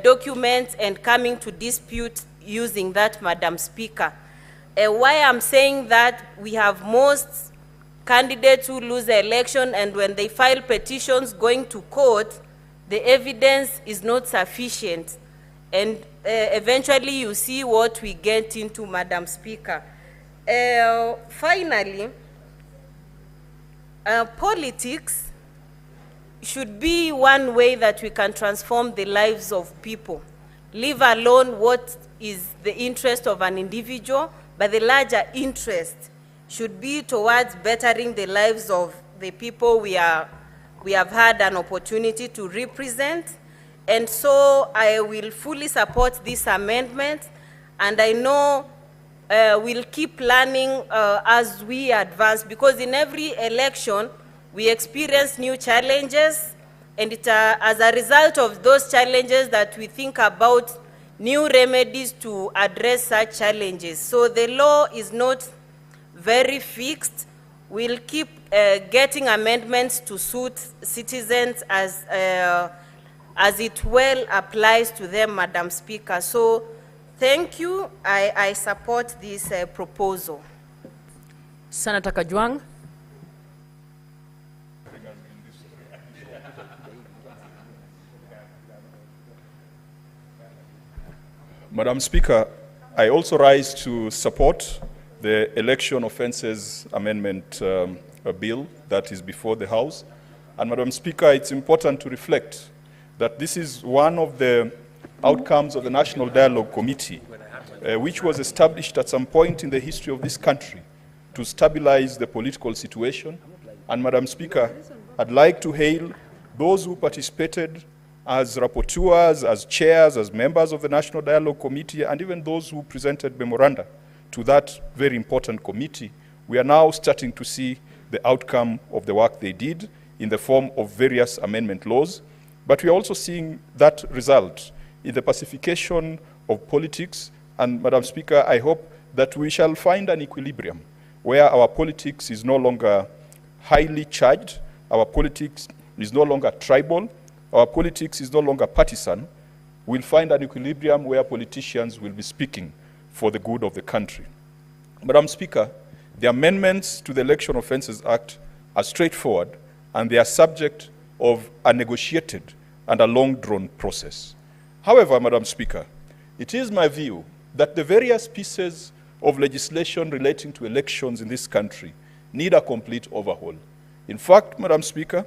documents and coming to dispute using that, Madam Speaker. Why I'm saying that, we have most candidates who lose the election, and when they file petitions going to court, the evidence is not sufficient. And eventually you see what we get into, Madam Speaker. Finally, politics should be one way that we can transform the lives of people. Leave alone what is the interest of an individual, but the larger interest should be towards bettering the lives of the people we have had an opportunity to represent. And so I will fully support this amendment, and I know we'll keep learning as we advance, because in every election we experience new challenges, and it's as a result of those challenges that we think about new remedies to address such challenges. So the law is not very fixed. We'll keep getting amendments to suit citizens as it well applies to them, Madam Speaker. So thank you. I support this proposal. Senator Kajwang'. Madam Speaker, I also rise to support the Election Offences Amendment Bill that is before the House. And Madam Speaker, it's important to reflect that this is one of the outcomes of the National Dialogue Committee, which was established at some point in the history of this country to stabilize the political situation. And Madam Speaker, I'd like to hail those who participated as rapporteurs, as chairs, as members of the National Dialogue Committee, and even those who presented memoranda to that very important committee. We are now starting to see the outcome of the work they did in the form of various amendment laws, but we are also seeing that result in the pacification of politics. And Madam Speaker, I hope that we shall find an equilibrium where our politics is no longer highly charged, our politics is no longer tribal, our politics is no longer partisan. We'll find an equilibrium where politicians will be speaking for the good of the country. Madam Speaker, the amendments to the Election Offences Act are straightforward, and they are subject of a negotiated and a long-drawn process. However, Madam Speaker, it is my view that the various pieces of legislation relating to elections in this country need a complete overhaul. In fact, Madam Speaker,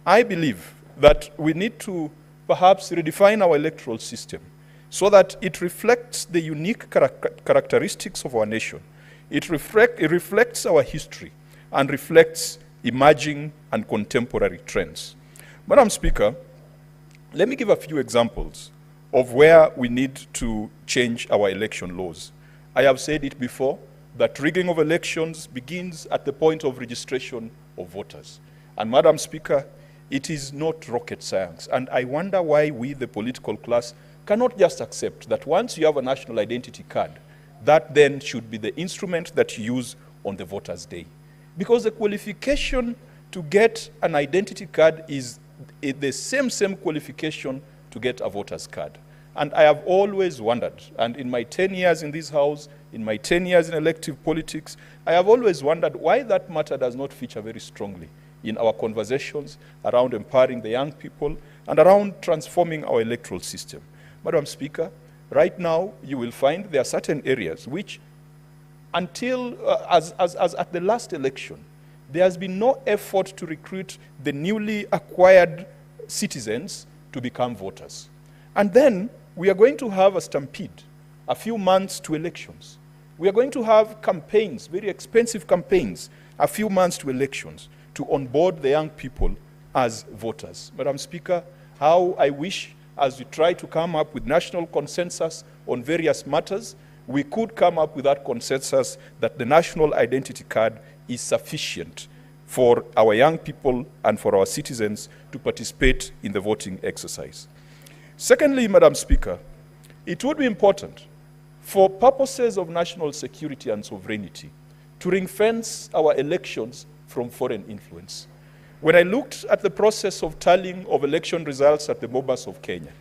I believe that we need to perhaps redefine our electoral system so that it reflects the unique characteristics of our nation. It reflects our history and reflects emerging and contemporary trends. Madam Speaker, let me give a few examples of where we need to change our election laws. I have said it before, that rigging of elections begins at the point of registration of voters. And Madam Speaker, it is not rocket science. And I wonder why we, the political class, cannot just accept that once you have a national identity card, that then should be the instrument that you use on the voter's day. Because the qualification to get an identity card is the same qualification to get a voter's card. And I have always wondered, and in my 10 years in this House, in my 10 years in elective politics, I have always wondered why that matter does not feature very strongly in our conversations around empowering the young people and around transforming our electoral system. Madam Speaker, right now you will find there are certain areas which, until as at the last election, there has been no effort to recruit the newly acquired citizens to become voters. And then we are going to have a stampede, a few months to elections. We are going to have campaigns, very expensive campaigns, a few months to elections to onboard the young people as voters. Madam Speaker, how I wish, as we try to come up with national consensus on various matters, we could come up with that consensus that the national identity card is sufficient for our young people and for our citizens to participate in the voting exercise. Secondly, Madam Speaker, it would be important for purposes of national security and sovereignty to ring-fence our elections from foreign influence. When I looked at the process of tallying of election results at the Bomas of Kenya,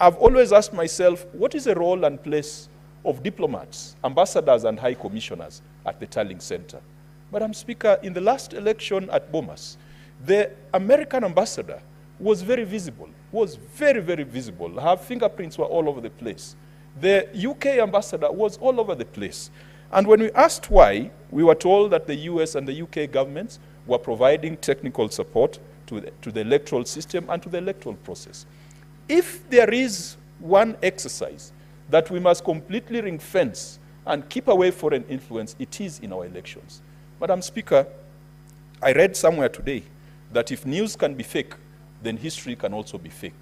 I've always asked myself, what is the role and place of diplomats, ambassadors, and high commissioners at the tallying center? Madam Speaker, in the last election at Bomas, the American ambassador was very visible, was very, very visible. Her fingerprints were all over the place. The UK ambassador was all over the place. And when we asked why, we were told that the US and the UK governments were providing technical support to the electoral system and to the electoral process. If there is one exercise that we must completely ring-fence and keep away foreign influence, it is in our elections. Madam Speaker, I read somewhere today that if news can be fake, then history can also be fake.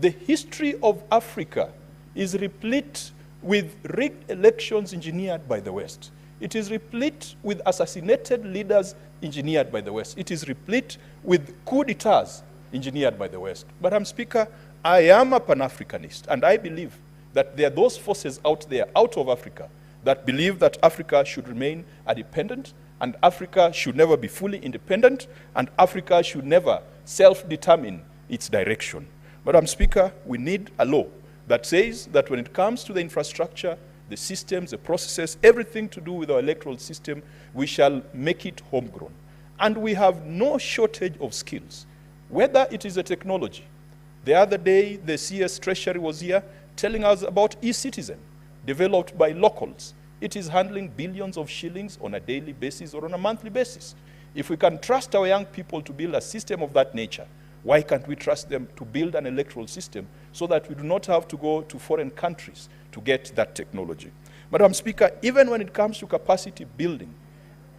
The history of Africa is replete with rigged elections engineered by the West. It is replete with assassinated leaders engineered by the West. It is replete with coup d'etats engineered by the West. Madam Speaker, I am a Pan-Africanist, and I believe that there are those forces out there, out of Africa, that believe that Africa should remain independent, and Africa should never be fully independent, and Africa should never self-determine its direction. Madam Speaker, we need a law that says that when it comes to the infrastructure, the systems, the processes, everything to do with our electoral system, we shall make it homegrown. And we have no shortage of skills, whether it is a technology. The other day, the CS Treasury was here telling us about e-citizen, developed by locals. It is handling billions of shillings on a daily basis or on a monthly basis. If we can trust our young people to build a system of that nature, why can't we trust them to build an electoral system so that we do not have to go to foreign countries to get that technology? Madam Speaker, even when it comes to capacity building,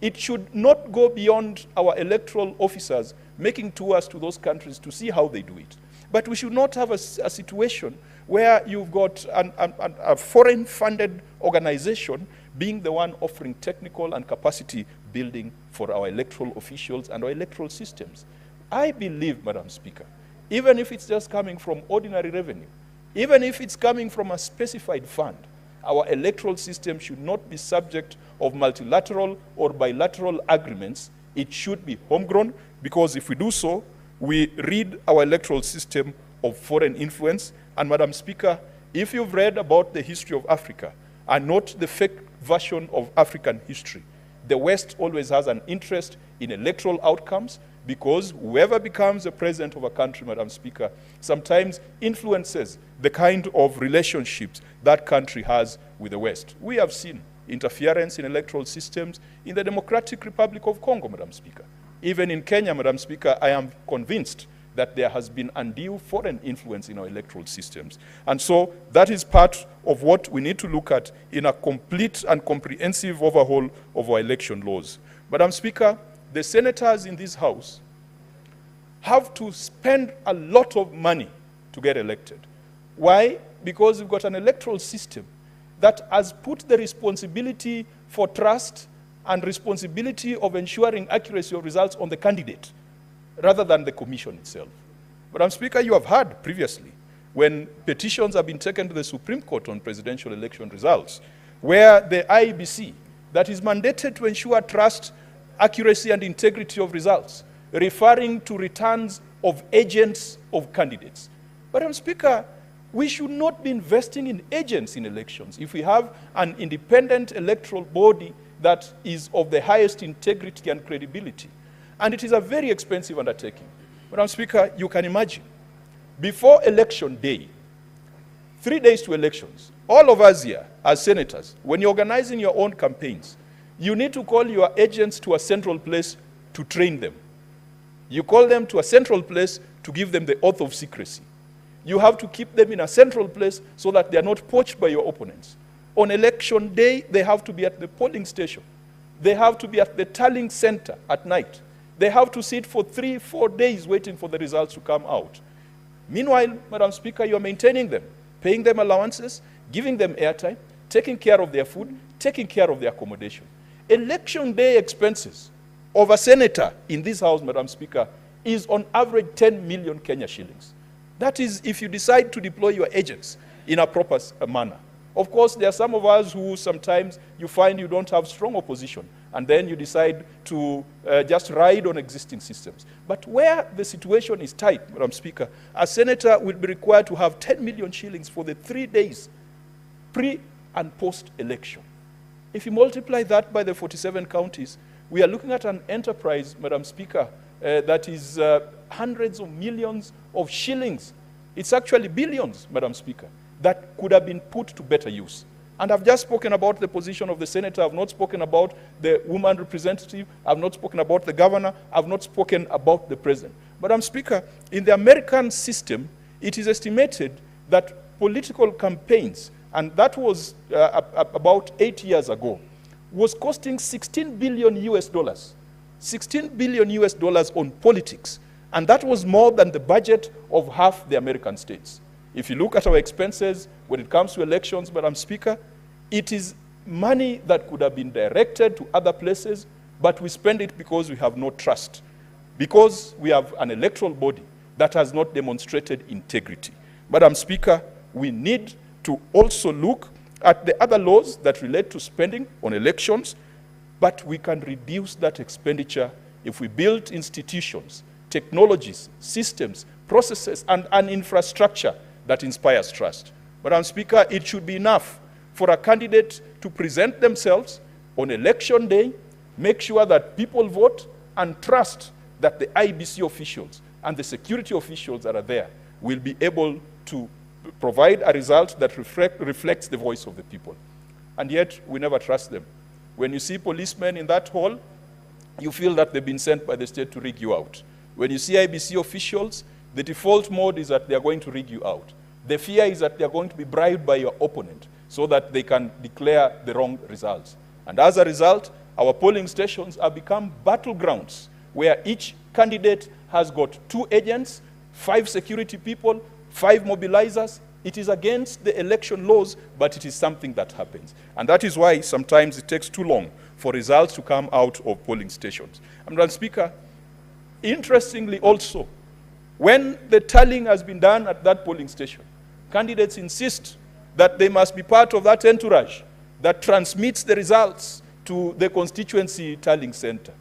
it should not go beyond our electoral officers making tours to those countries to see how they do it. But we should not have a situation where you've got a foreign-funded organization being the one offering technical and capacity building for our electoral officials and our electoral systems. I believe, Madam Speaker, even if it's just coming from ordinary revenue, even if it's coming from a specified fund, our electoral system should not be subject of multilateral or bilateral agreements. It should be homegrown, because if we do so, we rid our electoral system of foreign influence. And Madam Speaker, if you've read about the history of Africa and not the fake version of African history, the West always has an interest in electoral outcomes, because whoever becomes the president of a country, Madam Speaker, sometimes influences the kind of relationships that country has with the West. We have seen interference in electoral systems in the Democratic Republic of Congo, Madam Speaker. Even in Kenya, Madam Speaker, I am convinced that there has been undue foreign influence in our electoral systems. And so that is part of what we need to look at in a complete and comprehensive overhaul of our election laws. Madam Speaker, the senators in this House have to spend a lot of money to get elected. Why? Because we've got an electoral system that has put the responsibility for trust and responsibility of ensuring accuracy of results on the candidate rather than the commission itself. Madam Speaker, you have heard previously when petitions have been taken to the Supreme Court on presidential election results, where the IEBC, that is mandated to ensure trust, accuracy, and integrity of results, referring to returns of agents of candidates, Madam Speaker, we should not be investing in agents in elections. If we have an independent electoral body that is of the highest integrity and credibility, and it is a very expensive undertaking. Madam Speaker, you can imagine, before election day, 3 days to elections, all of us here as senators, when you're organizing your own campaigns, you need to call your agents to a central place to train them. You call them to a central place to give them the oath of secrecy. You have to keep them in a central place so that they are not poached by your opponents. On election day, they have to be at the polling station. They have to be at the tallying center at night. They have to sit for 3-4 days waiting for the results to come out. Meanwhile, Madam Speaker, you are maintaining them, paying them allowances, giving them airtime, taking care of their food, taking care of their accommodation. Election day expenses of a senator in this House, Madam Speaker, is on average 10 million Kenya shillings. That is if you decide to deploy your agents in a proper manner. Of course, there are some of us who sometimes you find you don't have strong opposition, and then you decide to just ride on existing systems. But where the situation is tight, Madam Speaker, a senator will be required to have 10 million shillings for the 3 days pre and post-election. If you multiply that by the 47 counties, we are looking at an enterprise, Madam Speaker, that is hundreds of millions of shillings. It's actually billions, Madam Speaker, that could have been put to better use. And I've just spoken about the position of the senator. I've not spoken about the woman representative. I've not spoken about the governor. I've not spoken about the president. Madam Speaker, in the American system, it is estimated that political campaigns, and that was about 8 years ago, was costing 16 billion US dollars. 16 billion US dollars on politics. And that was more than the budget of half the American states. If you look at our expenses when it comes to elections, Madam Speaker, it is money that could have been directed to other places, but we spend it because we have no trust, because we have an electoral body that has not demonstrated integrity. Madam Speaker, we need to also look at the other laws that relate to spending on elections, but we can reduce that expenditure if we build institutions, technologies, systems, processes, and an infrastructure that inspires trust. Madam Speaker, it should be enough for a candidate to present themselves on election day, make sure that people vote, and trust that the IBC officials and the security officials that are there will be able to provide a result that reflects the voice of the people. And yet, we never trust them. When you see policemen in that hall, you feel that they've been sent by the state to rig you out. When you see IBC officials, the default mode is that they are going to rig you out. The fear is that they are going to be bribed by your opponent so that they can declare the wrong results. And as a result, our polling stations have become battlegrounds where each candidate has got 2 agents, 5 security people, 5 mobilizers. It is against the election laws, but it is something that happens. And that is why sometimes it takes too long for results to come out of polling stations. And Madam Speaker, interestingly also, when the tallying has been done at that polling station, candidates insist that they must be part of that entourage that transmits the results to the constituency tallying center.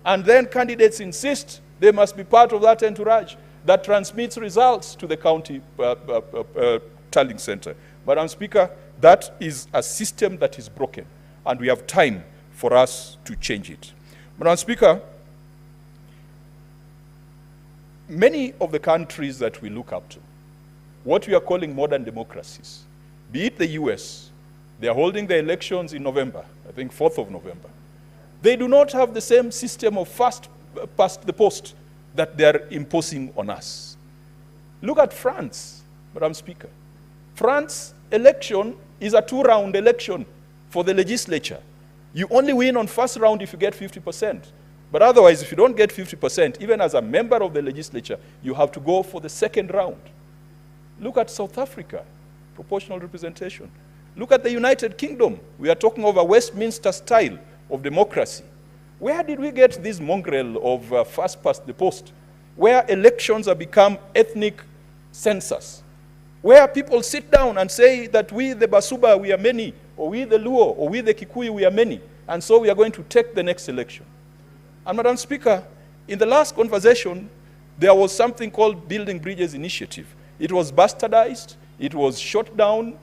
And then candidates insist they must be part of that entourage that transmits results to the county tallying center. Madam Speaker, that is a system that is broken, and we have time for us to change it. Madam Speaker, many of the countries that we look up to, what we are calling modern democracies, be it the US, they are holding their elections in November, I think 4th of November. They do not have the same system of fast past the post that they are imposing on us. Look at France, Madam Speaker. France election is a 2-round election for the legislature. You only win on first round if you get 50%. But otherwise, if you don't get 50%, even as a member of the legislature, you have to go for the second round. Look at South Africa, proportional representation. Look at the United Kingdom. We are talking of a Westminster style of democracy. Where did we get this mongrel of fast past the post, where elections have become ethnic census, where people sit down and say that we, the Basuba, we are many, or we, the Luo, or we, the Kikuyu, we are many, and so we are going to take the next election. And Madam Speaker, in the last conversation, there was something called Building Bridges Initiative. It was bastardized. It was shot down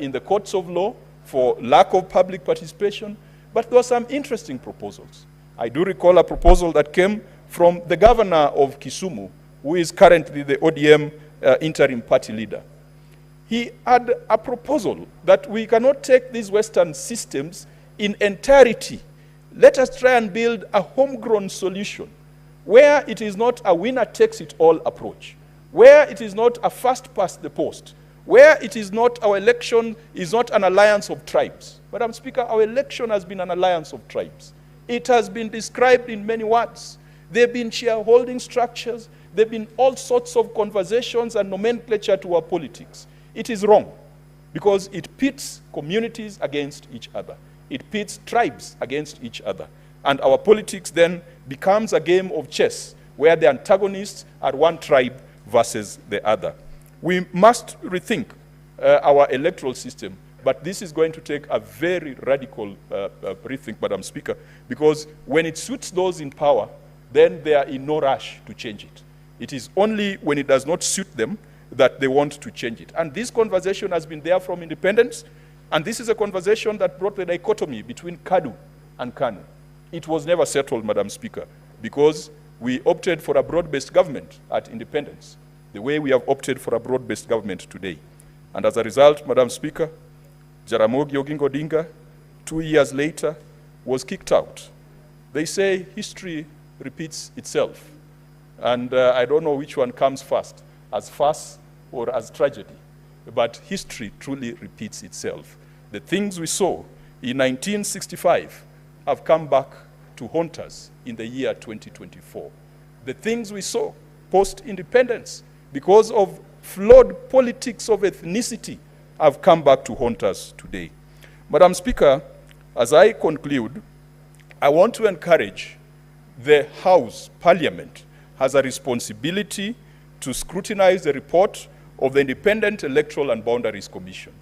in the courts of law for lack of public participation. But there were some interesting proposals. I do recall a proposal that came from the governor of Kisumu, who is currently the ODM interim party leader. He had a proposal that we cannot take these Western systems in entirety. Let us try and build a homegrown solution where it is not a winner-takes-it-all approach, where it is not a first past the post, where it is not, our election is not an alliance of tribes. Madam Speaker, our election has been an alliance of tribes. It has been described in many words. There have been shareholding structures. There have been all sorts of conversations and nomenclature to our politics. It is wrong because it pits communities against each other. It pits tribes against each other. And our politics then becomes a game of chess where the antagonists are one tribe versus the other. We must rethink our electoral system, but this is going to take a very radical rethink, Madam Speaker, because when it suits those in power, then they are in no rush to change it. It is only when it does not suit them that they want to change it. And this conversation has been there from independence, and this is a conversation that brought the dichotomy between KADU and KANU. It was never settled, Madam Speaker, because we opted for a broad-based government at independence, the way we have opted for a broad-based government today. And as a result, Madam Speaker, Jaramogi Oginga Odinga, 2 years later, was kicked out. They say history repeats itself. And I don't know which one comes first, as farce or as tragedy. But history truly repeats itself. The things we saw in 1965 have come back to haunt us in the year 2024. The things we saw post-independence, because of flawed politics of ethnicity, have come back to haunt us today. Madam Speaker, as I conclude, I want to encourage the House, Parliament, has a responsibility to scrutinize the report of the Independent Electoral and Boundaries Commission.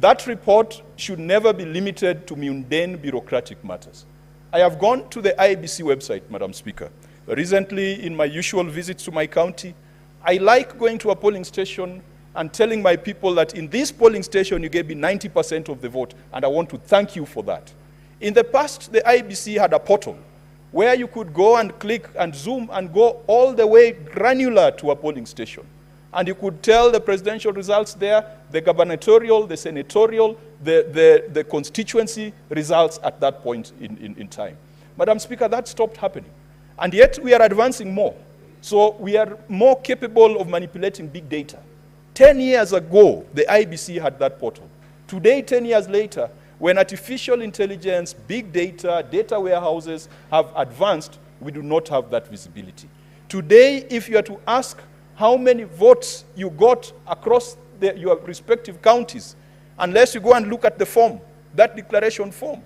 That report should never be limited to mundane bureaucratic matters. I have gone to the IEBC website, Madam Speaker. Recently, in my usual visits to my county, I like going to a polling station and telling my people that in this polling station you gave me 90% of the vote, and I want to thank you for that. In the past, the IEBC had a portal where you could go and click and zoom and go all the way granular to a polling station. And you could tell the presidential results there, the gubernatorial, the senatorial, the constituency results at that point in time. Madam Speaker, that stopped happening. And yet we are advancing more. So we are more capable of manipulating big data. 10 years ago, the IBC had that portal. Today, 10 years later, when artificial intelligence, big data, data warehouses have advanced, we do not have that visibility. Today, if you are to ask how many votes you got across your respective counties, unless you go and look at the form, that declaration form,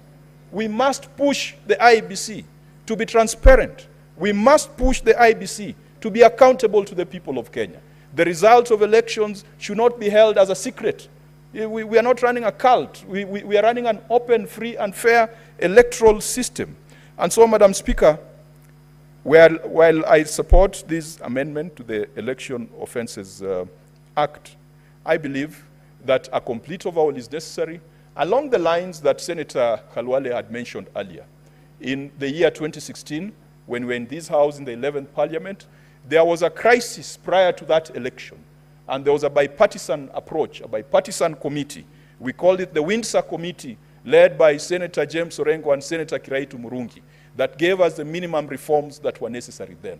we must push the IEBC to be transparent. We must push the IEBC to be accountable to the people of Kenya. The results of elections should not be held as a secret. We are not running a cult. We are running an open, free, and fair electoral system. And so, Madam Speaker, while I support this amendment to the Election Offences Act, I believe that a complete overhaul is necessary along the lines that Senator Khalwale had mentioned earlier. In the year 2016, when we were in this House in the 11th Parliament, there was a crisis prior to that election. And there was a bipartisan approach, a bipartisan committee. We called it the Windsor Committee, led by Senator James Orengo and Senator Kiraitu Murungi, that gave us the minimum reforms that were necessary then.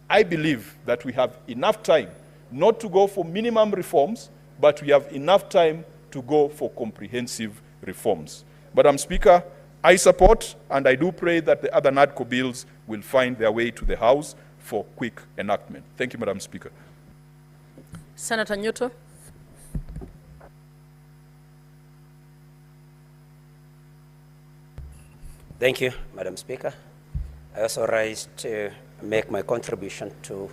I believe that we have enough time not to go for minimum reforms, but we have enough time to go for comprehensive reforms. Madam Speaker, I support and I do pray that the other NADCO bills will find their way to the House for quick enactment. Thank you, Madam Speaker. Senator Ruto. Thank you, Madam Speaker. I also rise to make my contribution to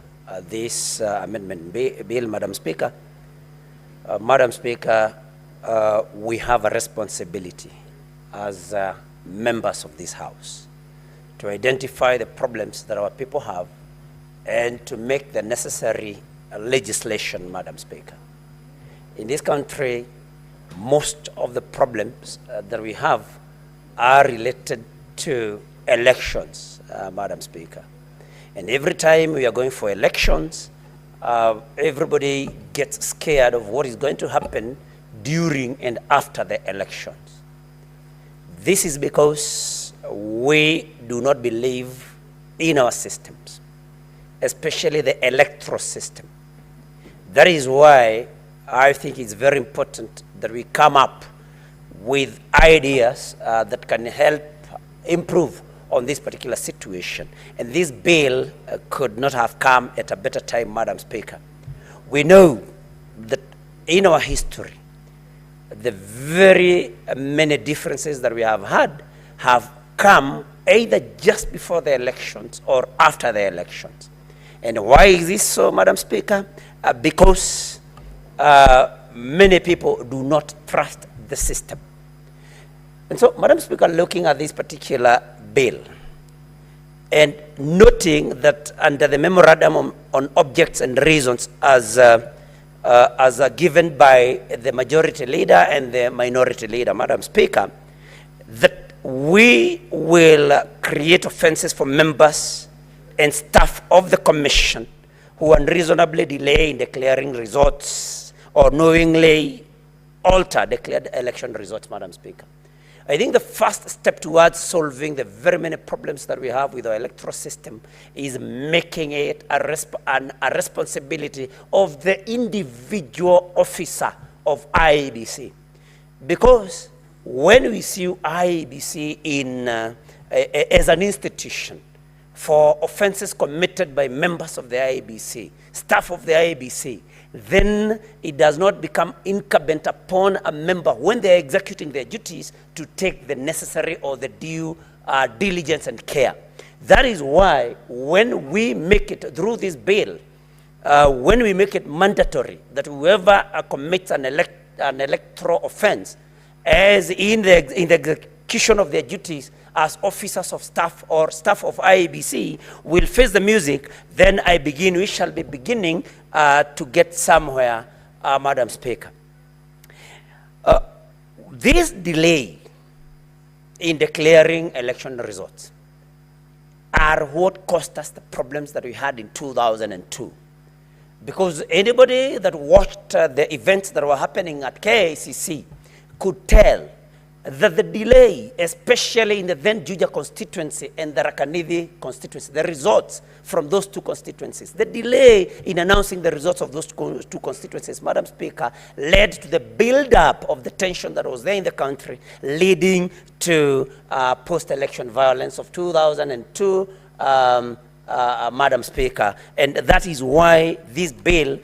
this amendment bill, Madam Speaker. Madam Speaker, we have a responsibility as members of this House to identify the problems that our people have and to make the necessary legislation, Madam Speaker. In this country, most of the problems that we have are related to elections, Madam Speaker. And every time we are going for elections, everybody gets scared of what is going to happen during and after the elections. This is because we do not believe in our systems, especially the electoral system. That is why I think it's very important that we come up with ideas that can help improve on this particular situation. And this bill could not have come at a better time, Madam Speaker. We know that in our history, the very many differences that we have had have come either just before the elections or after the elections. And why is this so, Madam Speaker? Because many people do not trust the system. And so, Madam Speaker, looking at this particular bill and noting that under the memorandum on objects and reasons as given by the majority leader and the minority leader, Madam Speaker, that we will create offenses for members and staff of the commission who unreasonably delay in declaring results or knowingly alter declared election results, Madam Speaker. I think the first step towards solving the very many problems that we have with our electoral system is making it a responsibility of the individual officer of IEBC. Because when we see IEBC as an institution for offenses committed by members of the IEBC, staff of the IEBC, then it does not become incumbent upon a member when they are executing their duties to take the necessary or the due diligence and care. That is why when we make it through this bill, when we make it mandatory that whoever commits an electoral offense as in the execution of their duties as officers of staff or staff of IEBC will face the music, then we shall be beginning to get somewhere, Madam Speaker. This delay in declaring election results are what cost us the problems that we had in 2002. Because anybody that watched the events that were happening at KICC could tell that the delay, especially in the then Juja constituency and the Rakanidi constituency, the results from those two constituencies, the delay in announcing the results of those two constituencies, Madam Speaker, led to the build-up of the tension that was there in the country, leading to post-election violence of 2002, Madam Speaker. And that is why this bill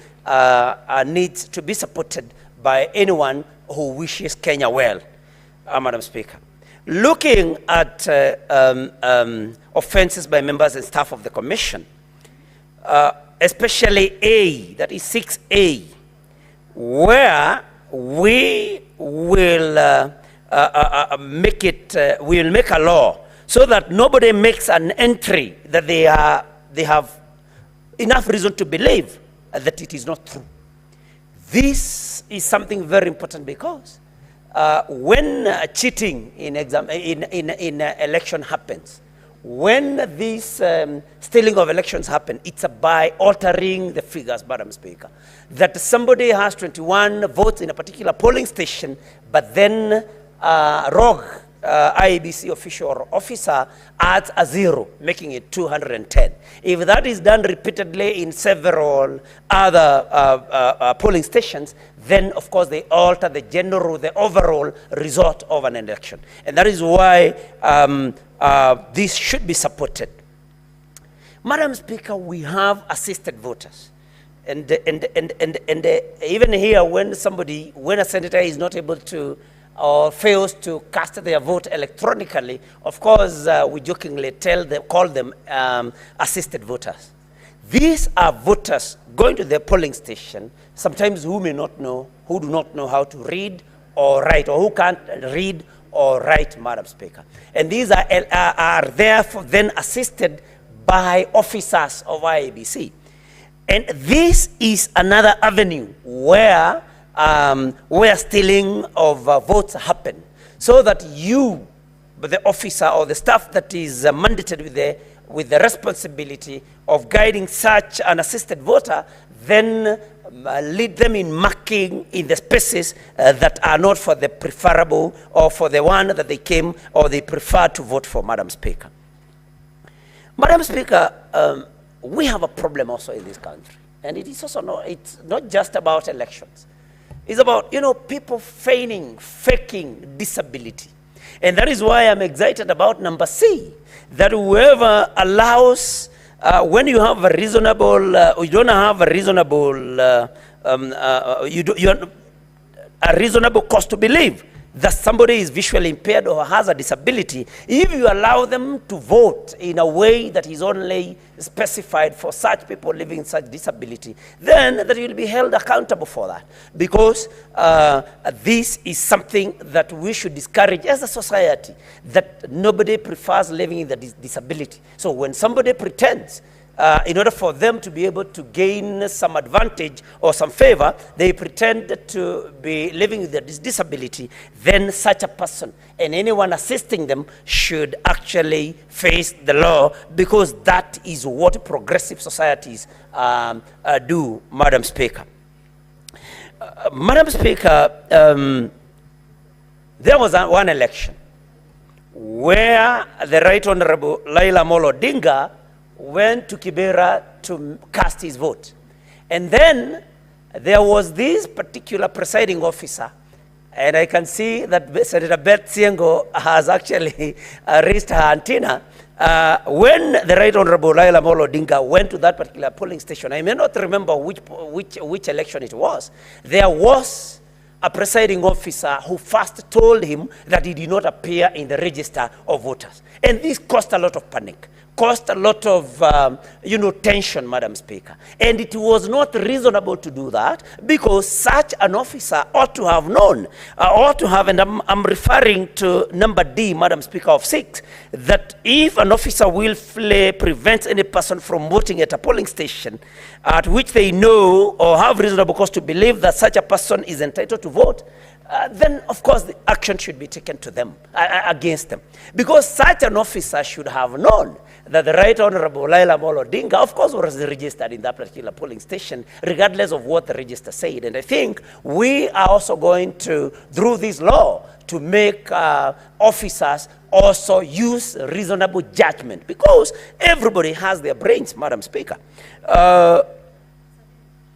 needs to be supported by anyone who wishes Kenya well. Madam Speaker, looking at offenses by members and staff of the commission, especially A, that is 6A, where we will make a law so that nobody makes an entry that they have enough reason to believe that it is not true. This is something very important because when cheating in election happens, when this stealing of elections happen, it's by altering the figures, Madam Speaker. That somebody has 21 votes in a particular polling station, but then rogue IEBC official or officer adds a 0, making it 210. If that is done repeatedly in several other polling stations, then of course they alter the overall result of an election. And that is why this should be supported. Madam Speaker, we have assisted voters. And even here, when a senator is not able to or fails to cast their vote electronically, of course, we jokingly call them assisted voters. These are voters going to their polling station, sometimes who do not know how to read or write, or who can't read or write, Madam Speaker. And these are therefore then assisted by officers of IEBC. And this is another avenue where stealing of votes happen, so that you, the officer or the staff that is mandated with the responsibility of guiding such an assisted voter, then lead them in marking in the spaces that are not for the preferable or for the one that they came or they prefer to vote for, Madam Speaker. Madam Speaker, we have a problem also in this country. And it is also it's not just about elections. It's about, people faking disability. And that is why I'm excited about number C, that whoever allows, when you have a reasonable, you don't have a reasonable, a reasonable cause to believe that somebody is visually impaired or has a disability, if you allow them to vote in a way that is only specified for such people living in such disability, then that you'll be held accountable for that. Because this is something that we should discourage as a society, that nobody prefers living in the disability. So when somebody pretends, in order for them to be able to gain some advantage or some favor, they pretend to be living with this disability, then such a person and anyone assisting them should actually face the law, because that is what progressive societies do, Madam Speaker. Madam Speaker, there was one election where the Right Honorable Raila Odinga went to Kibera to cast his vote. And then there was this particular presiding officer, and I can see that Senator Beth Siengo has actually raised her antenna. When the Right Honorable Raila Odinga went to that particular polling station, I may not remember which election it was, there was a presiding officer who first told him that he did not appear in the register of voters. And this caused a lot of panic, caused a lot of, tension, Madam Speaker. And it was not reasonable to do that, because such an officer ought to have known, and I'm referring to number D, Madam Speaker, of 6, that if an officer willfully prevents any person from voting at a polling station at which they know or have reasonable cause to believe that such a person is entitled to vote, then of course the action should be taken to them, against them. Because such an officer should have known that the Right Honorable Raila Odinga, of course, was registered in that particular polling station, regardless of what the register said. And I think we are also going to, through this law, to make officers also use reasonable judgment, because everybody has their brains, Madam Speaker.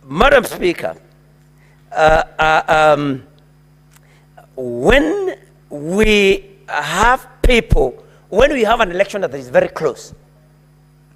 Madam Speaker, when we have people, when we have an election that is very close,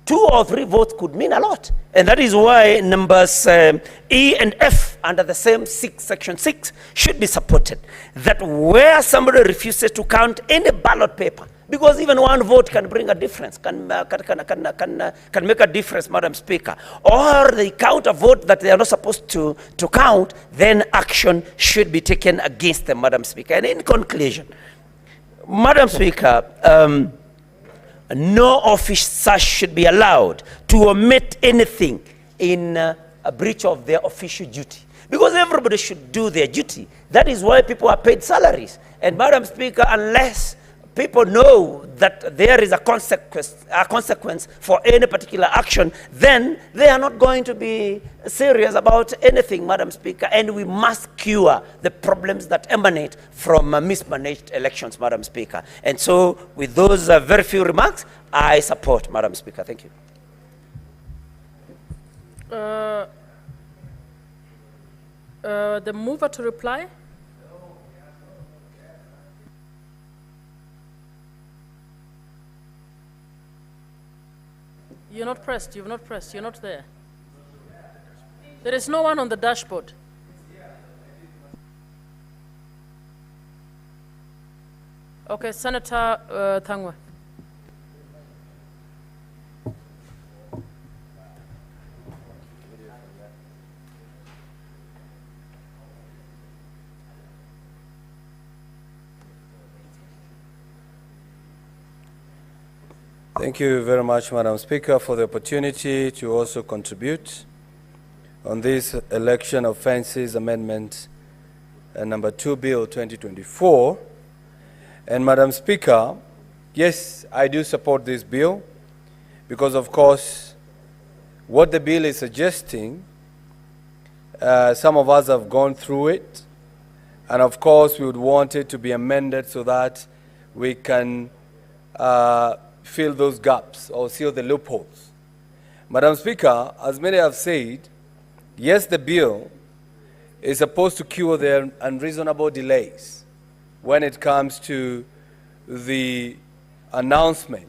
2 or 3 votes could mean a lot. And that is why numbers E and F under the same section 6 should be supported. That where somebody refuses to count any ballot paper, because even one vote can bring a difference, can make a difference, Madam Speaker, or they count a vote that they are not supposed to count, then action should be taken against them, Madam Speaker. And in conclusion, Madam Speaker, no officer should be allowed to omit anything in a breach of their official duty, because everybody should do their duty. That is why people are paid salaries. And Madam Speaker, unless people know that there is a consequence for any particular action, then they are not going to be serious about anything, Madam Speaker. And we must cure the problems that emanate from mismanaged elections, Madam Speaker. And so, with those very few remarks, I support, Madam Speaker. Thank you. The mover to reply. You're not pressed, you've not pressed, you're not there. There is no one on the dashboard. Okay, Senator Thangwa. Thank you very much, Madam Speaker, for the opportunity to also contribute. on this Election Offences Amendment number 2 Bill 2024. And Madam Speaker, yes, I do support this bill because, of course, what the bill is suggesting, some of us have gone through it, and of course we would want it to be amended so that we can fill those gaps or seal the loopholes. Madam Speaker, as many have said, yes, the bill is supposed to cure the unreasonable delays when it comes to the announcement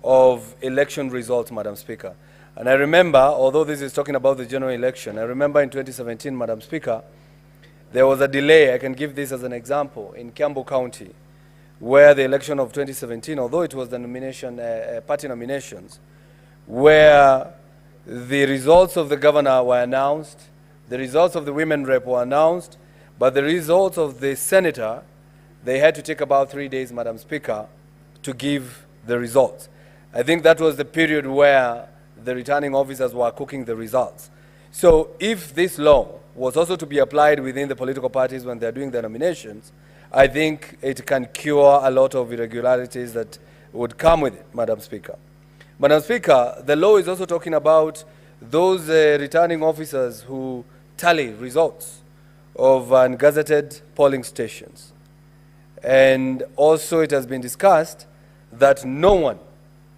of election results, Madam Speaker. And I remember, although this is talking about the general election, I remember in 2017, Madam Speaker, there was a delay. I can give this as an example in Kiambu County, where the election of 2017, although it was the nomination, party nominations, where the results of the governor were announced, the results of the women rep were announced, but the results of the senator, they had to take about 3 days, Madam Speaker, to give the results. I think that was the period where the returning officers were cooking the results. So if this law was also to be applied within the political parties when they're doing their nominations, I think it can cure a lot of irregularities that would come with it, Madam Speaker. Madam Speaker, the law is also talking about those returning officers who tally results of ungazetted polling stations. And also it has been discussed that no one,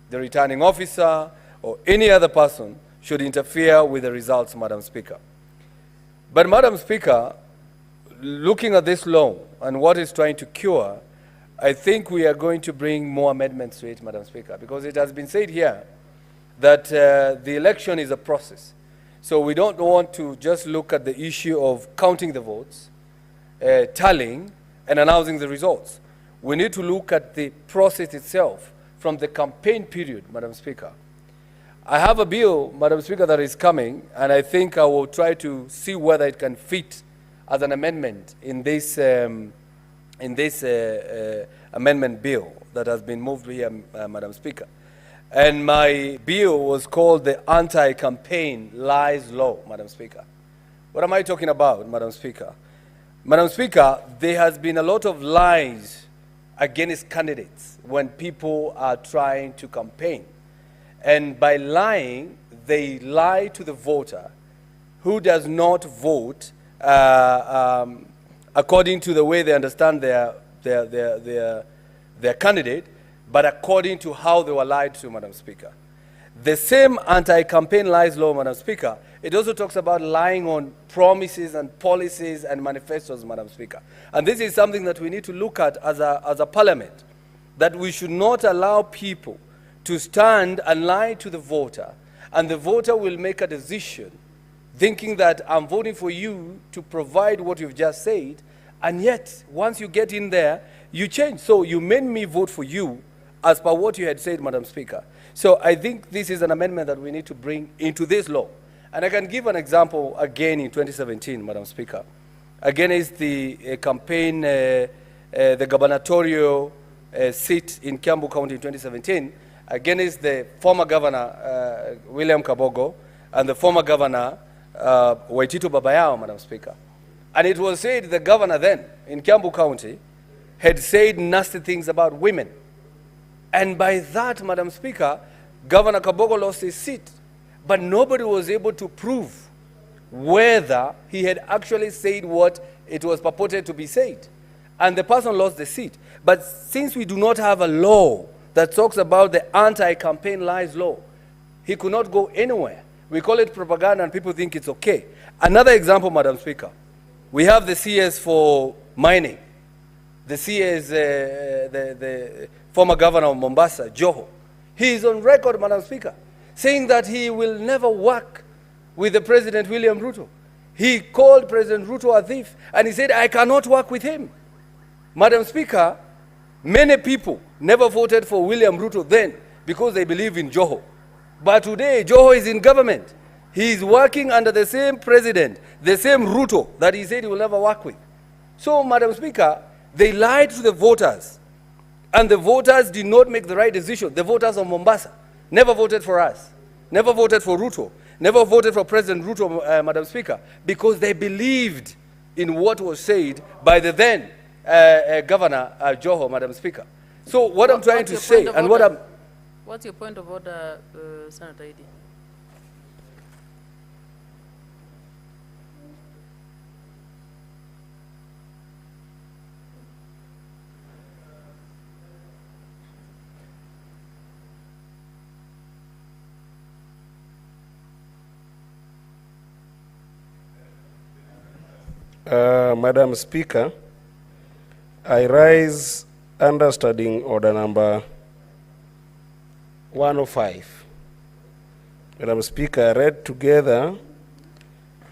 the returning officer or any other person, should interfere with the results, Madam Speaker. But Madam Speaker, looking at this law and what it's trying to cure, I think we are going to bring more amendments to it, Madam Speaker, because it has been said here that the election is a process. So we don't want to just look at the issue of counting the votes, tallying, and announcing the results. We need to look at the process itself from the campaign period, Madam Speaker. I have a bill, Madam Speaker, that is coming, and I think I will try to see whether it can fit as an amendment in this amendment bill that has been moved here, Madam Speaker. And my bill was called the Anti-Campaign Lies Law, Madam Speaker. What am I talking about, Madam Speaker? Madam Speaker, there has been a lot of lies against candidates when people are trying to campaign. And by lying, they lie to the voter who does not vote according to the way they understand their candidate, but according to how they were lied to, Madam Speaker. The same anti-campaign lies law, Madam Speaker, it also talks about lying on promises and policies and manifestos, Madam Speaker. And this is something that we need to look at as a parliament, that we should not allow people to stand and lie to the voter, and the voter will make a decision thinking that I'm voting for you to provide what you've just said, and yet once you get in there, you change. So you made me vote for you as per what you had said, Madam Speaker. So I think this is an amendment that we need to bring into this law. And I can give an example again in 2017, Madam Speaker. Again is the campaign, the gubernatorial seat in Kiambu County in 2017. Again is the former governor, William Kabogo, and the former governor, Waitito Babayao, Madam Speaker. And it was said the governor then in Kiambu County had said nasty things about women. And by that, Madam Speaker, Governor Kabogo lost his seat. But nobody was able to prove whether he had actually said what it was purported to be said. And the person lost the seat. But since we do not have a law that talks about the anti-campaign lies law, he could not go anywhere. We call it propaganda and people think it's okay. Another example, Madam Speaker, we have the CS for mining. The CS, the former governor of Mombasa, Joho. He is on record, Madam Speaker, saying that he will never work with the President William Ruto. He called President Ruto a thief, and he said, I cannot work with him. Madam Speaker, many people never voted for William Ruto then because they believe in Joho. But today, Joho is in government. He is working under the same president, the same Ruto that he said he will never work with. So, Madam Speaker, they lied to the voters, and the voters did not make the right decision. The voters of Mombasa never voted for us, never voted for Ruto. never voted for President Ruto, Madam Speaker, because they believed in what was said by the then Governor Joho, Madam Speaker. So what I'm trying to say, and what I'm... What's your point of order, Senator Eddy? Madam Speaker, I rise under Standing Order number 105. Madam Speaker, read together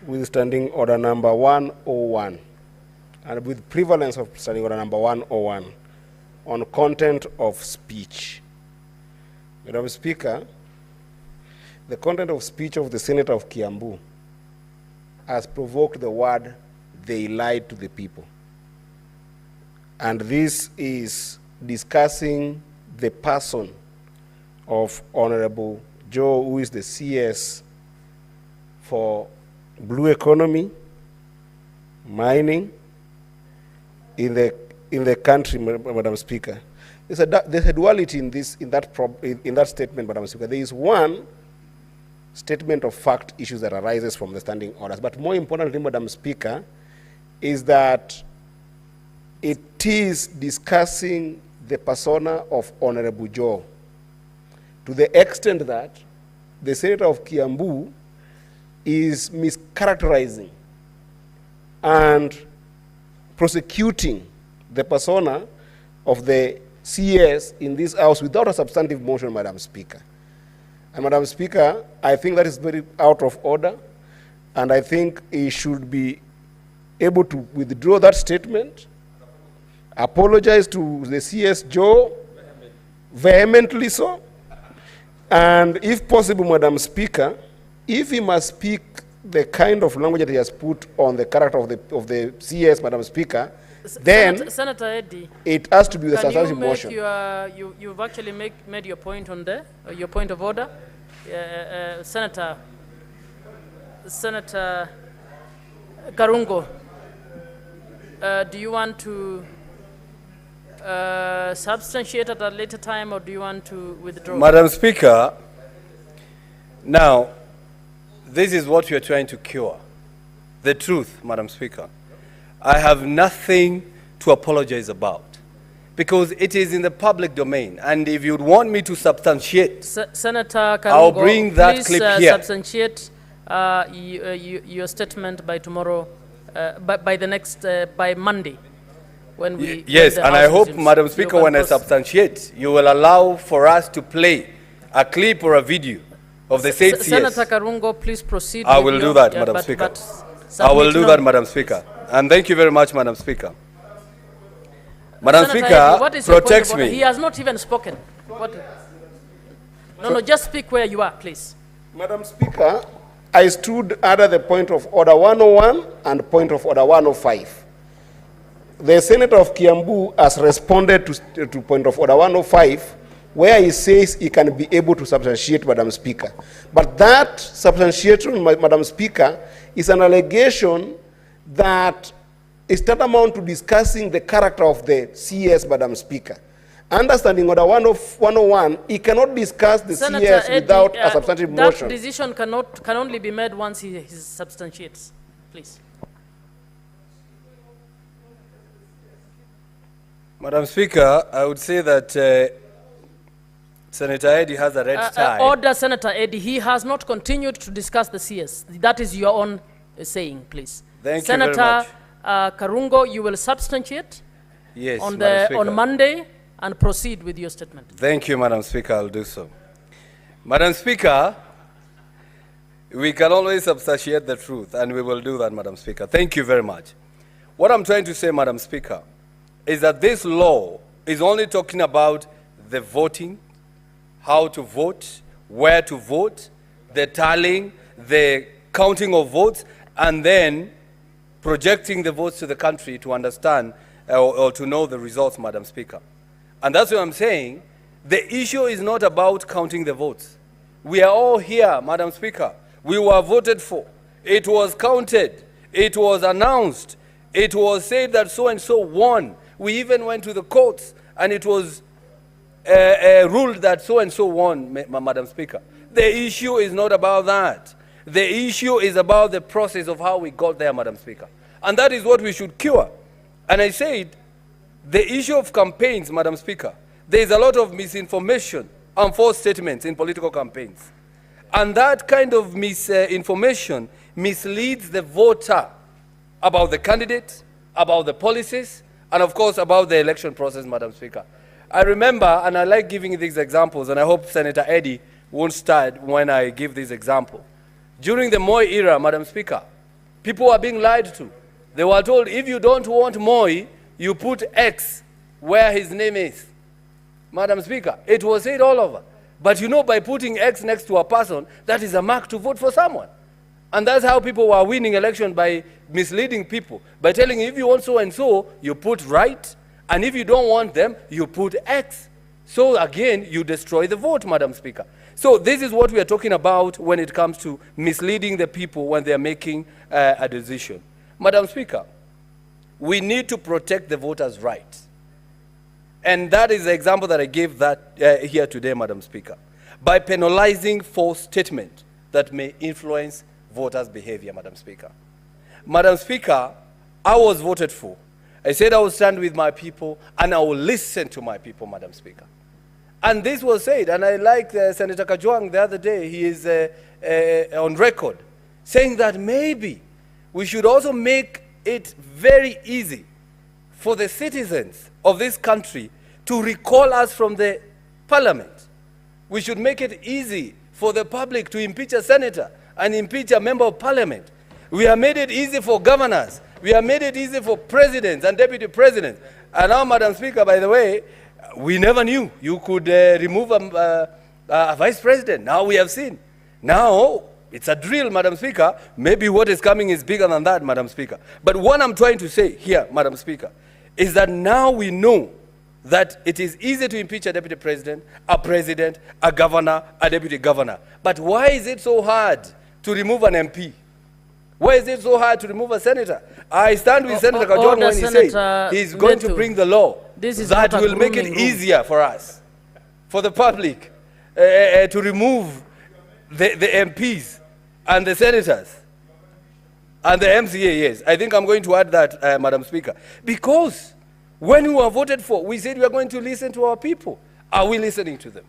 with Standing Order number 101 and with prevalence of Standing Order number 101 on content of speech. Madam Speaker, the content of speech of the Senator of Kiambu has provoked the word "they lied to the people." And this is discussing the person of Honorable Joe, who is the CS for blue economy, mining in the country, Madam Speaker. There's a duality in that statement, Madam Speaker. There is one statement of fact issues that arises from the standing orders, but more importantly, Madam Speaker, is that it is discussing the persona of Honorable Joe, to the extent that the Senator of Kiambu is mischaracterizing and prosecuting the persona of the CS in this House without a substantive motion, Madam Speaker. And Madam Speaker, I think that is very out of order, and I think he should be able to withdraw that statement, apologize to the CS Joe, vehemently so, and if possible, Madam Speaker, if he must speak the kind of language that he has put on the character of the CS, Madam Speaker, then Senator Eddy, it has to be the substantive motion. You've actually made your point on there, your point of order. Senator Karungo, do you want to substantiate at a later time, or do you want to withdraw? Madam Speaker, now, this is what we are trying to cure. The truth, Madam Speaker. I have nothing to apologize about, because it is in the public domain. And if you'd want me to substantiate, Senator Karungo, I'll bring that please, clip here. Substantiate your statement by tomorrow, by Monday, when we. Yes, and I hope, Madam Speaker, when I substantiate, you will allow for us to play a clip or a video of the said CS. Senator Karungo, please proceed. I will do that, Madam Speaker. I will do that, Madam Speaker. And thank you very much, Madam Speaker. Madam Speaker, protects me. He has not even spoken. No, just speak where you are, please. Madam Speaker, I stood under the point of order 101 and point of order 105. The Senator of Kiambu has responded to point of order 105, where he says he can be able to substantiate, Madam Speaker. But that substantiation, Madam Speaker, is an allegation that is tantamount to discussing the character of the CS, Madam Speaker. Understanding order 101, he cannot discuss the Senator CS Eddy, without a substantive motion. That decision can only be made once he substantiates. Please. Madam Speaker, I would say that Senator Eddy has a red tie. Order, Senator Eddy. He has not continued to discuss the CS. That is your own saying, please. Thank Senator you very much. Karungo, you will substantiate Yes, on Monday and proceed with your statement. Thank you, Madam Speaker. I'll do so. Madam Speaker, we can always substantiate the truth, and we will do that, Madam Speaker. Thank you very much. What I'm trying to say, Madam Speaker, is that this law is only talking about the voting, how to vote, where to vote, the tallying, the counting of votes, and then projecting the votes to the country to understand or to know the results, Madam Speaker. And that's what I'm saying. The issue is not about counting the votes. We are all here, Madam Speaker. We were voted for. It was counted. It was announced. It was said that so-and-so won. We even went to the courts, and it was ruled that so-and-so won, Madam Speaker. The issue is not about that. The issue is about the process of how we got there, Madam Speaker. And that is what we should cure. And I said, the issue of campaigns, Madam Speaker, there is a lot of misinformation and false statements in political campaigns. And that kind of misinformation misleads the voter about the candidate, about the policies, and of course about the election process, Madam Speaker. I remember, and I like giving these examples, and I hope Senator Eddie won't start when I give this example. During the Moi era, Madam Speaker, people were being lied to. They were told, if you don't want Moi, you put X where his name is. Madam Speaker, it was said all over. But you know, by putting X next to a person, that is a mark to vote for someone. And that's how people were winning election, by misleading people, by telling, if you want so-and-so, you put right, and if you don't want them, you put X. So again, you destroy the vote, Madam Speaker. So this is what we are talking about when it comes to misleading the people when they are making a decision. Madam Speaker, we need to protect the voters' rights. And that is the example that I gave here today, Madam Speaker, by penalizing false statements that may influence voters' behavior, Madam Speaker. Madam Speaker, I was voted for. I said I will stand with my people and I will listen to my people, Madam Speaker. And this was said, and I like Senator Gachagua'S the other day, he is on record, saying that maybe we should also make it very easy for the citizens of this country to recall us from the parliament. We should make it easy for the public to impeach a senator and impeach a member of parliament. We have made it easy for governors. We have made it easy for presidents and deputy presidents. And now, Madam Speaker, by the way, we never knew you could remove a vice president. Now we have seen. Now, it's a drill, Madam Speaker. Maybe what is coming is bigger than that, Madam Speaker. But what I'm trying to say here, Madam Speaker, is that now we know that it is easy to impeach a deputy president, a governor, a deputy governor. But why is it so hard to remove an MP? Why is it so hard to remove a senator? I stand with Senator Gachagua'S when he says he's going to bring the law that will make it easier for us, for the public, to remove the MPs and the senators and the MCA, yes. I think I'm going to add that, Madam Speaker. Because when we were voted for, we said we are going to listen to our people. Are we listening to them?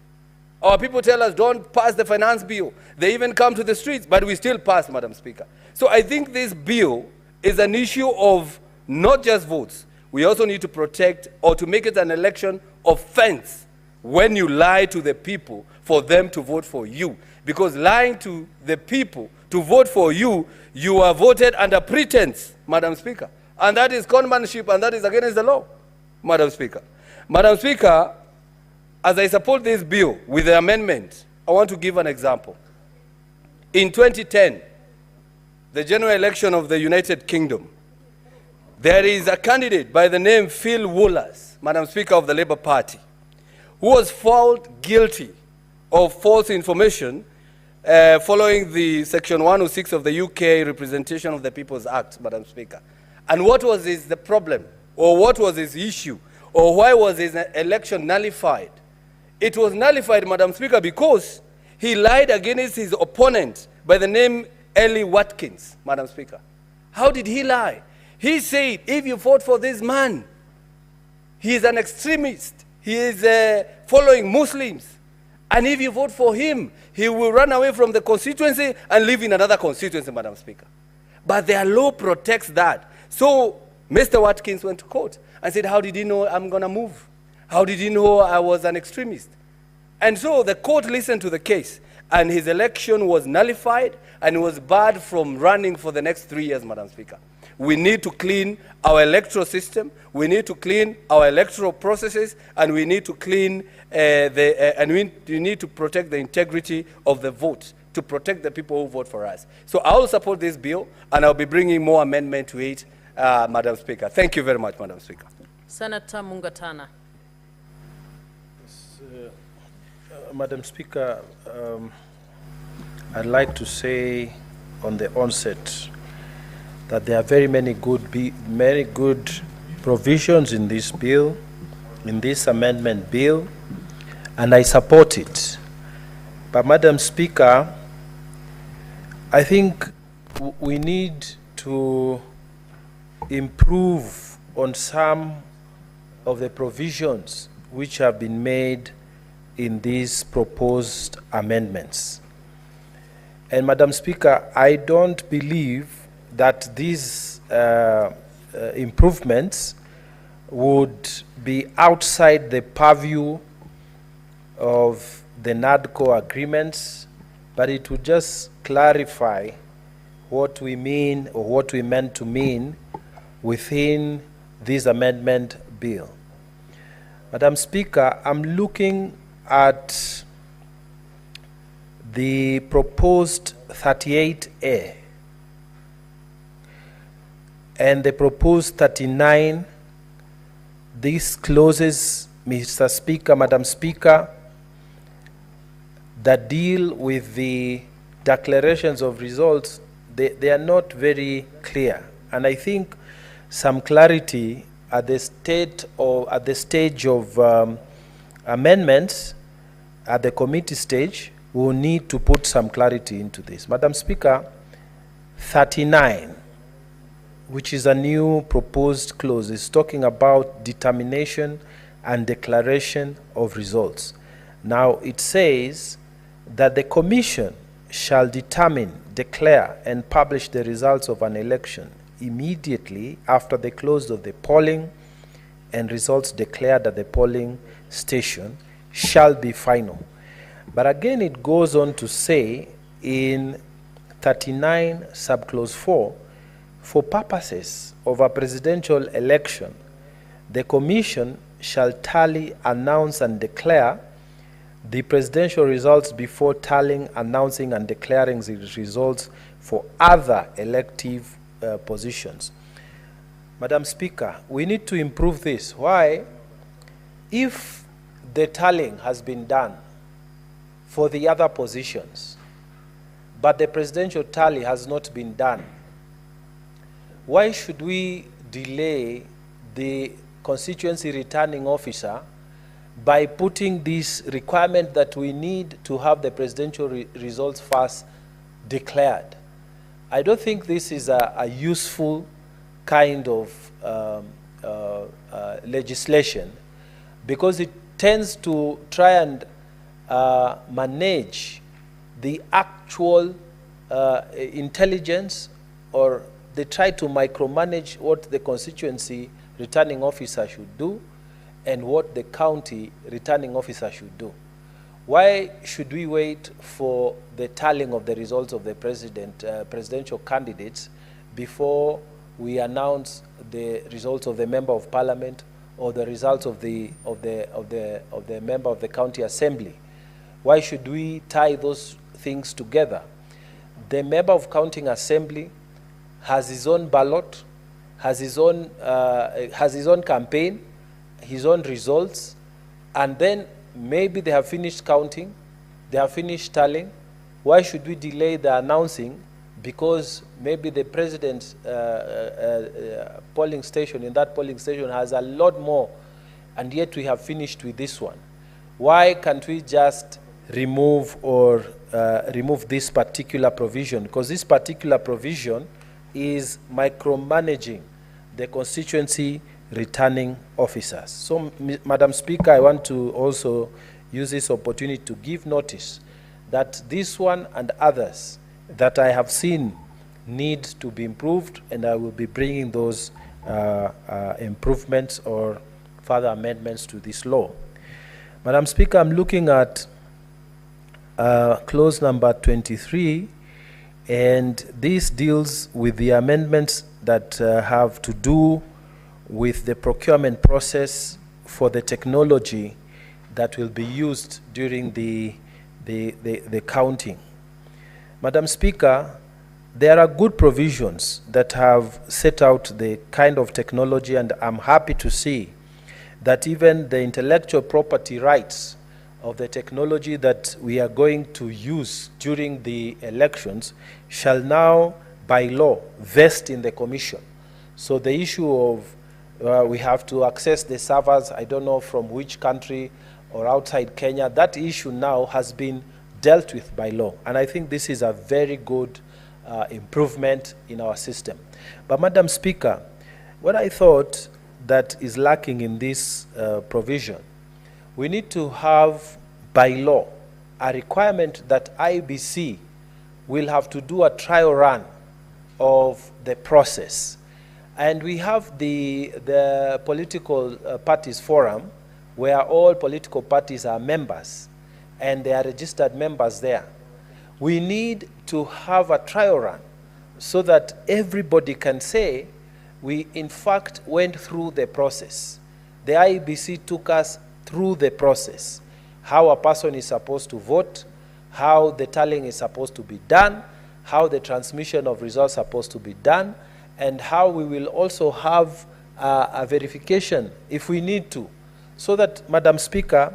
Our people tell us, don't pass the finance bill. They even come to the streets, but we still pass, Madam Speaker. So I think this bill is an issue of not just votes. We also need to protect, or to make it an election offense when you lie to the people for them to vote for you. Because lying to the people to vote for you, you are voted under pretense, Madam Speaker. And that is conmanship, and that is against the law, Madam Speaker. Madam Speaker, as I support this bill with the amendment, I want to give an example. In 2010, the general election of the United Kingdom, there is a candidate by the name Phil Woolers, Madam Speaker, of the Labour Party, who was found guilty of false information following the Section 106 of the UK Representation of the People's Act, Madam Speaker. And what was the problem, or what was his issue, or why was his election nullified? It was nullified, Madam Speaker, because he lied against his opponent by the name Ellie Watkins, Madam Speaker. How did he lie? He said, if you vote for this man, he is an extremist. He is following Muslims. And if you vote for him, he will run away from the constituency and live in another constituency, Madam Speaker. But their law protects that. So Mr. Watkins went to court and said, how did he know I'm going to move? How did he know I was an extremist? And so the court listened to the case, and his election was nullified and was barred from running for the next 3 years, Madam Speaker. We need to clean our electoral system, we need to clean our electoral processes, and we need to clean we need to protect the integrity of the vote, to protect the people who vote for us. So I will support this bill, and I'll be bringing more amendment to it, Madam Speaker. Thank you very much, Madam Speaker. Senator Mungatana. Madam Speaker, I'd like to say on the onset that there are very many good provisions in this bill, in this amendment bill, and I support it. But Madam Speaker, I think we need to improve on some of the provisions which have been made in these proposed amendments. And Madam Speaker, I don't believe that these improvements would be outside the purview of the NADCO agreements, but it would just clarify what we mean or what we meant to mean within this amendment bill. Madam Speaker, I'm looking at the proposed 38A and the proposed 39. These clauses, Mr. Speaker, Madam Speaker, that deal with the declarations of results, they are not very clear. And I think some clarity at the stage of amendments, at the committee stage, we will need to put some clarity into this. Madam Speaker, 39, which is a new proposed clause, is talking about determination and declaration of results. Now it says that the Commission shall determine, declare, and publish the results of an election immediately after the close of the polling, and results declared at the polling station shall be final. But again, it goes on to say in 39 subclause 4, for purposes of a presidential election, the Commission shall tally, announce, and declare the presidential results before tallying, announcing, and declaring the results for other elective positions. Madam Speaker, we need to improve this. Why? If the tallying has been done for the other positions, but the presidential tally has not been done, why should we delay the constituency returning officer by putting this requirement that we need to have the presidential results first declared? I don't think this is a useful kind of legislation, because it tends to try and manage the actual intelligence, or they try to micromanage what the constituency returning officer should do and what the county returning officer should do. Why should we wait for the tallying of the results of the presidential candidates before we announce the results of the member of parliament or the results of the member of the county assembly? Why should we tie those things together? The member of county assembly has his own ballot, has his own campaign, his own results, and then maybe they have finished counting, they have finished tallying. Why should we delay the announcing? Because maybe the president's polling station, in that polling station, has a lot more, and yet we have finished with this one. Why can't we just remove this particular provision? Because this particular provision is micromanaging the constituency returning officers. So, Madam Speaker, I want to also use this opportunity to give notice that this one and others that I have seen need to be improved, and I will be bringing those improvements or further amendments to this law. Madam Speaker, I'm looking at clause number 23, and this deals with the amendments that have to do with the procurement process for the technology that will be used during the counting. Madam Speaker, there are good provisions that have set out the kind of technology, and I'm happy to see that even the intellectual property rights of the technology that we are going to use during the elections shall now, by law, vest in the commission. So the issue of we have to access the servers, I don't know from which country or outside Kenya, that issue now has been dealt with by law. And I think this is a very good improvement in our system. But Madam Speaker, what I thought that is lacking in this provision, we need to have by law a requirement that IBC will have to do a trial run of the process. And we have the political parties forum where all political parties are members and they are registered members there. We need to have a trial run so that everybody can say we in fact went through the process. The IEBC took us through the process, how a person is supposed to vote, how the tallying is supposed to be done, how the transmission of results is supposed to be done, and how we will also have a verification if we need to, so that, Madam Speaker,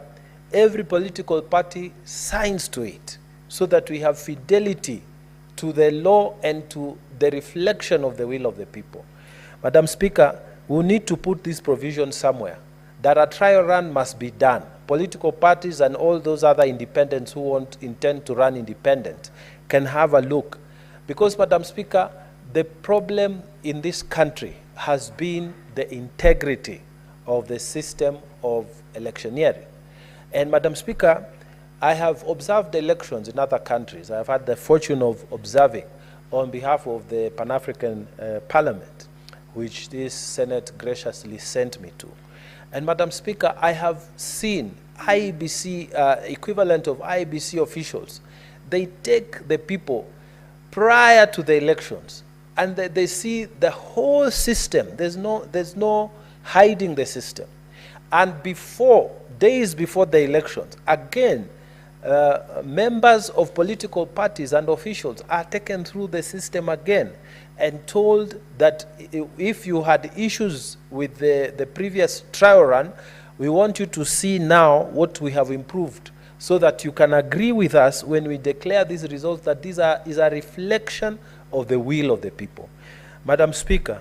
every political party signs to it, so that we have fidelity to the law and to the reflection of the will of the people. Madam Speaker, we need to put this provision somewhere, that a trial run must be done. Political parties and all those other independents who intend to run independent can have a look. Because, Madam Speaker, the problem in this country has been the integrity of the system of electioneering. And, Madam Speaker, I have observed elections in other countries. I have had the fortune of observing on behalf of the Pan-African Parliament, which this Senate graciously sent me to. And, Madam Speaker, I have seen IEBC, equivalent of IEBC officials, they take the people prior to the elections, and they see the whole system. There's no hiding the system. And days before the elections, again, members of political parties and officials are taken through the system again and told that if you had issues with the previous trial run, we want you to see now what we have improved, so that you can agree with us when we declare these results that is a reflection of the will of the people. Madam Speaker,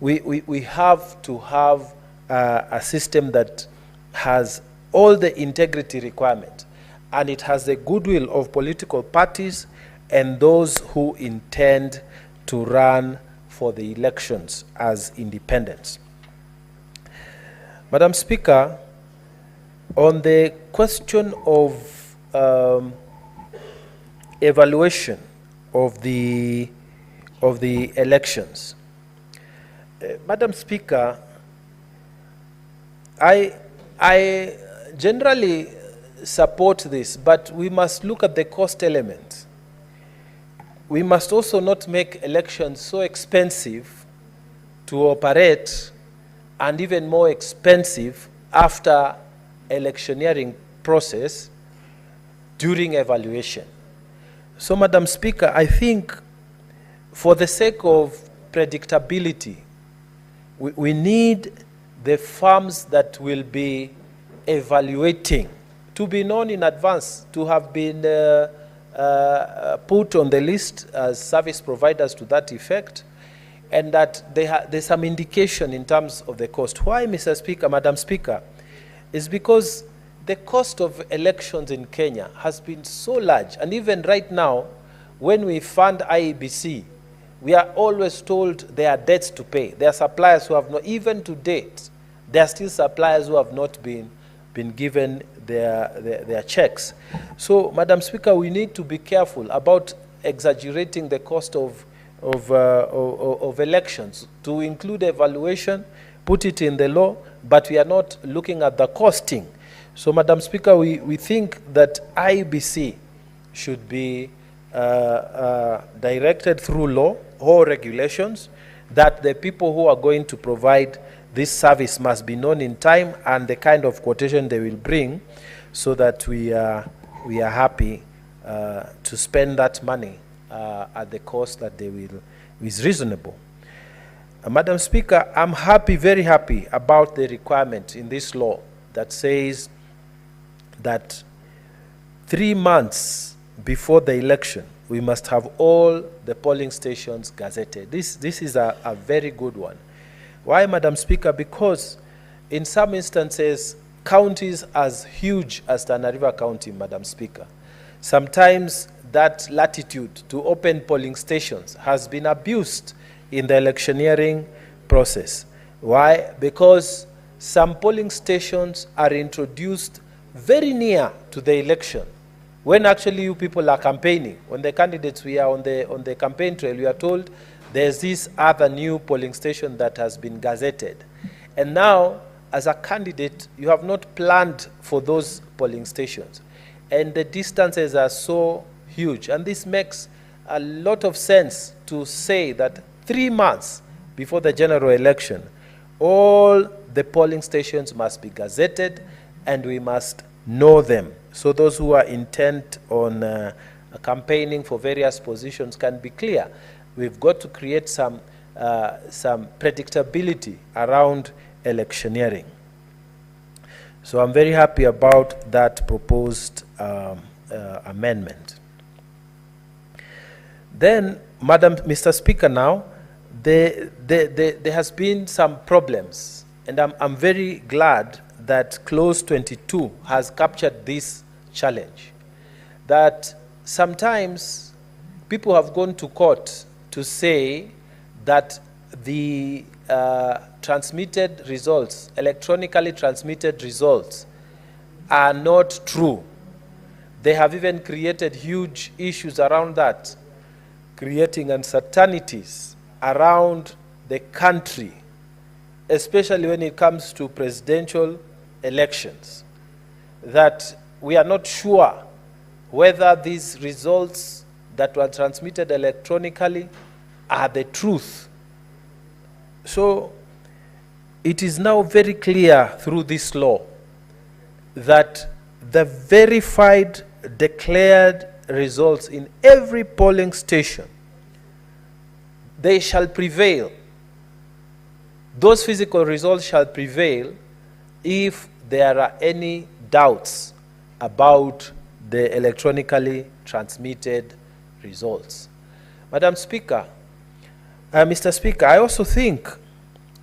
we have to have a system that has all the integrity requirements, and it has the goodwill of political parties and those who intend to run for the elections as independents. Madam Speaker, on the question of evaluation of the elections, Madam Speaker, I generally support this, but we must look at the cost element. We must also not make elections so expensive to operate and even more expensive after electioneering process during evaluation. So, Madam Speaker, I think for the sake of predictability, we need the firms that will be evaluating to be known in advance, to have been put on the list as service providers to that effect, and that there's some indication in terms of the cost. Why, Mr. Speaker, Madam Speaker, is because the cost of elections in Kenya has been so large, and even right now, when we fund IEBC, we are always told there are debts to pay. There are suppliers who have not, even to date, there are still suppliers who have not been given their checks. So, Madam Speaker, we need to be careful about exaggerating the cost of elections, to include evaluation, put it in the law, but we are not looking at the costing. So, Madam Speaker, we think that IBC should be directed through law or regulations, that the people who are going to provide this service must be known in time and the kind of quotation they will bring, so that we are happy to spend that money at the cost that they will is reasonable. Madam Speaker, I'm happy, very happy about the requirement in this law that says that 3 months before the election, we must have all the polling stations gazetted. This is a very good one. Why, Madam Speaker? Because in some instances, counties as huge as Tana River County, Madam Speaker, sometimes that latitude to open polling stations has been abused in the electioneering process. Why? Because some polling stations are introduced very near to the election, when actually you people are campaigning. When the candidates, we are on the campaign trail, we are told there's this other new polling station that has been gazetted. And now, as a candidate, you have not planned for those polling stations. And the distances are so huge. And this makes a lot of sense to say that 3 months before the general election, all the polling stations must be gazetted and we must know them. So those who are intent on campaigning for various positions can be clear. We've got to create some predictability around electioneering. So I'm very happy about that proposed amendment. Then, Mr. Speaker, now, there has been some problems, and I'm very glad that Clause 22 has captured this challenge, that sometimes people have gone to court to say that the transmitted results, electronically transmitted results, are not true. They have even created huge issues around that, creating uncertainties around the country, especially when it comes to presidential elections, that we are not sure whether these results that were transmitted electronically are the truth. So it is now very clear through this law that the verified, declared results in every polling station, they shall prevail. Those physical results shall prevail if there are any doubts about the electronically transmitted results. Madam Speaker, Mr. Speaker, I also think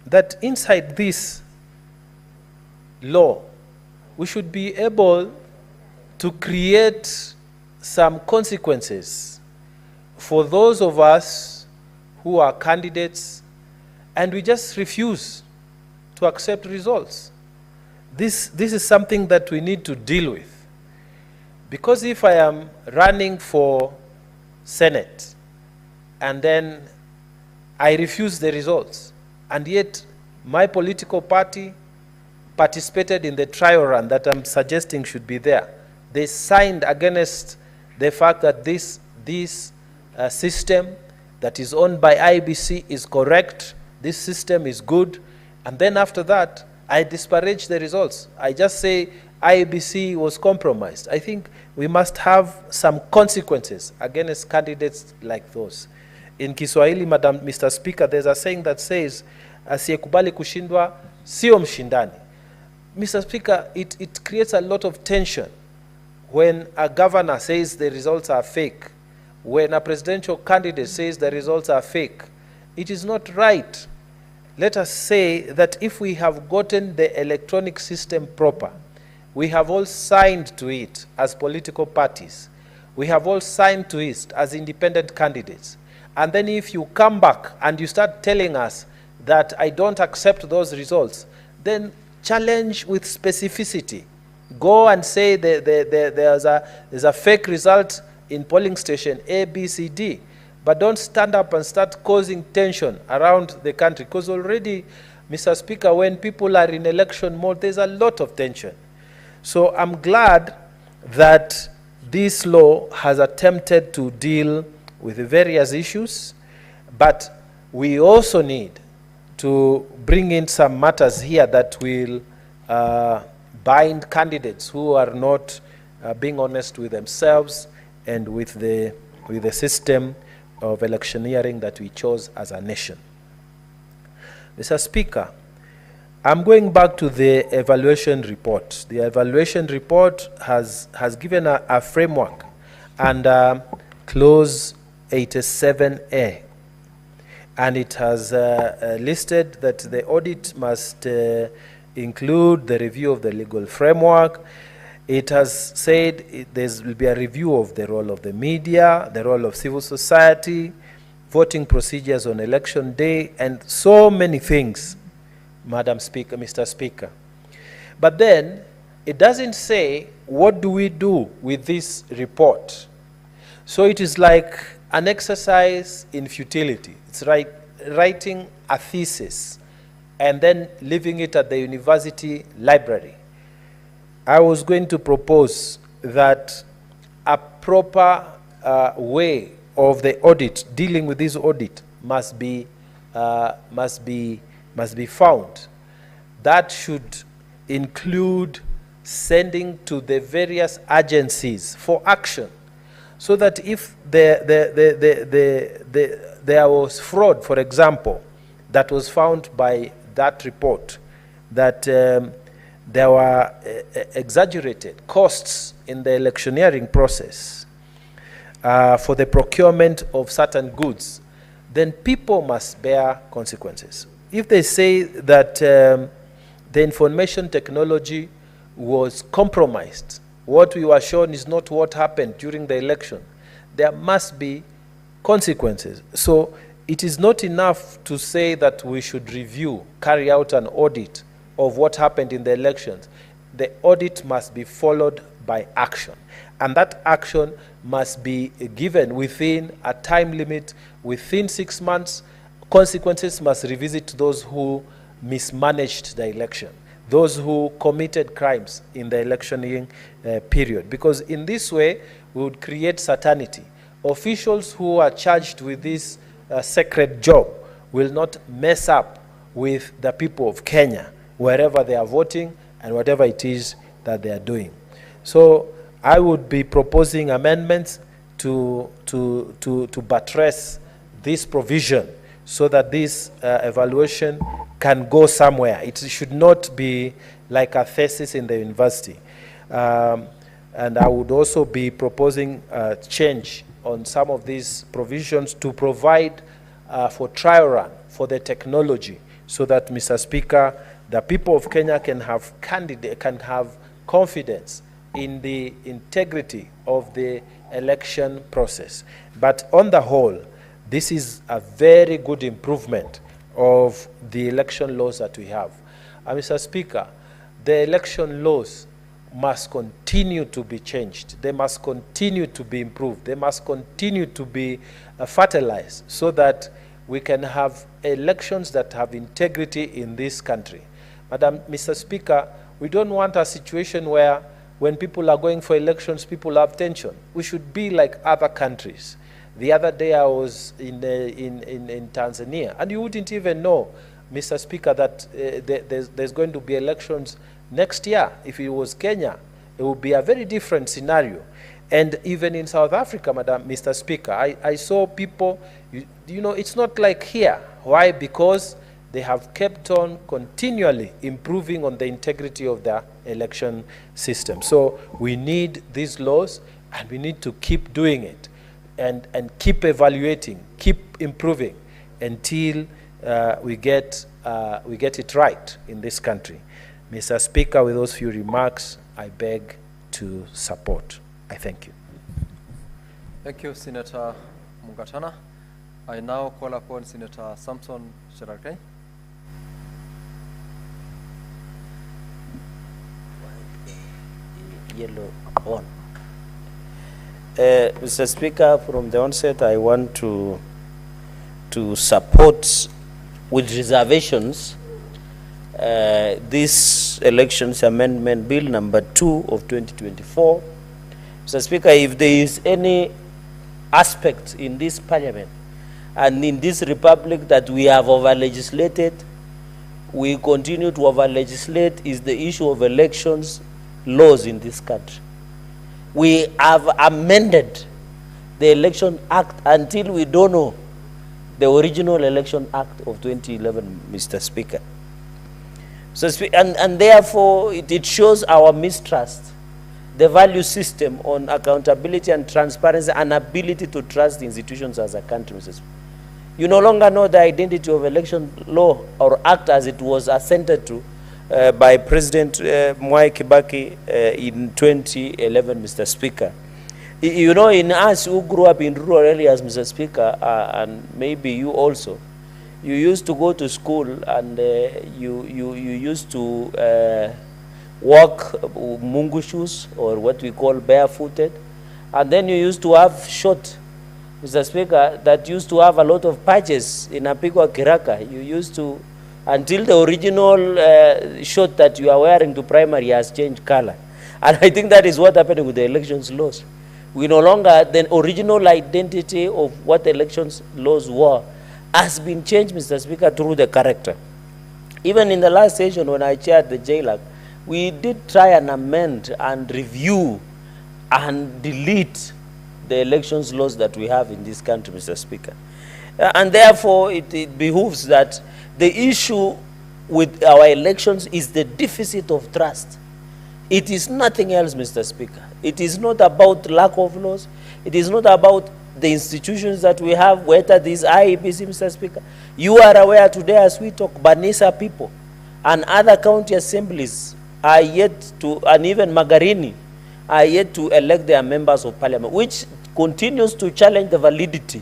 that inside this law, we should be able to create some consequences for those of us who are candidates and we just refuse to accept results. This is something that we need to deal with. Because if I am running for Senate and then I refuse the results, and yet my political party participated in the trial run that I'm suggesting should be there, they signed against the fact that this system that is owned by IEBC is correct, this system is good, and then after that, I disparage the results. I just say IEBC was compromised. I think we must have some consequences against candidates like those. In Kiswahili, Mr. Speaker, there's a saying that says, asiyekubali kushindwa sio mshindani. Mr. Speaker, it creates a lot of tension when a governor says the results are fake, when a presidential candidate says the results are fake. It is not right. Let us say that if we have gotten the electronic system proper, we have all signed to it as political parties, we have all signed to it as independent candidates, and then if you come back and you start telling us that I don't accept those results, then challenge with specificity. Go and say there's a fake result in polling station A, B, C, D. But don't stand up and start causing tension around the country. Because already, Mr. Speaker, when people are in election mode, there's a lot of tension. So I'm glad that this law has attempted to deal with the various issues, but we also need to bring in some matters here that will bind candidates who are not being honest with themselves and with the system of electioneering that we chose as a nation. Mr. Speaker, I'm going back to the evaluation report. The evaluation report has given a framework under clause 87A. And it has listed that the audit must include the review of the legal framework. It has said there will be a review of the role of the media, the role of civil society, voting procedures on election day, and so many things, Madam Speaker, Mr. Speaker. But then, it doesn't say, what do we do with this report? So it is like an exercise in futility. It's like writing a thesis and then leaving it at the university library. I was going to propose that a proper way of the audit, dealing with this audit, must be found. That should include sending to the various agencies for action, so that if there was fraud, for example, that was found by that report, that there were exaggerated costs in the electioneering process for the procurement of certain goods, then people must bear consequences. If they say that the information technology was compromised, what we were shown is not what happened during the election, there must be consequences. So it is not enough to say that we should review, carry out an audit of what happened in the elections. The audit must be followed by action. And that action must be given within a time limit, within 6 months. Consequences must revisit those who mismanaged the election, those who committed crimes in the electioning period. Because in this way, we would create certainty. Officials who are charged with this sacred job will not mess up with the people of Kenya, wherever they are voting and whatever it is that they are doing. So I would be proposing amendments to buttress this provision so that this evaluation can go somewhere. It should not be like a thesis in the university. And I would also be proposing change on some of these provisions to provide for trial run for the technology, so that, Mr. Speaker, the people of Kenya can have confidence in the integrity of the election process. But on the whole, this is a very good improvement of the election laws that we have. Mr. Speaker, the election laws must continue to be changed. They must continue to be improved. They must continue to be fertilized so that we can have elections that have integrity in this country. Mr. Speaker, we don't want a situation where when people are going for elections, people have tension. We should be like other countries. The other day I was in Tanzania, and you wouldn't even know, Mr. Speaker, that there's going to be elections next year. If it was Kenya, it would be a very different scenario. And even in South Africa, Mr. Speaker, I saw people, you know, it's not like here. Why? Because they have kept on continually improving on the integrity of the election system. So we need these laws, and we need to keep doing it, and keep evaluating, keep improving until we get it right in this country. Mr. Speaker, with those few remarks, I beg to support. I thank you. Thank you, Senator Mungatana. I now call upon Senator Samson Cherargei. Yellow on. Mr. Speaker, from the onset, I want to support with reservations this Elections Amendment Bill number 2 of 2024. Mr. Speaker, if there is any aspect in this parliament and in this republic that we have over-legislated, we continue to over-legislate, is the issue of elections laws in this country. We have amended the Election Act until we don't know the original Election Act of 2011, Mr. Speaker. And therefore, it shows our mistrust, the value system on accountability and transparency and ability to trust the institutions as a country, Mr. Speaker. You no longer know the identity of election law or act as it was assented to by President Mwai Kibaki in 2011, Mr. Speaker. You know, in us who grew up in rural areas, Mr. Speaker, and maybe you also, you used to go to school and you used to walk mungu shoes, or what we call barefooted, and then you used to have short, Mr. Speaker, that used to have a lot of patches in Apigwa Kiraka. You used to, until the original shirt that you are wearing to primary has changed color. And I think that is what happened with the elections laws. We no longer, the original identity of what elections laws were has been changed, Mr. Speaker, through the character. Even in the last session when I chaired the JLAC, we did try and amend and review and delete the elections laws that we have in this country, Mr. Speaker. And therefore, it behooves that the issue with our elections is the deficit of trust. It is nothing else, Mr. Speaker. It is not about lack of laws. It is not about the institutions that we have, whether these IEBC, Mr. Speaker. You are aware today as we talk, Banisa people and other county assemblies are yet to, and even Magarini, are yet to elect their members of parliament, which continues to challenge the validity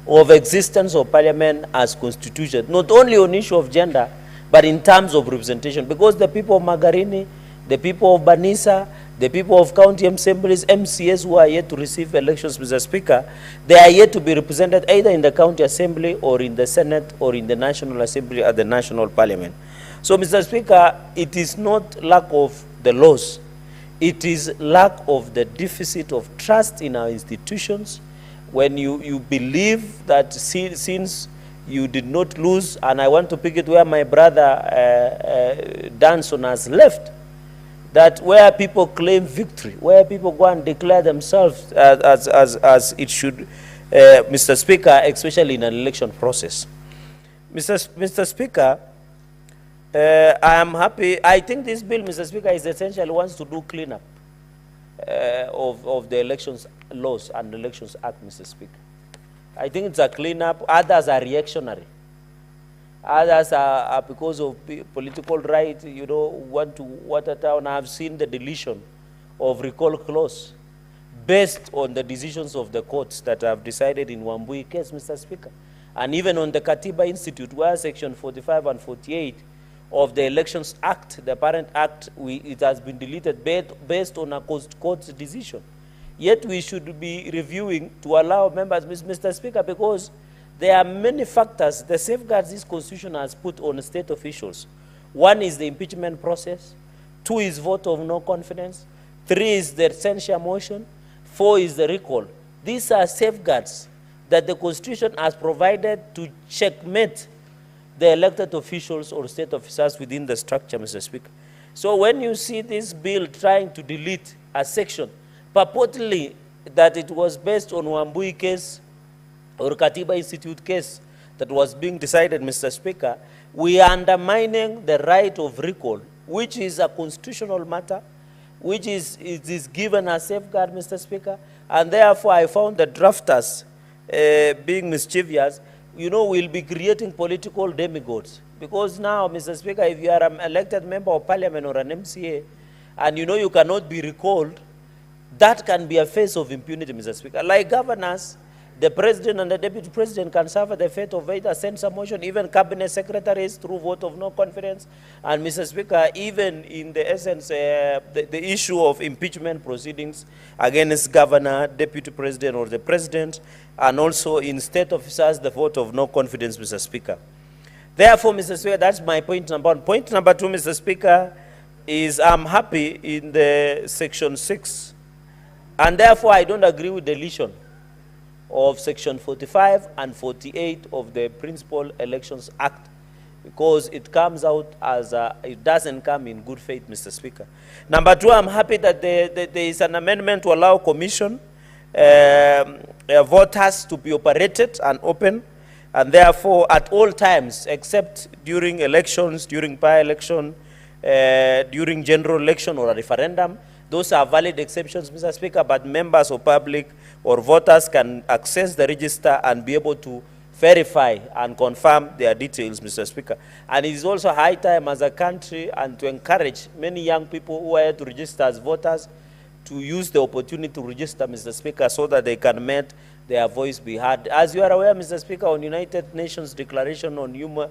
of existence of parliament as constitution, not only on issue of gender, but in terms of representation. Because the people of Magarini, the people of Banisa, the people of county assemblies, MCS who are yet to receive elections, Mr. Speaker, they are yet to be represented either in the county assembly or in the Senate or in the National Assembly or the National Parliament. So, Mr. Speaker, it is not lack of the laws. It is lack of the deficit of trust in our institutions. When you believe that since you did not lose, and I want to pick it where my brother Danson has left, that where people claim victory, where people go and declare themselves as it should, Mr. Speaker, especially in an election process. Mr. Speaker, I am happy. I think this bill, Mr. Speaker, is essentially wants to do cleanup of the elections laws and elections act, Mr. Speaker. I think it's a cleanup. Others are reactionary. Others are because of political right, you know, want to water down. I've seen the deletion of recall clause based on the decisions of the courts that have decided in Wambui case, Mr. Speaker. And even on the Katiba Institute, where section 45 and 48 of the Elections Act, the parent act, it has been deleted based on a court's decision. Yet we should be reviewing to allow members, Mr. Speaker, because there are many factors, the safeguards this constitution has put on state officials. One is the impeachment process. 2 is vote of no confidence. 3 is the censure motion. 4 is the recall. These are safeguards that the constitution has provided to checkmate the elected officials or state officers within the structure, Mr. Speaker. So when you see this bill trying to delete a section, purportedly that it was based on Wambui case or Katiba Institute case that was being decided, Mr. Speaker, we are undermining the right of recall, which is a constitutional matter, which is given a safeguard, Mr. Speaker, and therefore I found the drafters being mischievous. You know, we'll be creating political demigods. Because now, Mr. Speaker, if you are an elected member of parliament or an MCA, and you know you cannot be recalled, that can be a face of impunity, Mr. Speaker. Like governors, the president and the deputy president can suffer the fate of either censure motion, even cabinet secretaries through vote of no confidence. And Mr. Speaker, even in the essence, the issue of impeachment proceedings against governor, deputy president, or the president, and also in state officers, the vote of no confidence, Mr. Speaker. Therefore, Mr. Speaker, that's my point number 1. Point number 2, Mr. Speaker, is I'm happy in the section 6, and therefore I don't agree with deletion of section 45 and 48 of the Principal Elections Act, because it comes out as it doesn't come in good faith, Mr. Speaker. Number 2, I'm happy that there is an amendment to allow commission voters to be operated and open, and therefore at all times except during elections, during by-election, during general election or a referendum. Those are valid exceptions, Mr. Speaker, but members of public or voters can access the register and be able to verify and confirm their details, Mr. Speaker. And it is also high time as a country and to encourage many young people who are here to register as voters to use the opportunity to register, Mr. Speaker, so that they can make their voice be heard. As you are aware, Mr. Speaker, on United Nations Declaration on Human,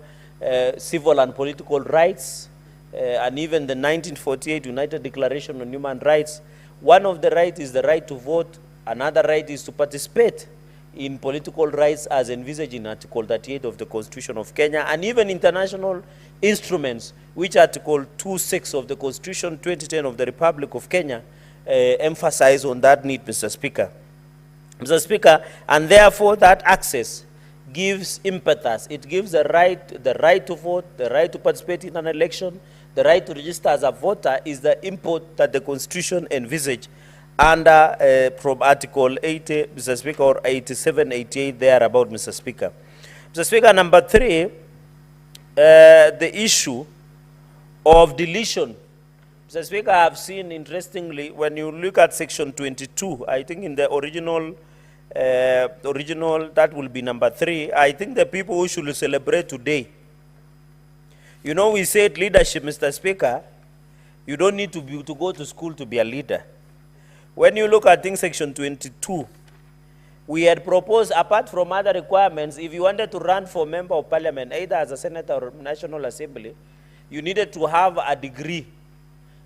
Civil and Political Rights, and even the 1948 United Declaration on Human Rights, one of the rights is the right to vote, another right is to participate in political rights as envisaged in Article 38 of the Constitution of Kenya, and even international instruments, which Article 26 of the Constitution 2010 of the Republic of Kenya emphasize on that need, Mr. Speaker. Mr. Speaker, and therefore that access gives impetus. It gives the right to vote, the right to participate in an election, the right to register as a voter is the import that the Constitution envisaged under from Article 80, Mr. Speaker, or 87, 88 thereabout, Mr. Speaker. Mr. Speaker, number 3, the issue of deletion. Mr. Speaker, I have seen, interestingly, when you look at section 22, I think in the original, that will be number 3, I think the people who should celebrate today, you know, we said leadership, Mr. Speaker, you don't need to go to school to be a leader. When you look at things section 22, we had proposed, apart from other requirements, if you wanted to run for member of parliament, either as a senator or National Assembly, you needed to have a degree.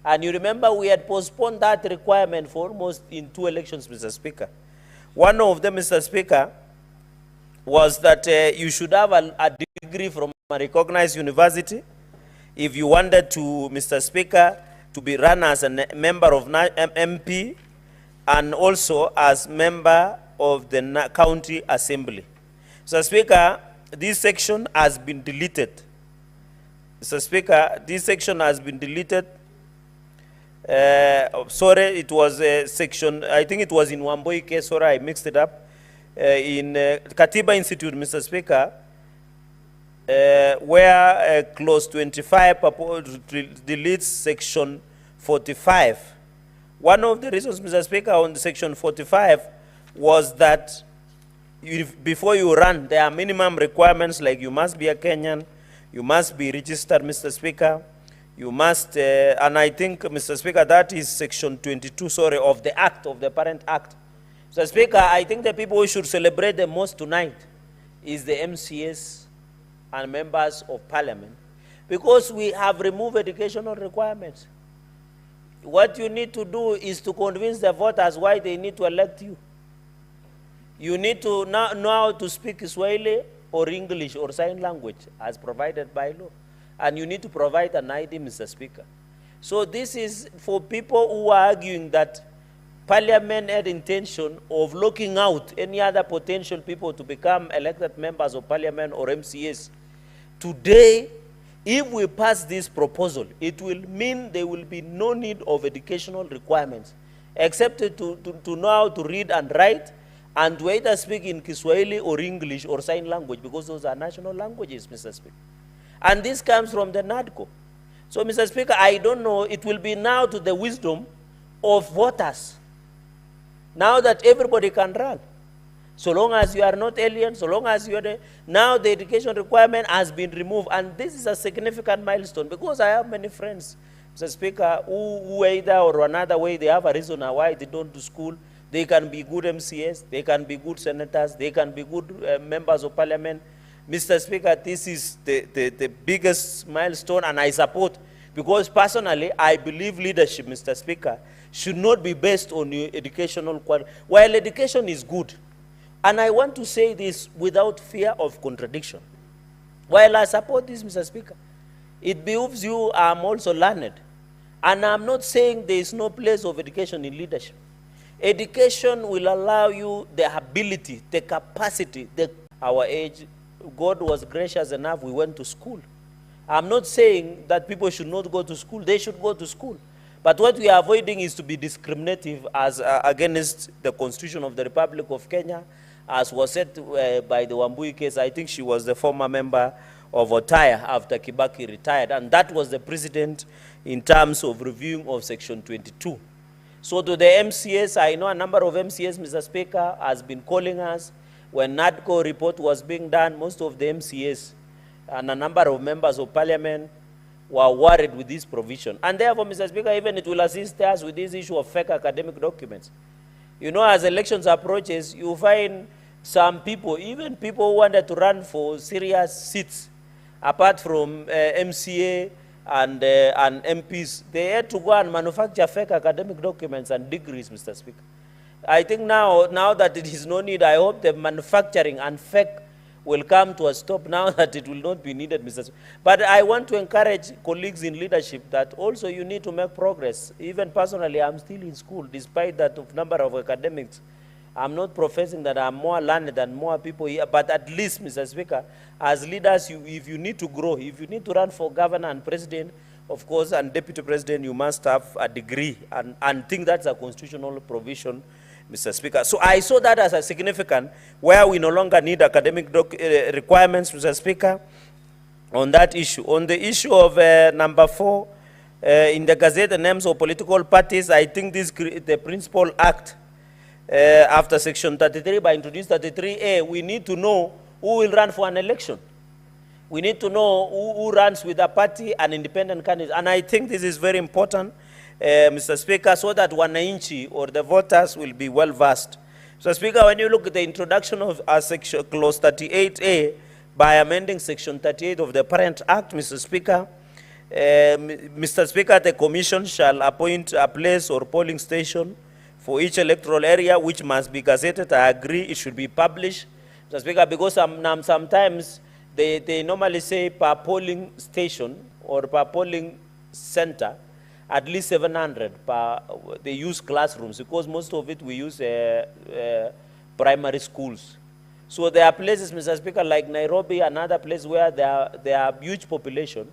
And you remember we had postponed that requirement for almost in 2 elections, Mr. Speaker. One of them, Mr. Speaker, was that you should have a degree from a recognized university if you wanted to, Mr. Speaker, to be run as a member of MP and also as member of the county assembly. Mr. Speaker, this section has been deleted. Mr. Speaker, this section has been deleted. Sorry, it was a section, I think it was in Wamboi case, sorry, I mixed it up. In Katiba Institute, Mr. Speaker, where clause 25 deletes section 45. One of the reasons, Mr. Speaker, on section 45 was that before you run, there are minimum requirements like you must be a Kenyan, you must be registered, Mr. Speaker, you must, and I think, Mr. Speaker, that is section 22, sorry, of the Act, of the Parent Act. Mr. Speaker, I think the people who should celebrate the most tonight is the MCAs and members of parliament, because we have removed educational requirements. What you need to do is to convince the voters why they need to elect you. You need to know how to speak Swahili or English or sign language as provided by law. And you need to provide an ID, Mr. Speaker. So this is for people who are arguing that Parliament had intention of locking out any other potential people to become elected members of Parliament or MCAs. Today, if we pass this proposal, it will mean there will be no need of educational requirements, except to know how to read and write, and to either speak in Kiswahili or English or sign language, because those are national languages, Mr. Speaker. And this comes from the NADCO. So, Mr. Speaker, I don't know, it will be now to the wisdom of voters, now that everybody can run. So long as you are not alien, so long as you are now the education requirement has been removed, and this is a significant milestone, because I have many friends, Mr. Speaker, who either or another way, they have a reason why they don't do school. They can be good MCAs, they can be good senators, they can be good members of parliament. Mr. Speaker, this is the biggest milestone, and I support, because personally, I believe leadership, Mr. Speaker, should not be based on your educational quality. While education is good, and I want to say this without fear of contradiction, while I support this, Mr. Speaker, it behooves you, I'm also learned, and I'm not saying there is no place of education in leadership. Education will allow you the ability, the capacity, our age, God was gracious enough, we went to school. I'm not saying that people should not go to school, they should go to school. But what we are avoiding is to be discriminative as against the Constitution of the Republic of Kenya, as was said by the Wambui case. I think she was the former member of Otaya after Kibaki retired, and that was the precedent in terms of reviewing of Section 22. So to the MCAs, I know a number of MCAs, Mr. Speaker, has been calling us. When NADCO report was being done, most of the MCAs and a number of members of parliament were worried with this provision. And therefore, Mr. Speaker, even it will assist us with this issue of fake academic documents. You know, as elections approaches, you find some people, even people who wanted to run for serious seats, apart from MCA and MPs, they had to go and manufacture fake academic documents and degrees, Mr. Speaker. I think now that it is no need, I hope the manufacturing and fake will come to a stop now that it will not be needed, Mr. Speaker. But I want to encourage colleagues in leadership that also you need to make progress. Even personally, I'm still in school, despite that number of academics. I'm not professing that I'm more learned than more people here, but at least, Mr. Speaker, as leaders, if you need to grow, if you need to run for governor and president, of course, and deputy president, you must have a degree, and think that's a constitutional provision, Mr. Speaker. So I saw that as a significant, where we no longer need academic requirements, Mr. Speaker, on that issue. On the issue of number 4, in the Gazette, the names of political parties, I think this the principal act after Section 33, by introducing 33A, we need to know who will run for an election. We need to know who runs with a party and independent candidates. And I think this is very important, Mr. Speaker, so that wananchi or the voters will be well versed. Mr. Speaker, when you look at the introduction of section clause 38A by amending Section 38 of the parent act, Mr. Speaker, the Commission shall appoint a place or polling station for each electoral area, which must be gazetted. I agree it should be published, Mr. Speaker, because sometimes they normally say per polling station or per polling center, at least 700 per, they use classrooms, because most of it we use primary schools. So there are places, Mr. Speaker, like Nairobi, another place where there are huge population.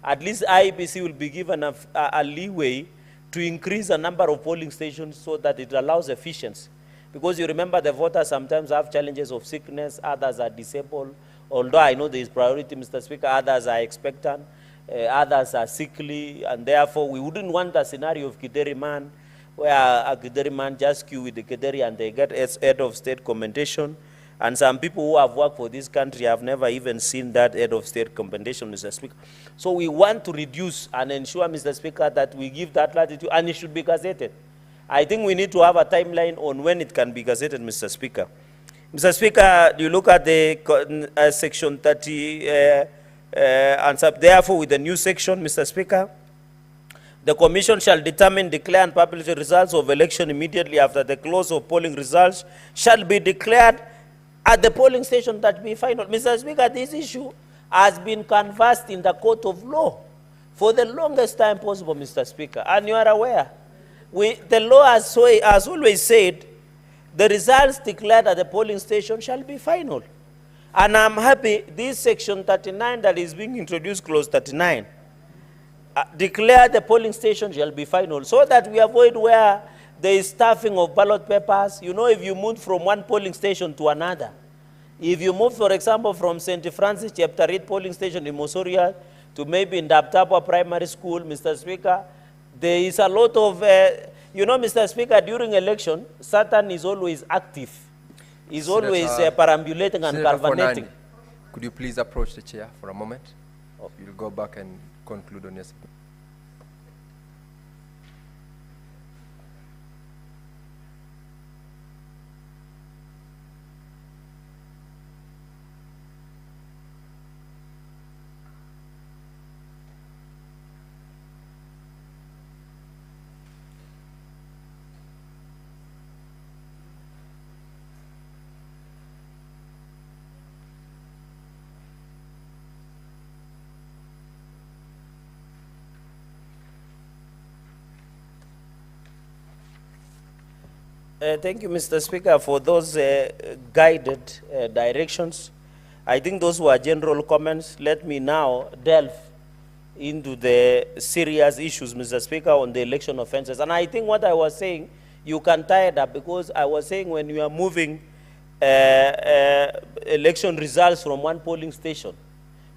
At least IEBC will be given a leeway to increase the number of polling stations so that it allows efficiency. Because you remember the voters sometimes have challenges of sickness, others are disabled. Although I know there is priority, Mr. Speaker, others are expectant, others are sickly, and therefore we wouldn't want a scenario of Kideri man, where a Kideri man just queue with the Kideri and they get head of state commendation. And some people who have worked for this country have never even seen that head of state commendation, Mr. Speaker. So we want to reduce and ensure, Mr. Speaker, that we give that latitude, and it should be gazetted. I think we need to have a timeline on when it can be gazetted, Mr. Speaker. Mr. Speaker, you look at the Section 30, and therefore with the new section, Mr. Speaker, the Commission shall determine, declare, and publish the results of election immediately after the close of polling results shall be declared at the polling station that be final. Mr. Speaker, this issue has been canvassed in the court of law for the longest time possible, Mr. Speaker, and you are aware. The law has always said the results declared at the polling station shall be final. And I'm happy this Section 39 that is being introduced, Clause 39, declare the polling station shall be final, so that we avoid where there is stuffing of ballot papers. You know, if you move from one polling station to another, if you move, for example, from St. Francis Chapter 8 polling station in Mosoria to maybe in Daptapa Primary School, Mr. Speaker, there is a lot of, you know, Mr. Speaker, during election, Satan is always active. He's always perambulating and carbonating. Could you please approach the chair for a moment? You'll go back and conclude on your statement. Thank you, Mr. Speaker, for those guided directions. I think those were general comments. Let me now delve into the serious issues, Mr. Speaker, on the election offenses. And I think what I was saying, you can tie it up, because I was saying when you are moving election results from one polling station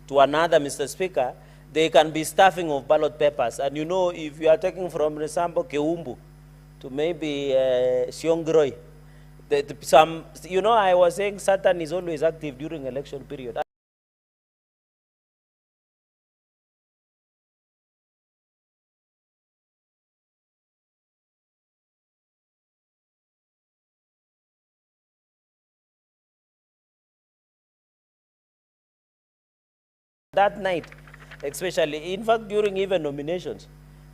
to another, Mr. Speaker, there can be stuffing of ballot papers. And you know, if you are taking from Resambo Keumbu to maybe Siongroi, you know, I was saying Satan is always active during election period. That night, especially, in fact, during even nominations,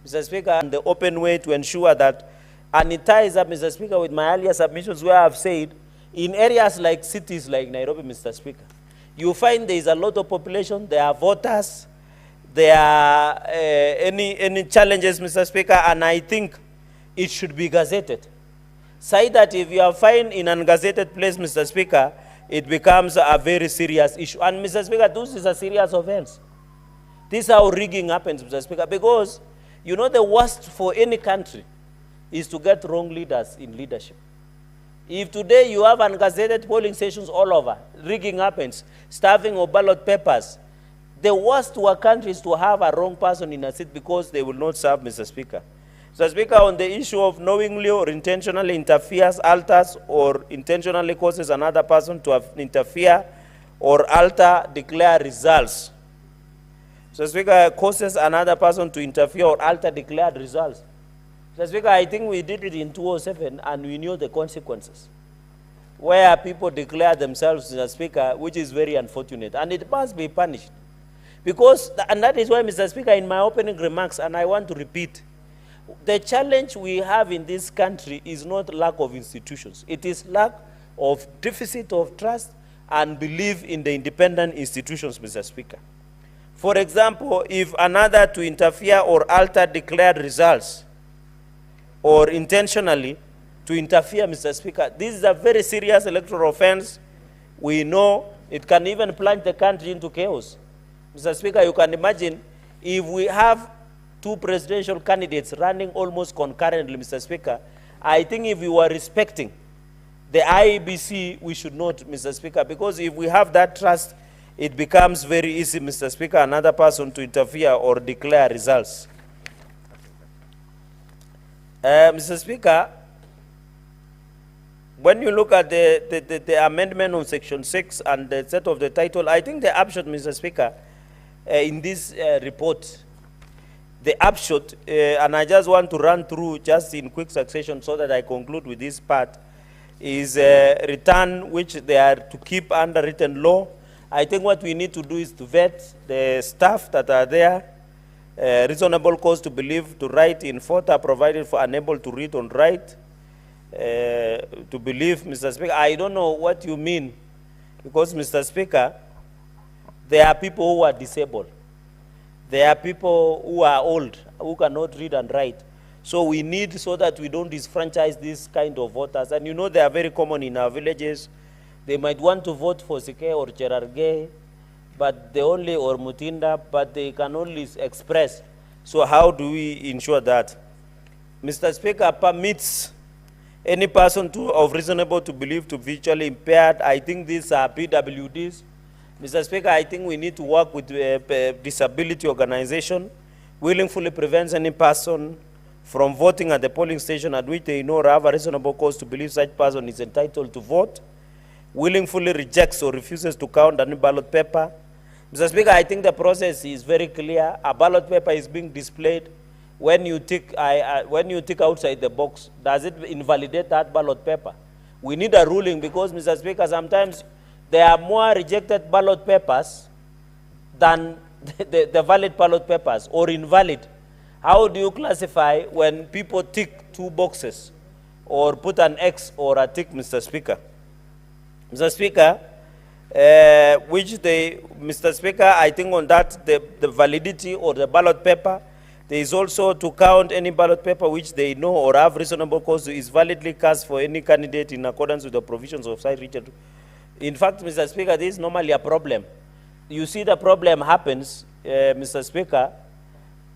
Mr. Speaker, and the open way to ensure that, and it ties up, Mr. Speaker, with my earlier submissions where I've said, in areas like cities like Nairobi, Mr. Speaker, you find there is a lot of population, there are voters, there are any challenges, Mr. Speaker, and I think it should be gazetted. Say that if you are found in an ungazetted place, Mr. Speaker, it becomes a very serious issue. And Mr. Speaker, this is a serious offense. This is how rigging happens, Mr. Speaker, because you know the worst for any country is to get wrong leaders in leadership. If today you have ungazetted polling stations all over, rigging happens, stuffing of ballot papers, the worst to a country is to have a wrong person in a seat because they will not serve, Mr. Speaker. Mr. Speaker, on the issue of knowingly or intentionally interferes, alters, or intentionally causes another person to interfere or alter, declare results. Mr. Speaker, causes another person to interfere or alter declared results. Mr. Speaker, I think we did it in 2007 and we knew the consequences, where people declare themselves, Mr. Speaker, which is very unfortunate, and it must be punished. Because, and that is why, Mr. Speaker, in my opening remarks, and I want to repeat, the challenge we have in this country is not lack of institutions. It is lack of deficit of trust and belief in the independent institutions, Mr. Speaker. For example, if another to interfere or alter declared results or intentionally to interfere, Mr. Speaker, this is a very serious electoral offense. We know it can even plunge the country into chaos. Mr. Speaker, you can imagine if we have two presidential candidates running almost concurrently, Mr. Speaker, I think if we were respecting the IEBC, we should not, Mr. Speaker, because if we have that trust, it becomes very easy, Mr. Speaker, another person to interfere or declare results. Mr. Speaker, when you look at the amendment on Section 6 and the set of the title, I think the upshot, Mr. Speaker, in this report, the upshot, and I just want to run through just in quick succession so that I conclude with this part, is a return which they are to keep under written law. I think what we need to do is to vet the staff that are there, reasonable cause to believe to write in fault are provided for unable to read or write, to believe, Mr. Speaker. I don't know what you mean, because, Mr. Speaker, there are people who are disabled. There are people who are old, who cannot read and write. So we need, so that we don't disfranchise these kind of voters. And you know they are very common in our villages. They might want to vote for Sike or Cherargei, but they only, or Mutinda, but they can only express. So how do we ensure that? Mr. Speaker, permits any person of reasonable to believe to visually impaired. I think these are PWDs. Mr. Speaker, I think we need to work with disability organization, willingly prevents any person from voting at the polling station at which they know or have a reasonable cause to believe such person is entitled to vote, willingly rejects or refuses to count any ballot paper. Mr. Speaker, I think the process is very clear. A ballot paper is being displayed. When you tick outside the box, does it invalidate that ballot paper? We need a ruling because, Mr. Speaker, sometimes there are more rejected ballot papers than the valid ballot papers, or invalid. How do you classify when people tick two boxes or put an X or a tick, Mr. Speaker? Mr. Speaker, Mr. Speaker, I think on that, the validity or the ballot paper, there is also to count any ballot paper which they know or have reasonable cause is validly cast for any candidate in accordance with the provisions of site region. In fact, Mr. Speaker, this is normally a problem. You see the problem happens, Mr. Speaker,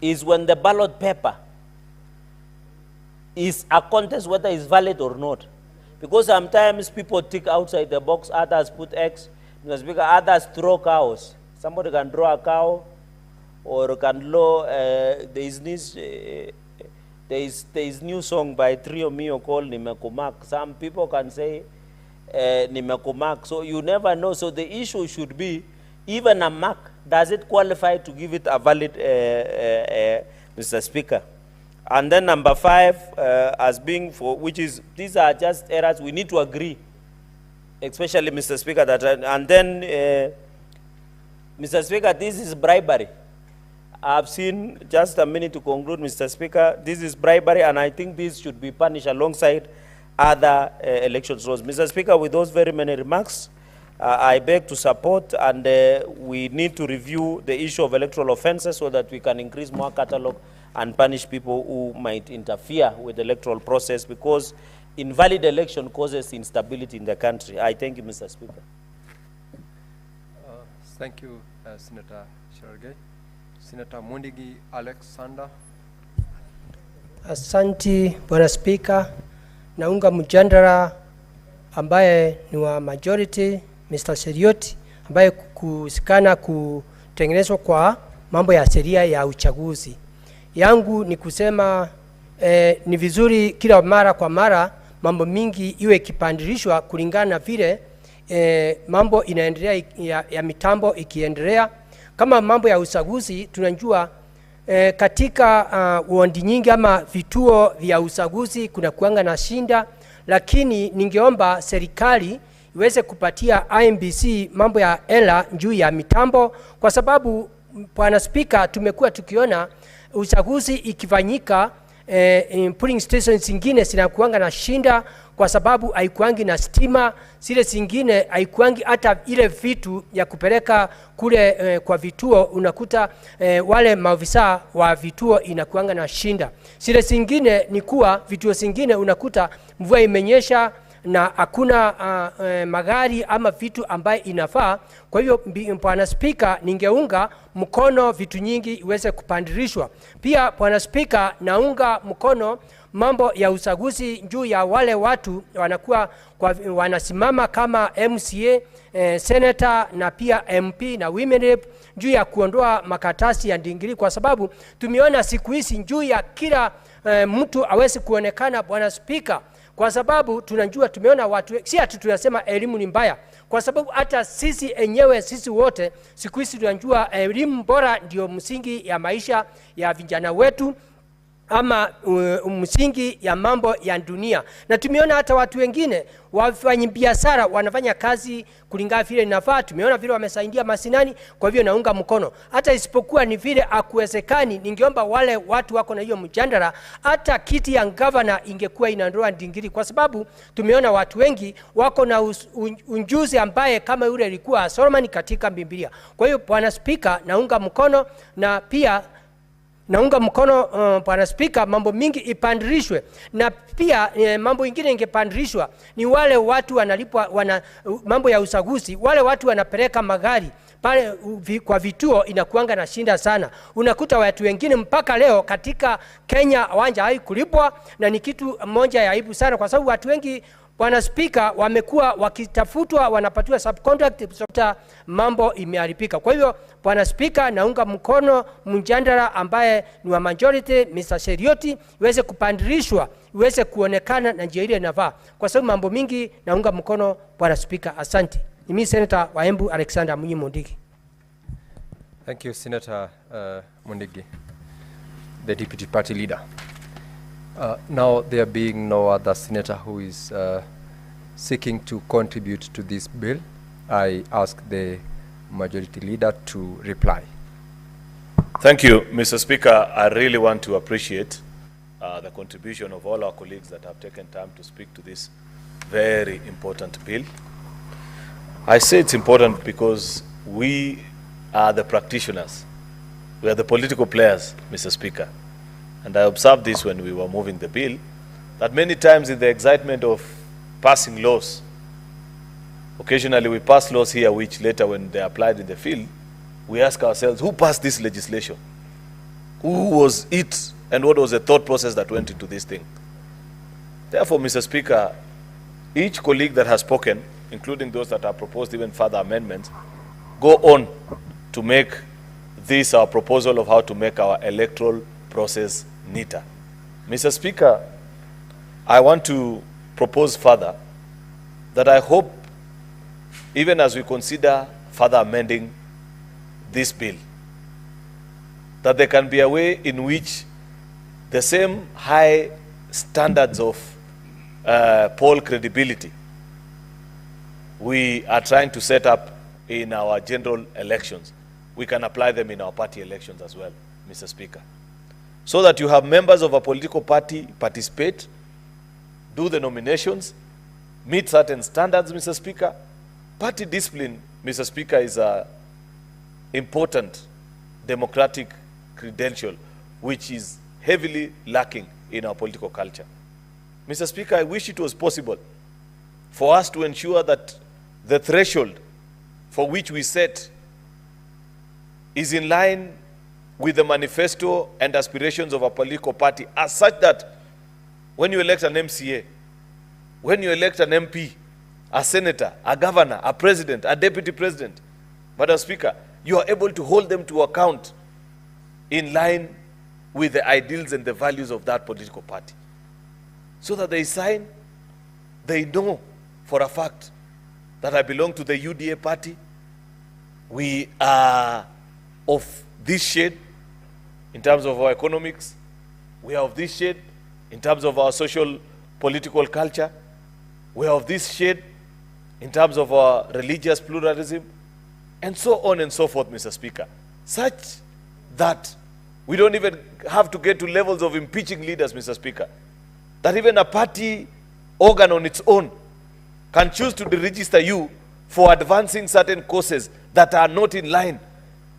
is when the ballot paper is a contest whether it's valid or not. Because sometimes people tick outside the box, others put X, Mr. Speaker, others throw cows. Somebody can draw a cow or can law, there is this, there is new song by Trio Mio called Nimekumak. Some people can say Nimekumak. So you never know. So the issue should be, even a mark, does it qualify to give it a valid, Mr. Speaker? And then number 5, as being for, which is, these are just errors, we need to agree, especially, Mr. Speaker, that, and then, Mr. Speaker, this is bribery. I've seen, just a minute to conclude, Mr. Speaker, this is bribery, and I think this should be punished alongside other election laws. Mr. Speaker, with those very many remarks, I beg to support, and we need to review the issue of electoral offenses so that we can increase more catalog and punish people who might interfere with the electoral process, because invalid election causes instability in the country. I thank you, Mr. Speaker. Thank you, Senator Cherargei. Senator Mundigi Alexander. Asanti, Bwana Speaker. Naunga mjadala ambaye ni wa majority, Mr. Serioti, ambaye kusikana kutengenezwa kwa mambo ya sheria ya uchaguzi. Yangu ni kusema ni vizuri kila mara kwa mara mambo mingi iwe kipandirishwa kulingana na vile mambo inaendelea ya mitambo ikiendelea. Kama mambo ya uchaguzi tunajua katika wodi nyingi ama vituo vya uchaguzi kuna kuanga na shinda, lakini ningeomba serikali iweze kupatia IMBC mambo ya hela juu ya mitambo, kwa sababu Bwana Speaker, tumekuwa tukiona uchaguzi ikifanyika polling stations zingine zinakuanga na shinda kwa sababu haikuangi na stima, zile zingine haikuangi hata ile vitu ya kupeleka kule kwa vituo, unakuta wale maafisa wa vituo inakuanga na shinda. Zile zingine ni kuwa vituo zingine unakuta mvua imenyesha na hakuna magari ama vitu ambaye inafaa. Kwa hivyo Bwana Speaker, ningeunga mkono vitu nyingi iweze kupandirishwa. Pia Bwana Speaker, naunga mkono mambo ya uchaguzi juu ya wale watu wanakuwa wanasimama kama MCA, senator na pia MP na women rep, juu ya kuondoa makatasi ya ndingiri, kwa sababu tumeona siku hizi juu ya kila mtu aweze kuonekana, Bwana Speaker, kwa sababu tunajua, tumeona watu, si ati tunasema elimu ni mbaya, kwa sababu hata sisi enyewe sisi wote siku hizi tunajua elimu bora ndio msingi ya maisha ya vijana wetu ama msingi ya mambo ya dunia. Na tumeona hata watu wengine wafanya biashara wanafanya kazi kulingana vile inafaa. Tumeona vile wamesaidia masinani, kwa hivyo naunga mkono. Hata isipokuwa ni vile akuwezekani, ningeomba wale watu wako na hiyo mjadala, hata kiti ya governor ingekuwa inaondoa ndingiri, kwa sababu tumeona watu wengi wako na unjuzi ambaye kama yule alikuwa Solomon katika Biblia. Kwa hiyo Bwana Speaker, naunga mkono, na pia naunga mkono Bwana Speaker, mambo mingi ipandirishwe, na pia mambo ingine ingepandirishwa ni wale watu wanalipwa mambo ya uchaguzi, wale watu wanapeleka magari pale kwa vituo inakuanga na shinda sana. Unakuta watu wengine mpaka leo katika Kenya hawajawahi kulipwa, na ni kitu moja ya aibu sana, kwa sababu watu wengi Bwana Speaker wamekuwa wakitafutwa, wanapatiwa subcontract, mambo imeharibika. Kwa hivyo Bwana Speaker, naunga mkono mjadala ambaye ni wa majority, Mr. Serioti, iweze kupandirishwa, iweze kuonekana na njia ile inafaa, kwa sababu mambo mingi naunga mkono Bwana Speaker. Asante. Ni mimi Senator wa Embu Alexander Mundigi. Thank you, Senator Mundigi, the Deputy Party Leader. Now, there being no other senator who is seeking to contribute to this bill, I ask the Majority Leader to reply. Thank you, Mr. Speaker. I really want to appreciate the contribution of all our colleagues that have taken time to speak to this very important bill. I say it's important because we are the practitioners. We are the political players, Mr. Speaker. And I observed this when we were moving the bill, that many times in the excitement of passing laws, occasionally we pass laws here which later when they are applied in the field, we ask ourselves, who passed this legislation? Who was it, and what was the thought process that went into this thing? Therefore, Mr. Speaker, each colleague that has spoken, including those that have proposed even further amendments, go on to make this our proposal of how to make our electoral process neater. Mr. Speaker, I want to propose further that I hope, even as we consider further amending this bill, that there can be a way in which the same high standards of poll credibility we are trying to set up in our general elections, we can apply them in our party elections as well, Mr. Speaker. So that you have members of a political party participate, do the nominations, meet certain standards, Mr. Speaker. Party discipline, Mr. Speaker, is an important democratic credential which is heavily lacking in our political culture. Mr. Speaker, I wish it was possible for us to ensure that the threshold for which we set is in line with the manifesto and aspirations of a political party, as such that when you elect an MCA, when you elect an MP, a senator, a governor, a president, a deputy president, Madam Speaker, you are able to hold them to account in line with the ideals and the values of that political party. So that they sign, they know for a fact that I belong to the UDA party. We are of this shade in terms of our economics. We are of this shade in terms of our social political culture. We are of this shade in terms of our religious pluralism, and so on and so forth, Mr. Speaker, such that we don't even have to get to levels of impeaching leaders, Mr. Speaker, that even a party organ on its own can choose to deregister you for advancing certain causes that are not in line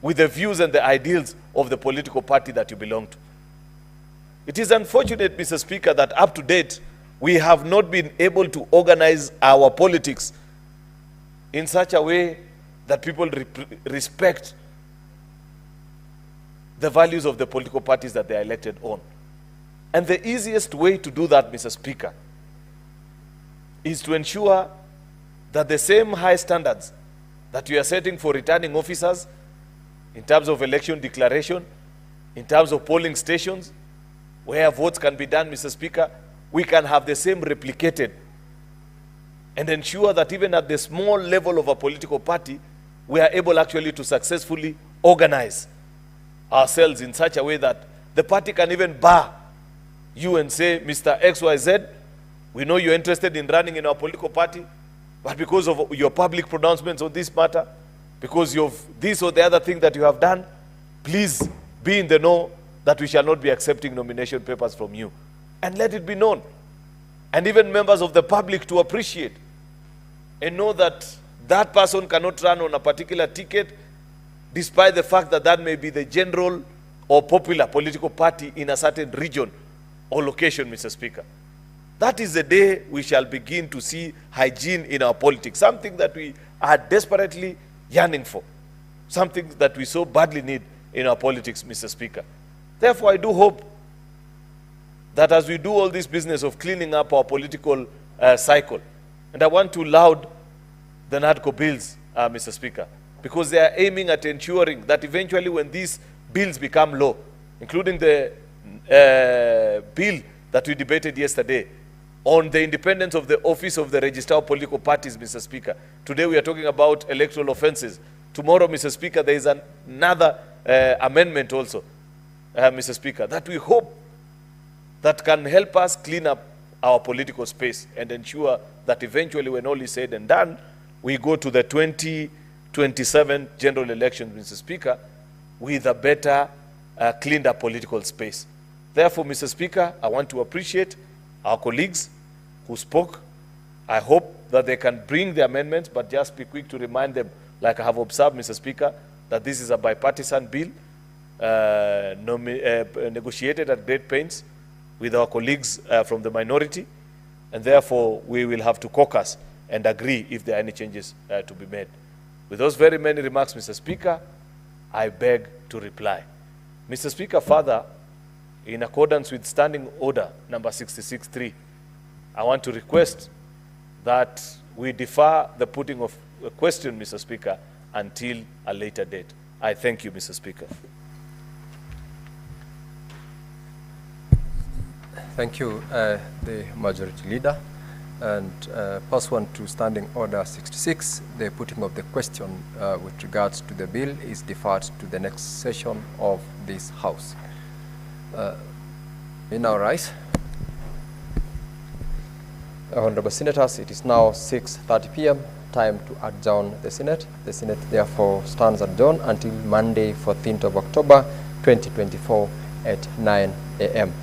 with the views and the ideals of the political party that you belong to. It is unfortunate, Mr. Speaker, that up to date, we have not been able to organize our politics in such a way that people respect the values of the political parties that they are elected on. And the easiest way to do that, Mr. Speaker, is to ensure that the same high standards that we are setting for returning officers in terms of election declaration, in terms of polling stations, where votes can be done, Mr. Speaker, we can have the same replicated and ensure that even at the small level of a political party, we are able actually to successfully organize ourselves in such a way that the party can even bar you and say, Mr. XYZ, we know you're interested in running in our political party, but because of your public pronouncements on this matter, because of this or the other thing that you have done, please be in the know that we shall not be accepting nomination papers from you. And let it be known. And even members of the public to appreciate and know that that person cannot run on a particular ticket, despite the fact that that may be the general or popular political party in a certain region or location, Mr. Speaker. That is the day we shall begin to see hygiene in our politics, something that we are desperately yearning for, something that we so badly need in our politics, Mr. Speaker. Therefore, I do hope that as we do all this business of cleaning up our political cycle, and I want to laud the NADCO bills, Mr. Speaker, because they are aiming at ensuring that eventually when these bills become law, including the bill that we debated yesterday on the independence of the office of the Registrar of Political Parties, Mr. Speaker. Today we are talking about electoral offenses. Tomorrow, Mr. Speaker, there is another amendment also, Mr. Speaker, that we hope that can help us clean up our political space and ensure that eventually when all is said and done, we go to the 2027 general elections, Mr. Speaker, with a better cleaned up political space. Therefore, Mr. Speaker, I want to appreciate our colleagues who spoke. I hope that they can bring the amendments, but just be quick to remind them, like I have observed, Mr. Speaker, that this is a bipartisan bill negotiated at great pains with our colleagues from the minority, and therefore we will have to caucus and agree if there are any changes to be made. With those very many remarks, Mr. Speaker, I beg to reply. Mr. Speaker, further, in accordance with Standing Order number 66.3, I want to request that we defer the putting of a question, Mr. Speaker, until a later date. I thank you, Mr. Speaker. Thank you, the Majority Leader. And pursuant to Standing Order 66, the putting of the question with regards to the bill is deferred to the next session of this House. We now rise. Honorable Senators, it is now 6:30 p.m. Time to adjourn the Senate. The Senate therefore stands adjourned until Monday, 14th of October, 2024 at 9 a.m.